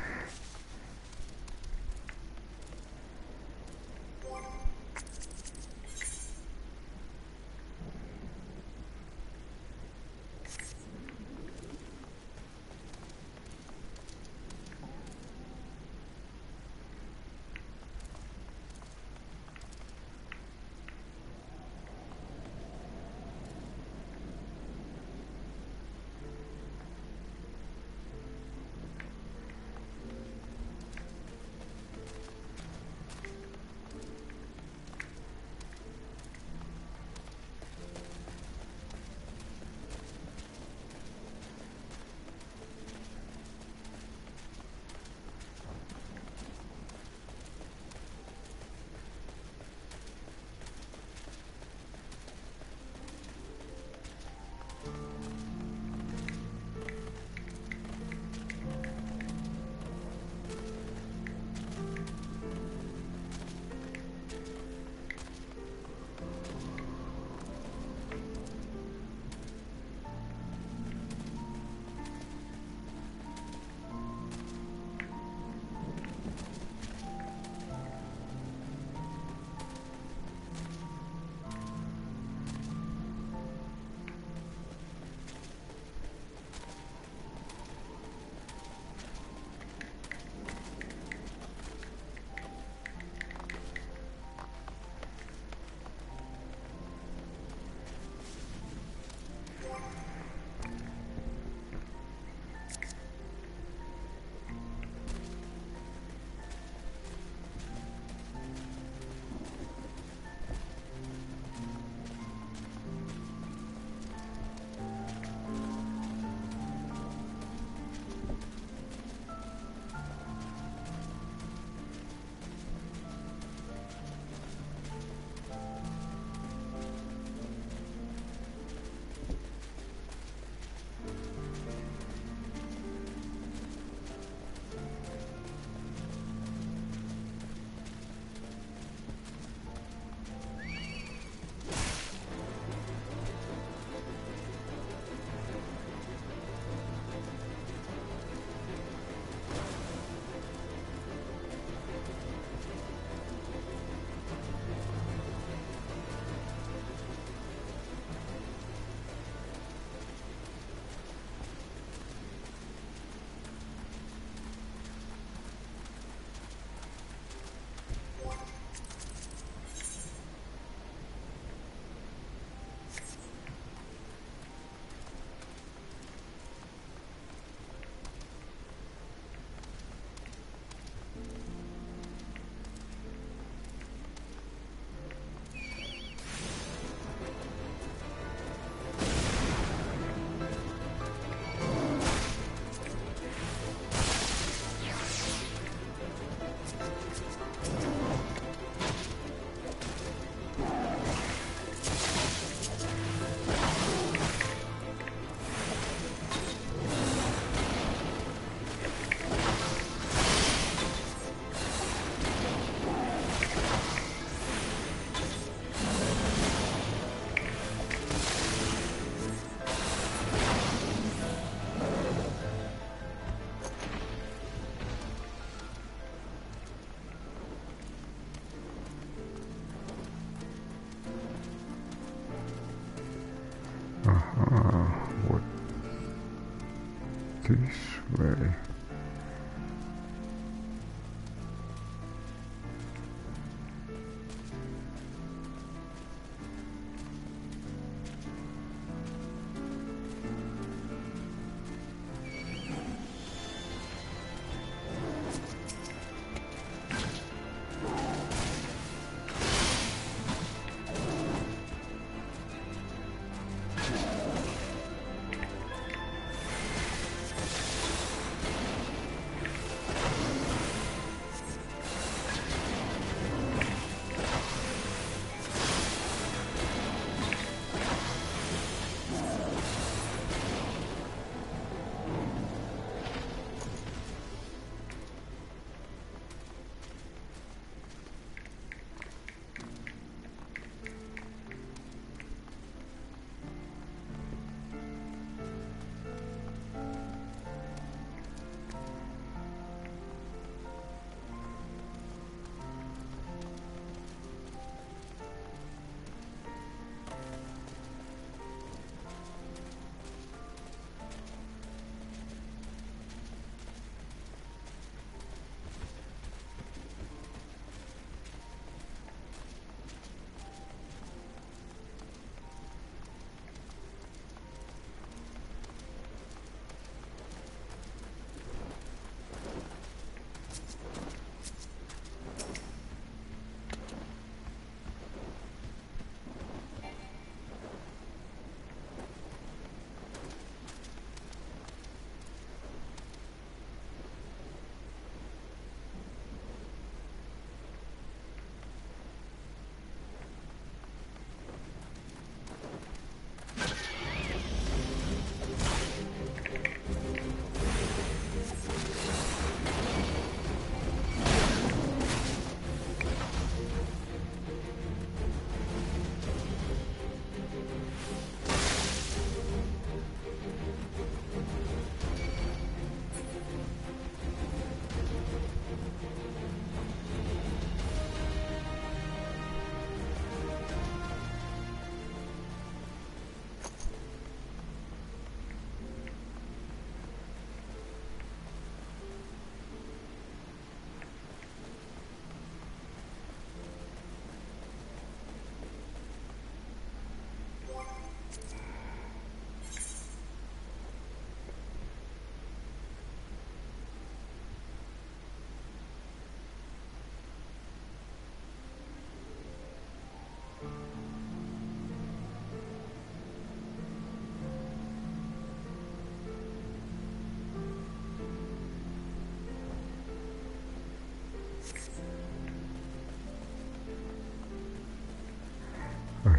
this way.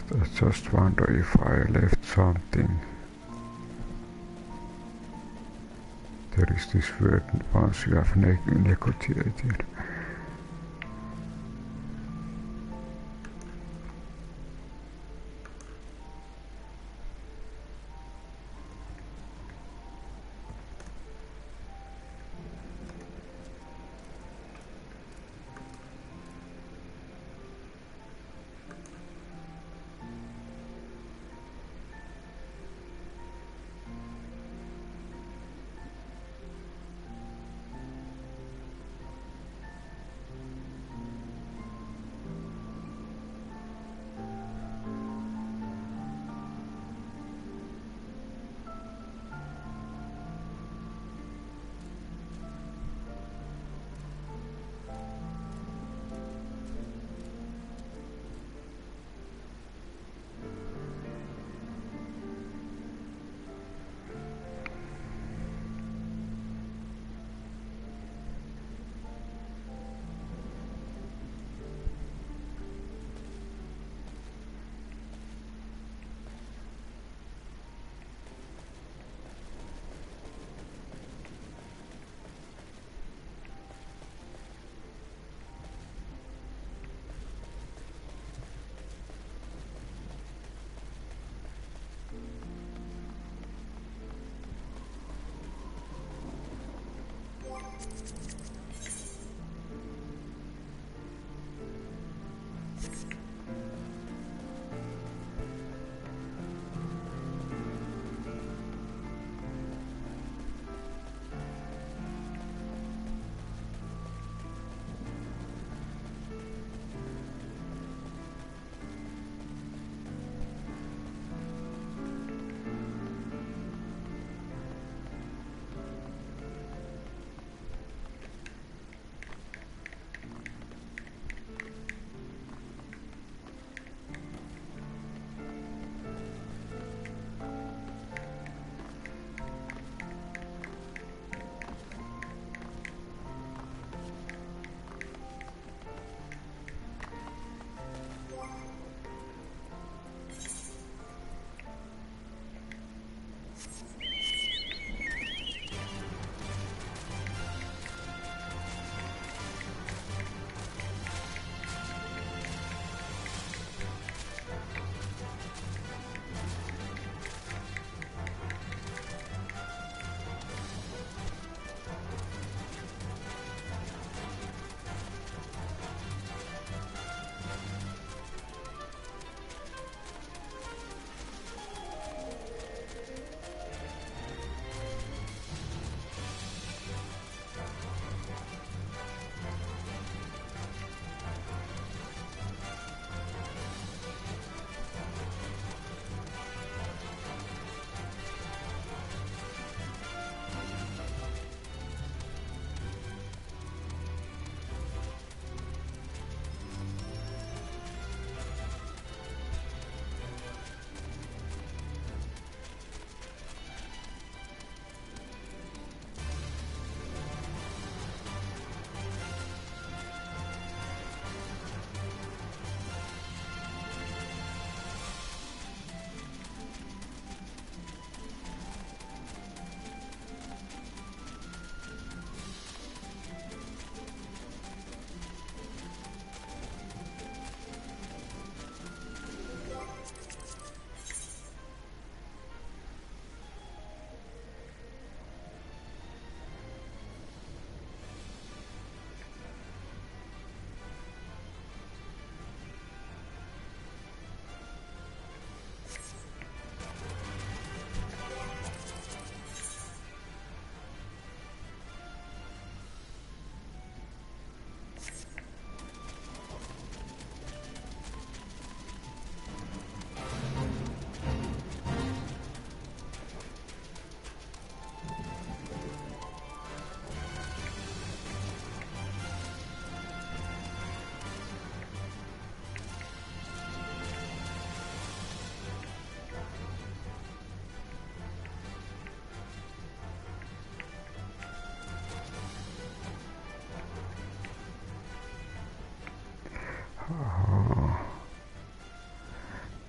I just wonder if I left something. There is this word once you have negotiated.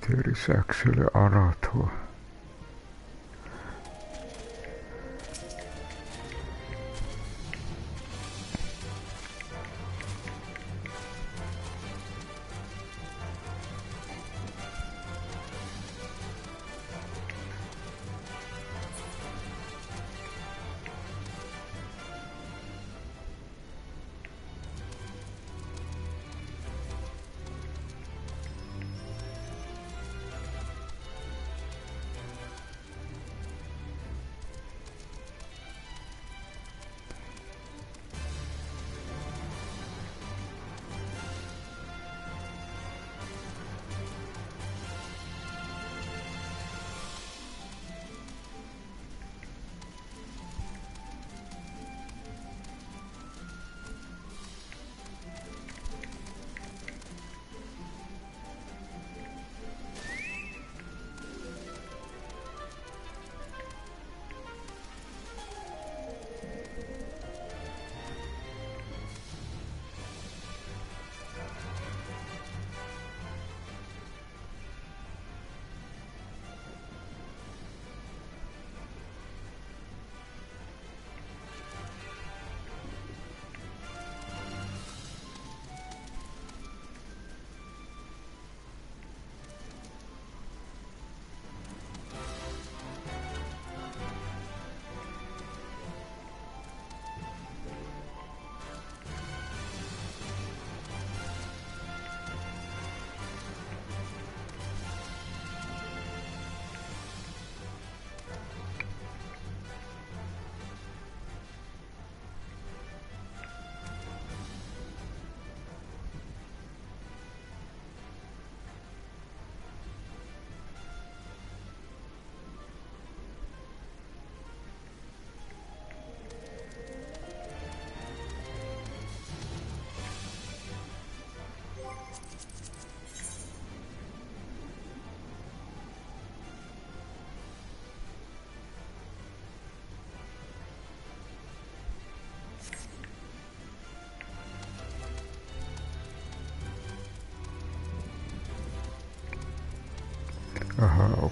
There is actually Arato.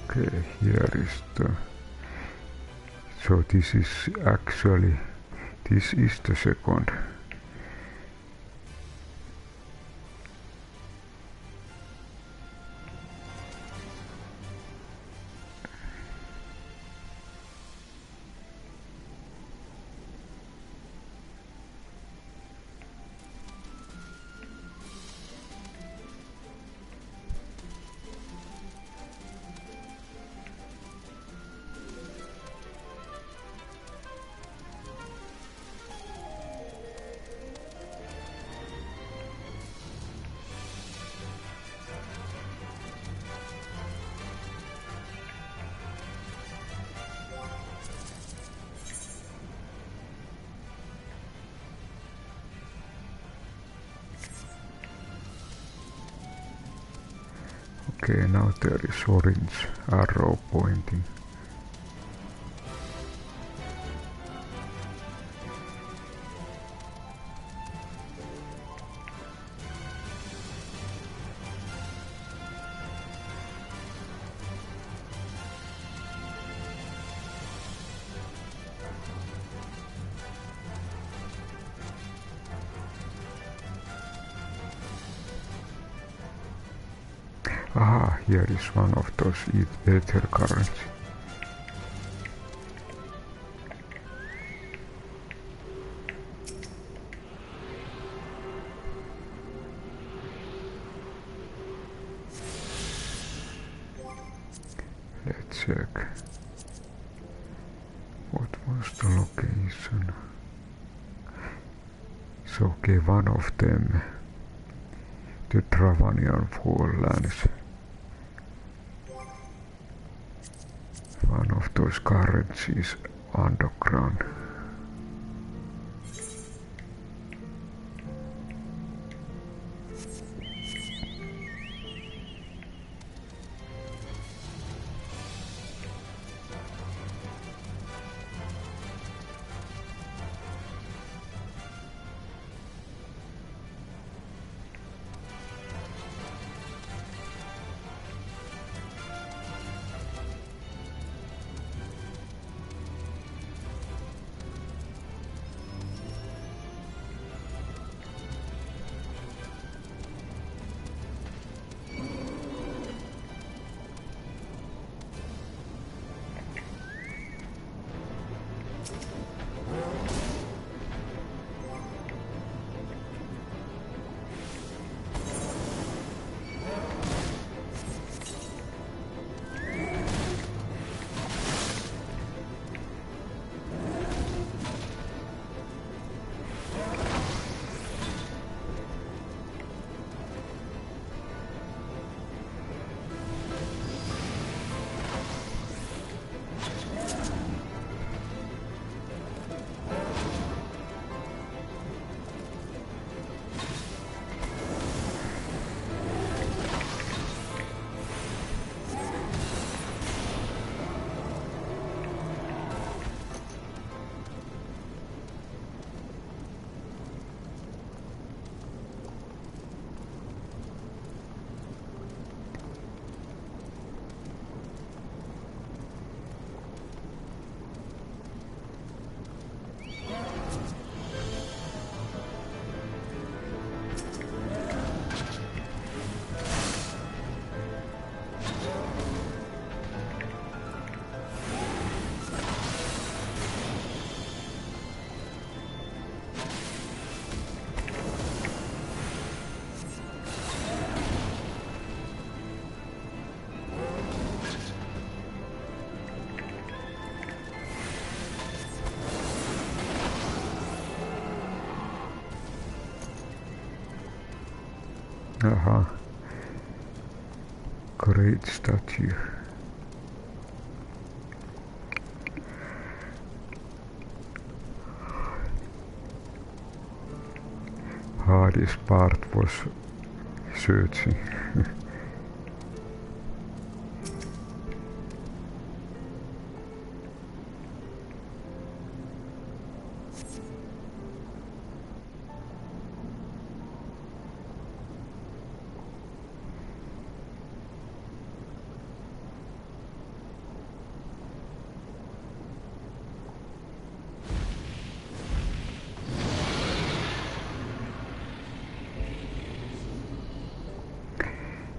Okay, here is the... So this is actually... This is the second. Okay, now there is orange arrow pointing. Ah, here is one of those Aether Currents. Let's check. What was the location? So, okay, one of them, the Dravanian Forelands. One of those currents is underground. Aha. Great statue. Hardest part was searching.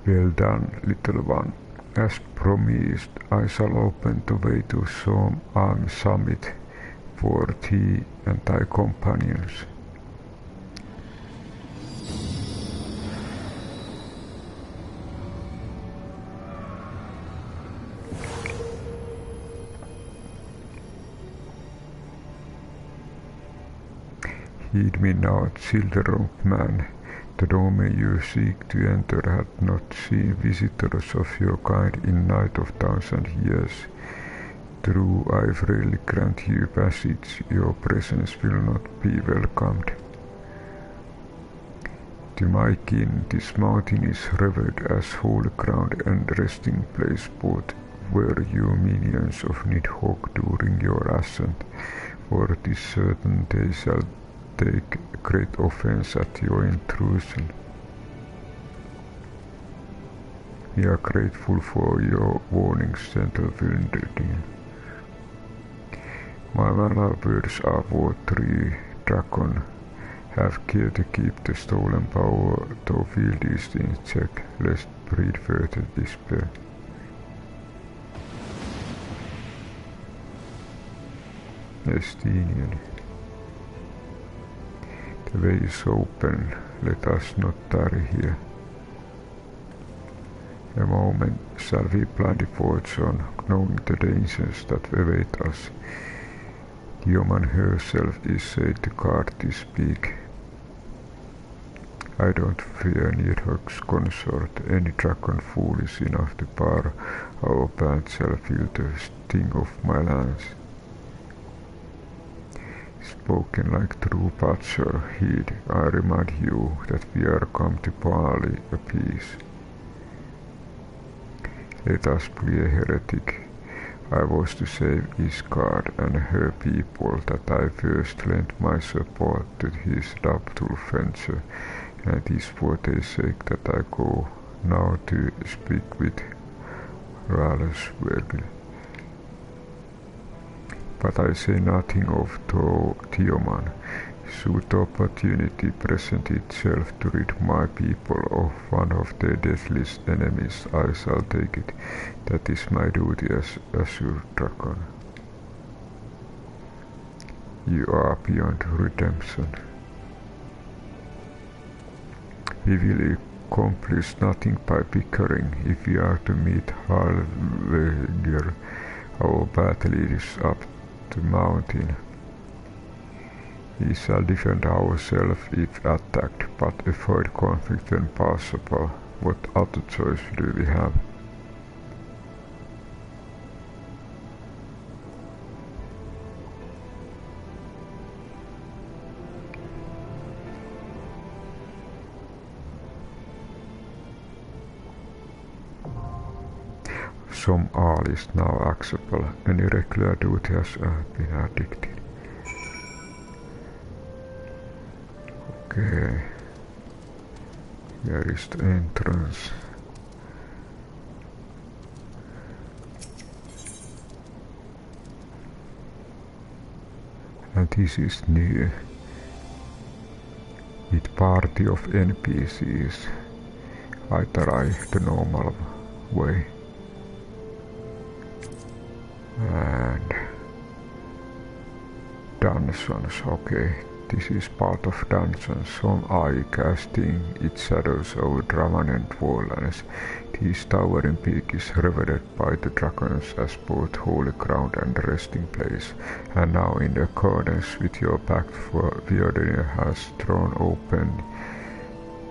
Well done, little one. As promised, I shall open the way to Sohm AI summit for thee and thy companions. Heed me now, children of man. The domain you seek to enter hath not seen visitors of your kind in night of 1,000 years. True, I freely grant you passage, your presence will not be welcomed. To my kin, this mountain is revered as holy ground and resting place both were you minions of Nidhogg during your ascent, for this certain they shall take great offense at your intrusion. We are grateful for your warnings, gentle Vidofnir. My manner words are for 3 dragon. Have care to keep the stolen power, though field is in check, lest breed further despair. Estinian. The way is open, let us not tarry here. A moment shall we blindfold on, knowing the dangers that await us. The woman herself is said to guard this peak. I don't fear Nidhogg's consort, any dragon foolish enough to bar our path shall feel the sting of my lance. Spoken like true butcher, heed, I remind you that we are come to barley a peace. Let us be a heretic. I was to save Isgard and her people that I first lent my support to his doubtful venture, and it is for their sake that I go now to speak with Heavensward. But I say nothing of Tioman. Should the opportunity present itself to rid my people of one of their deadliest enemies, I shall take it. That is my duty as Azure Dragon. You are beyond redemption. We will accomplish nothing by bickering. If we are to meet Halveger, our path leads up the mountain. We shall defend ourselves if attacked, but avoid conflict when possible. What other choice do we have? Sohm AI is now acceptable. Any regular duty has been addicted. Okay. Here is the entrance. And this is new. With party of NPCs. I try the normal way. And dungeons, okay. This is part of dungeons. Sohm AI casting its shadows over Dramanent walllands. This towering peak is revered by the dragons as both holy ground and resting place. And now, in accordance with your pact, Vidofnir has thrown open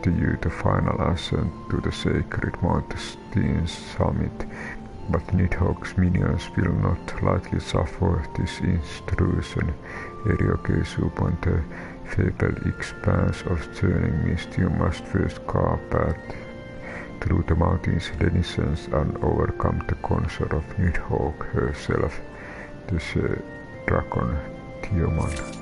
after you the final ascent to the sacred mountain's summit, but Nidhogg's minions will not lightly suffer this intrusion. Eriogaze upon the fabled expanse of churning mist, you must first carve path through the mountain's denizens and overcome the consort of Nidhogg herself, the dragon Tiamat.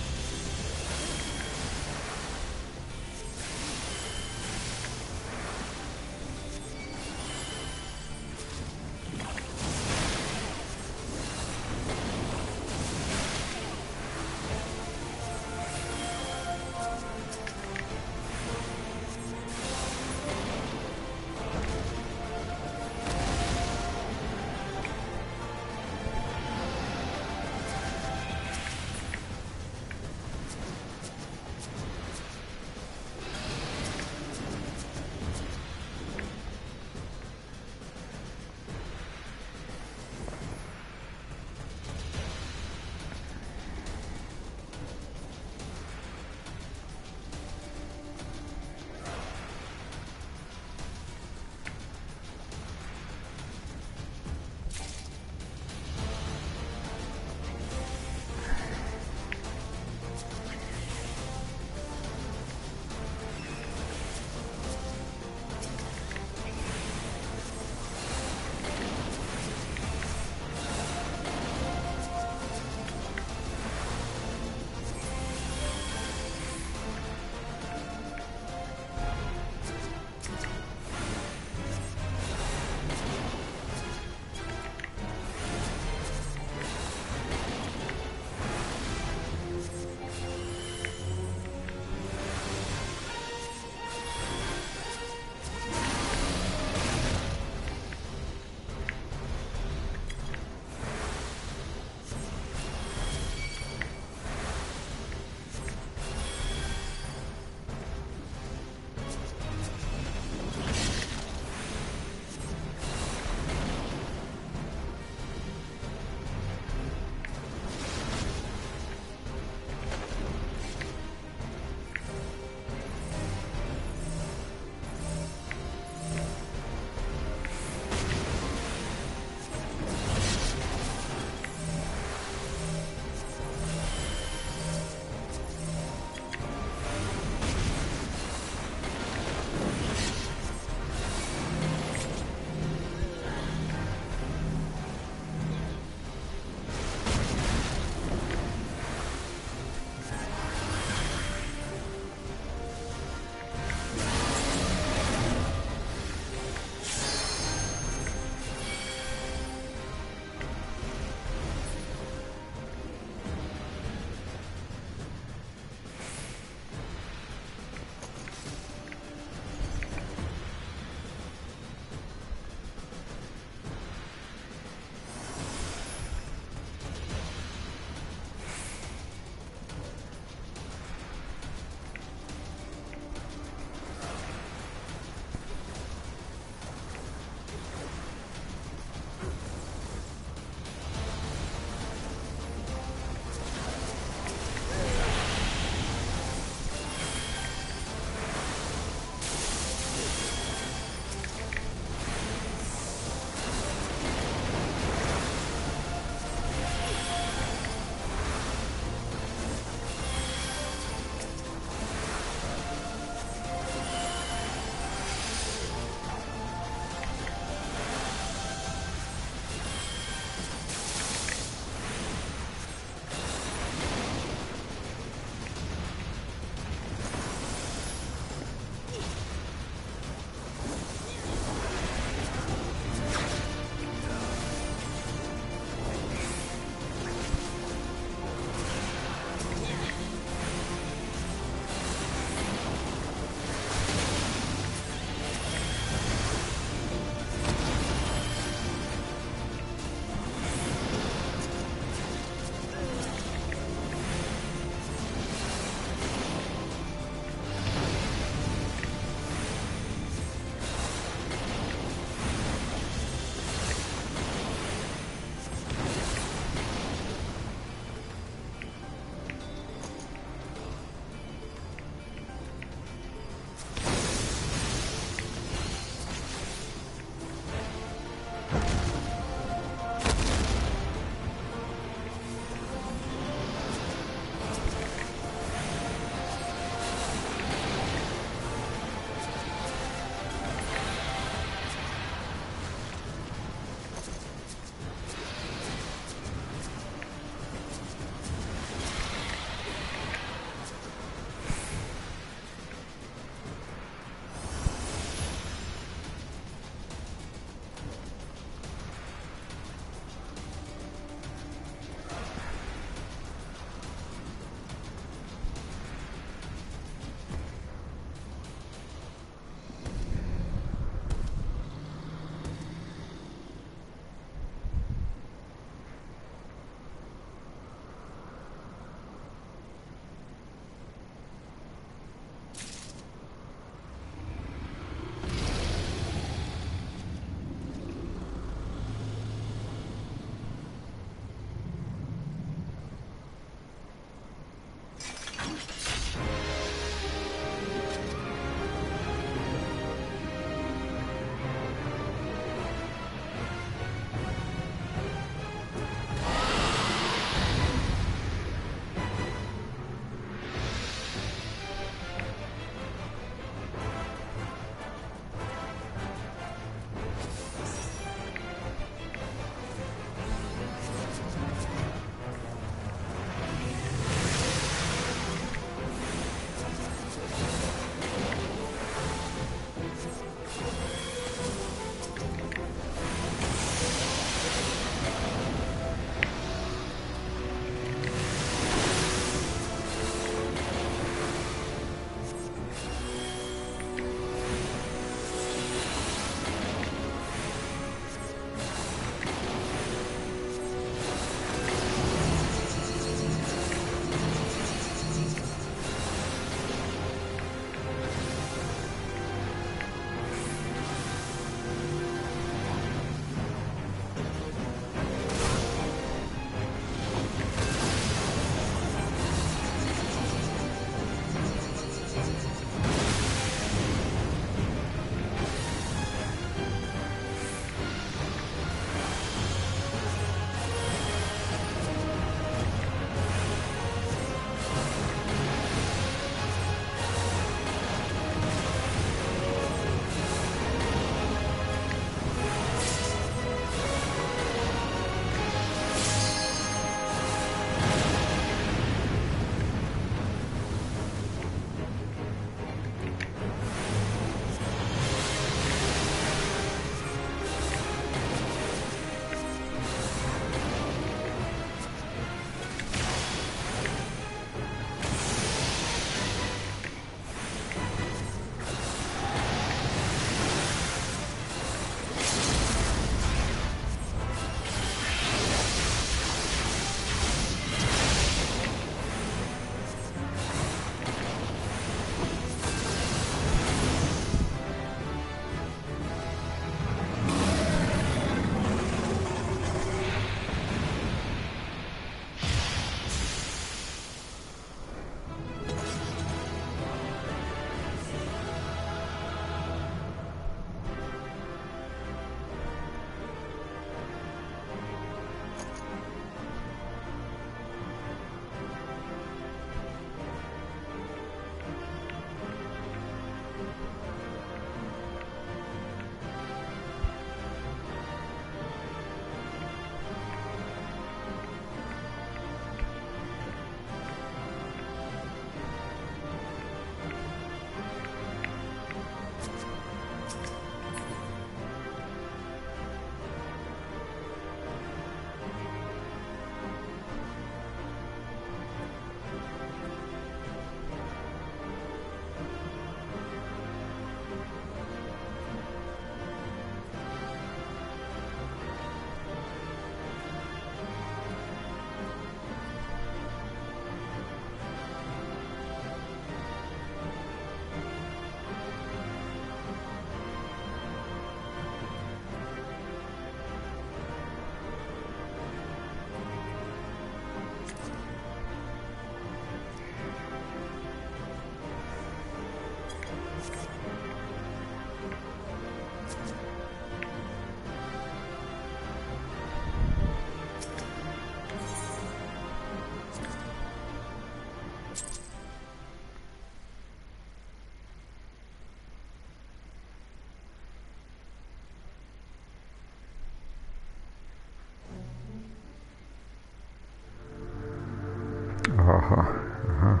Aha, aha.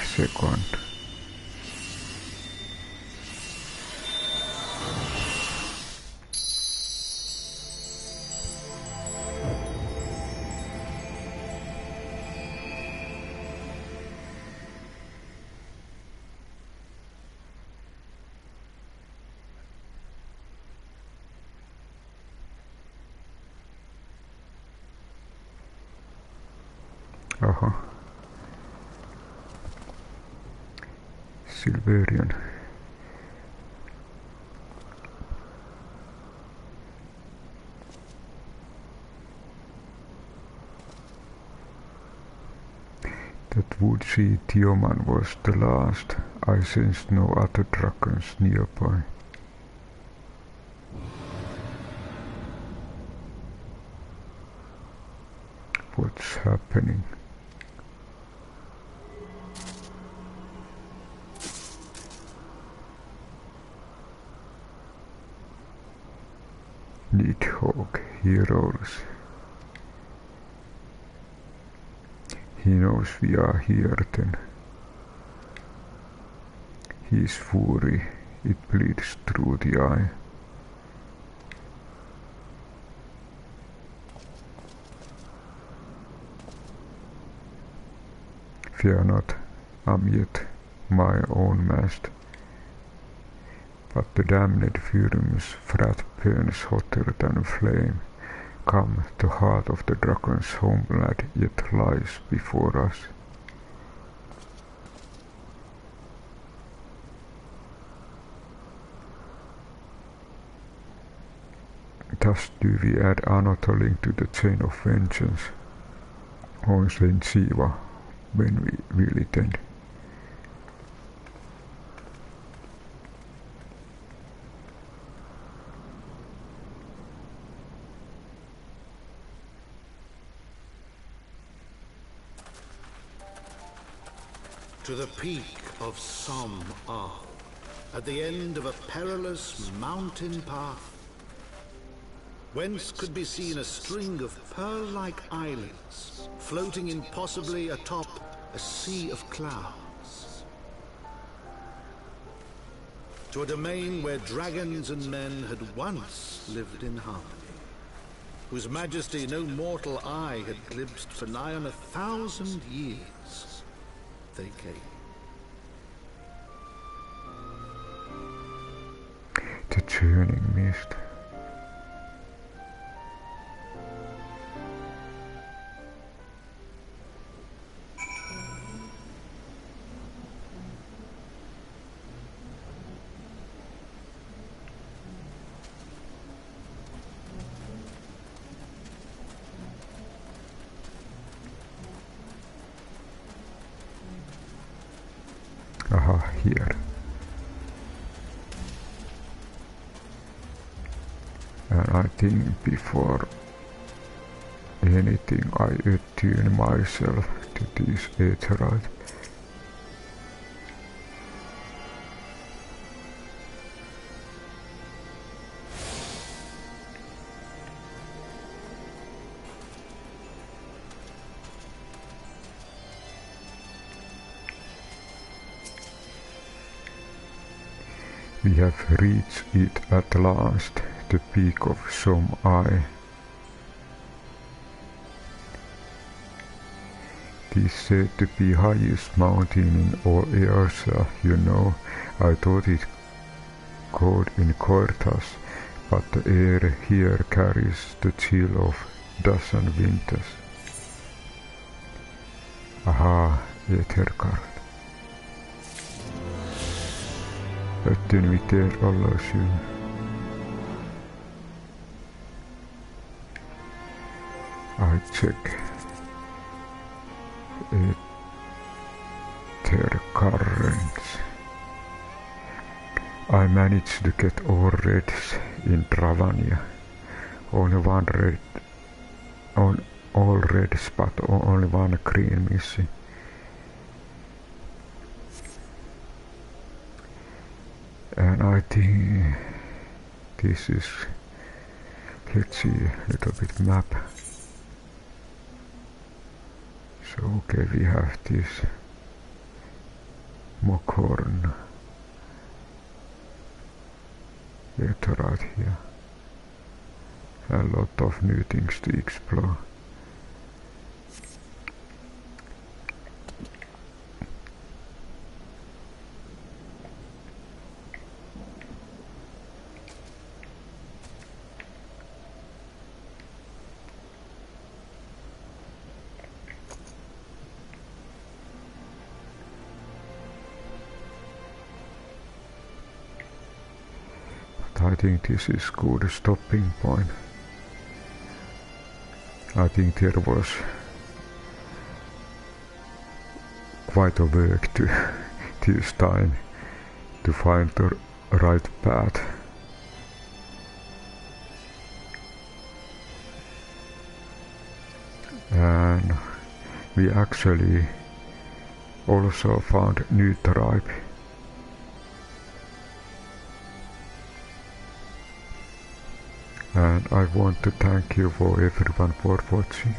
Second. Aha. Silverian. That woodsy Tioman was the last. I sensed no other dragons nearby. What's happening? Nidhogg, he rolls. He knows we are here then. His fury, it bleeds through the eye. Fear not, I'm yet my own master. But the damned fumes frat burns hotter than flame. Come, the heart of the dragon's homeland yet lies before us. Thus do we add another link to the chain of vengeance on Saint Siva when we will it end. To the peak of Sohm AI, at the end of a perilous mountain path, whence could be seen a string of pearl-like islands floating impossibly atop a sea of clouds. To a domain where dragons and men had once lived in harmony, whose majesty no mortal eye had glimpsed for nigh on 1,000 years. They came. The churning mist. Aha, here. And I think before anything I attune myself to this aetherite. We have reached it at last, the peak of Sohm AI. It is said to be highest mountain in all Eartha, you know. I thought it called in Cortas, but the air here carries the chill of dozen winters. Aha, Aether Current. Ötten vi ter alla syn. I check. Aether Currents. I managed to get all reds in Travania. Only one red. All reds, but only one green missing. And I think this is, let's see a little bit map. So okay, we have this Mockhorn Aetherite here. A lot of new things to explore. I think this is good stopping point. I think there was quite a work to this time to find the right path. And we actually also found new tribe. And I want to thank you for everyone for watching.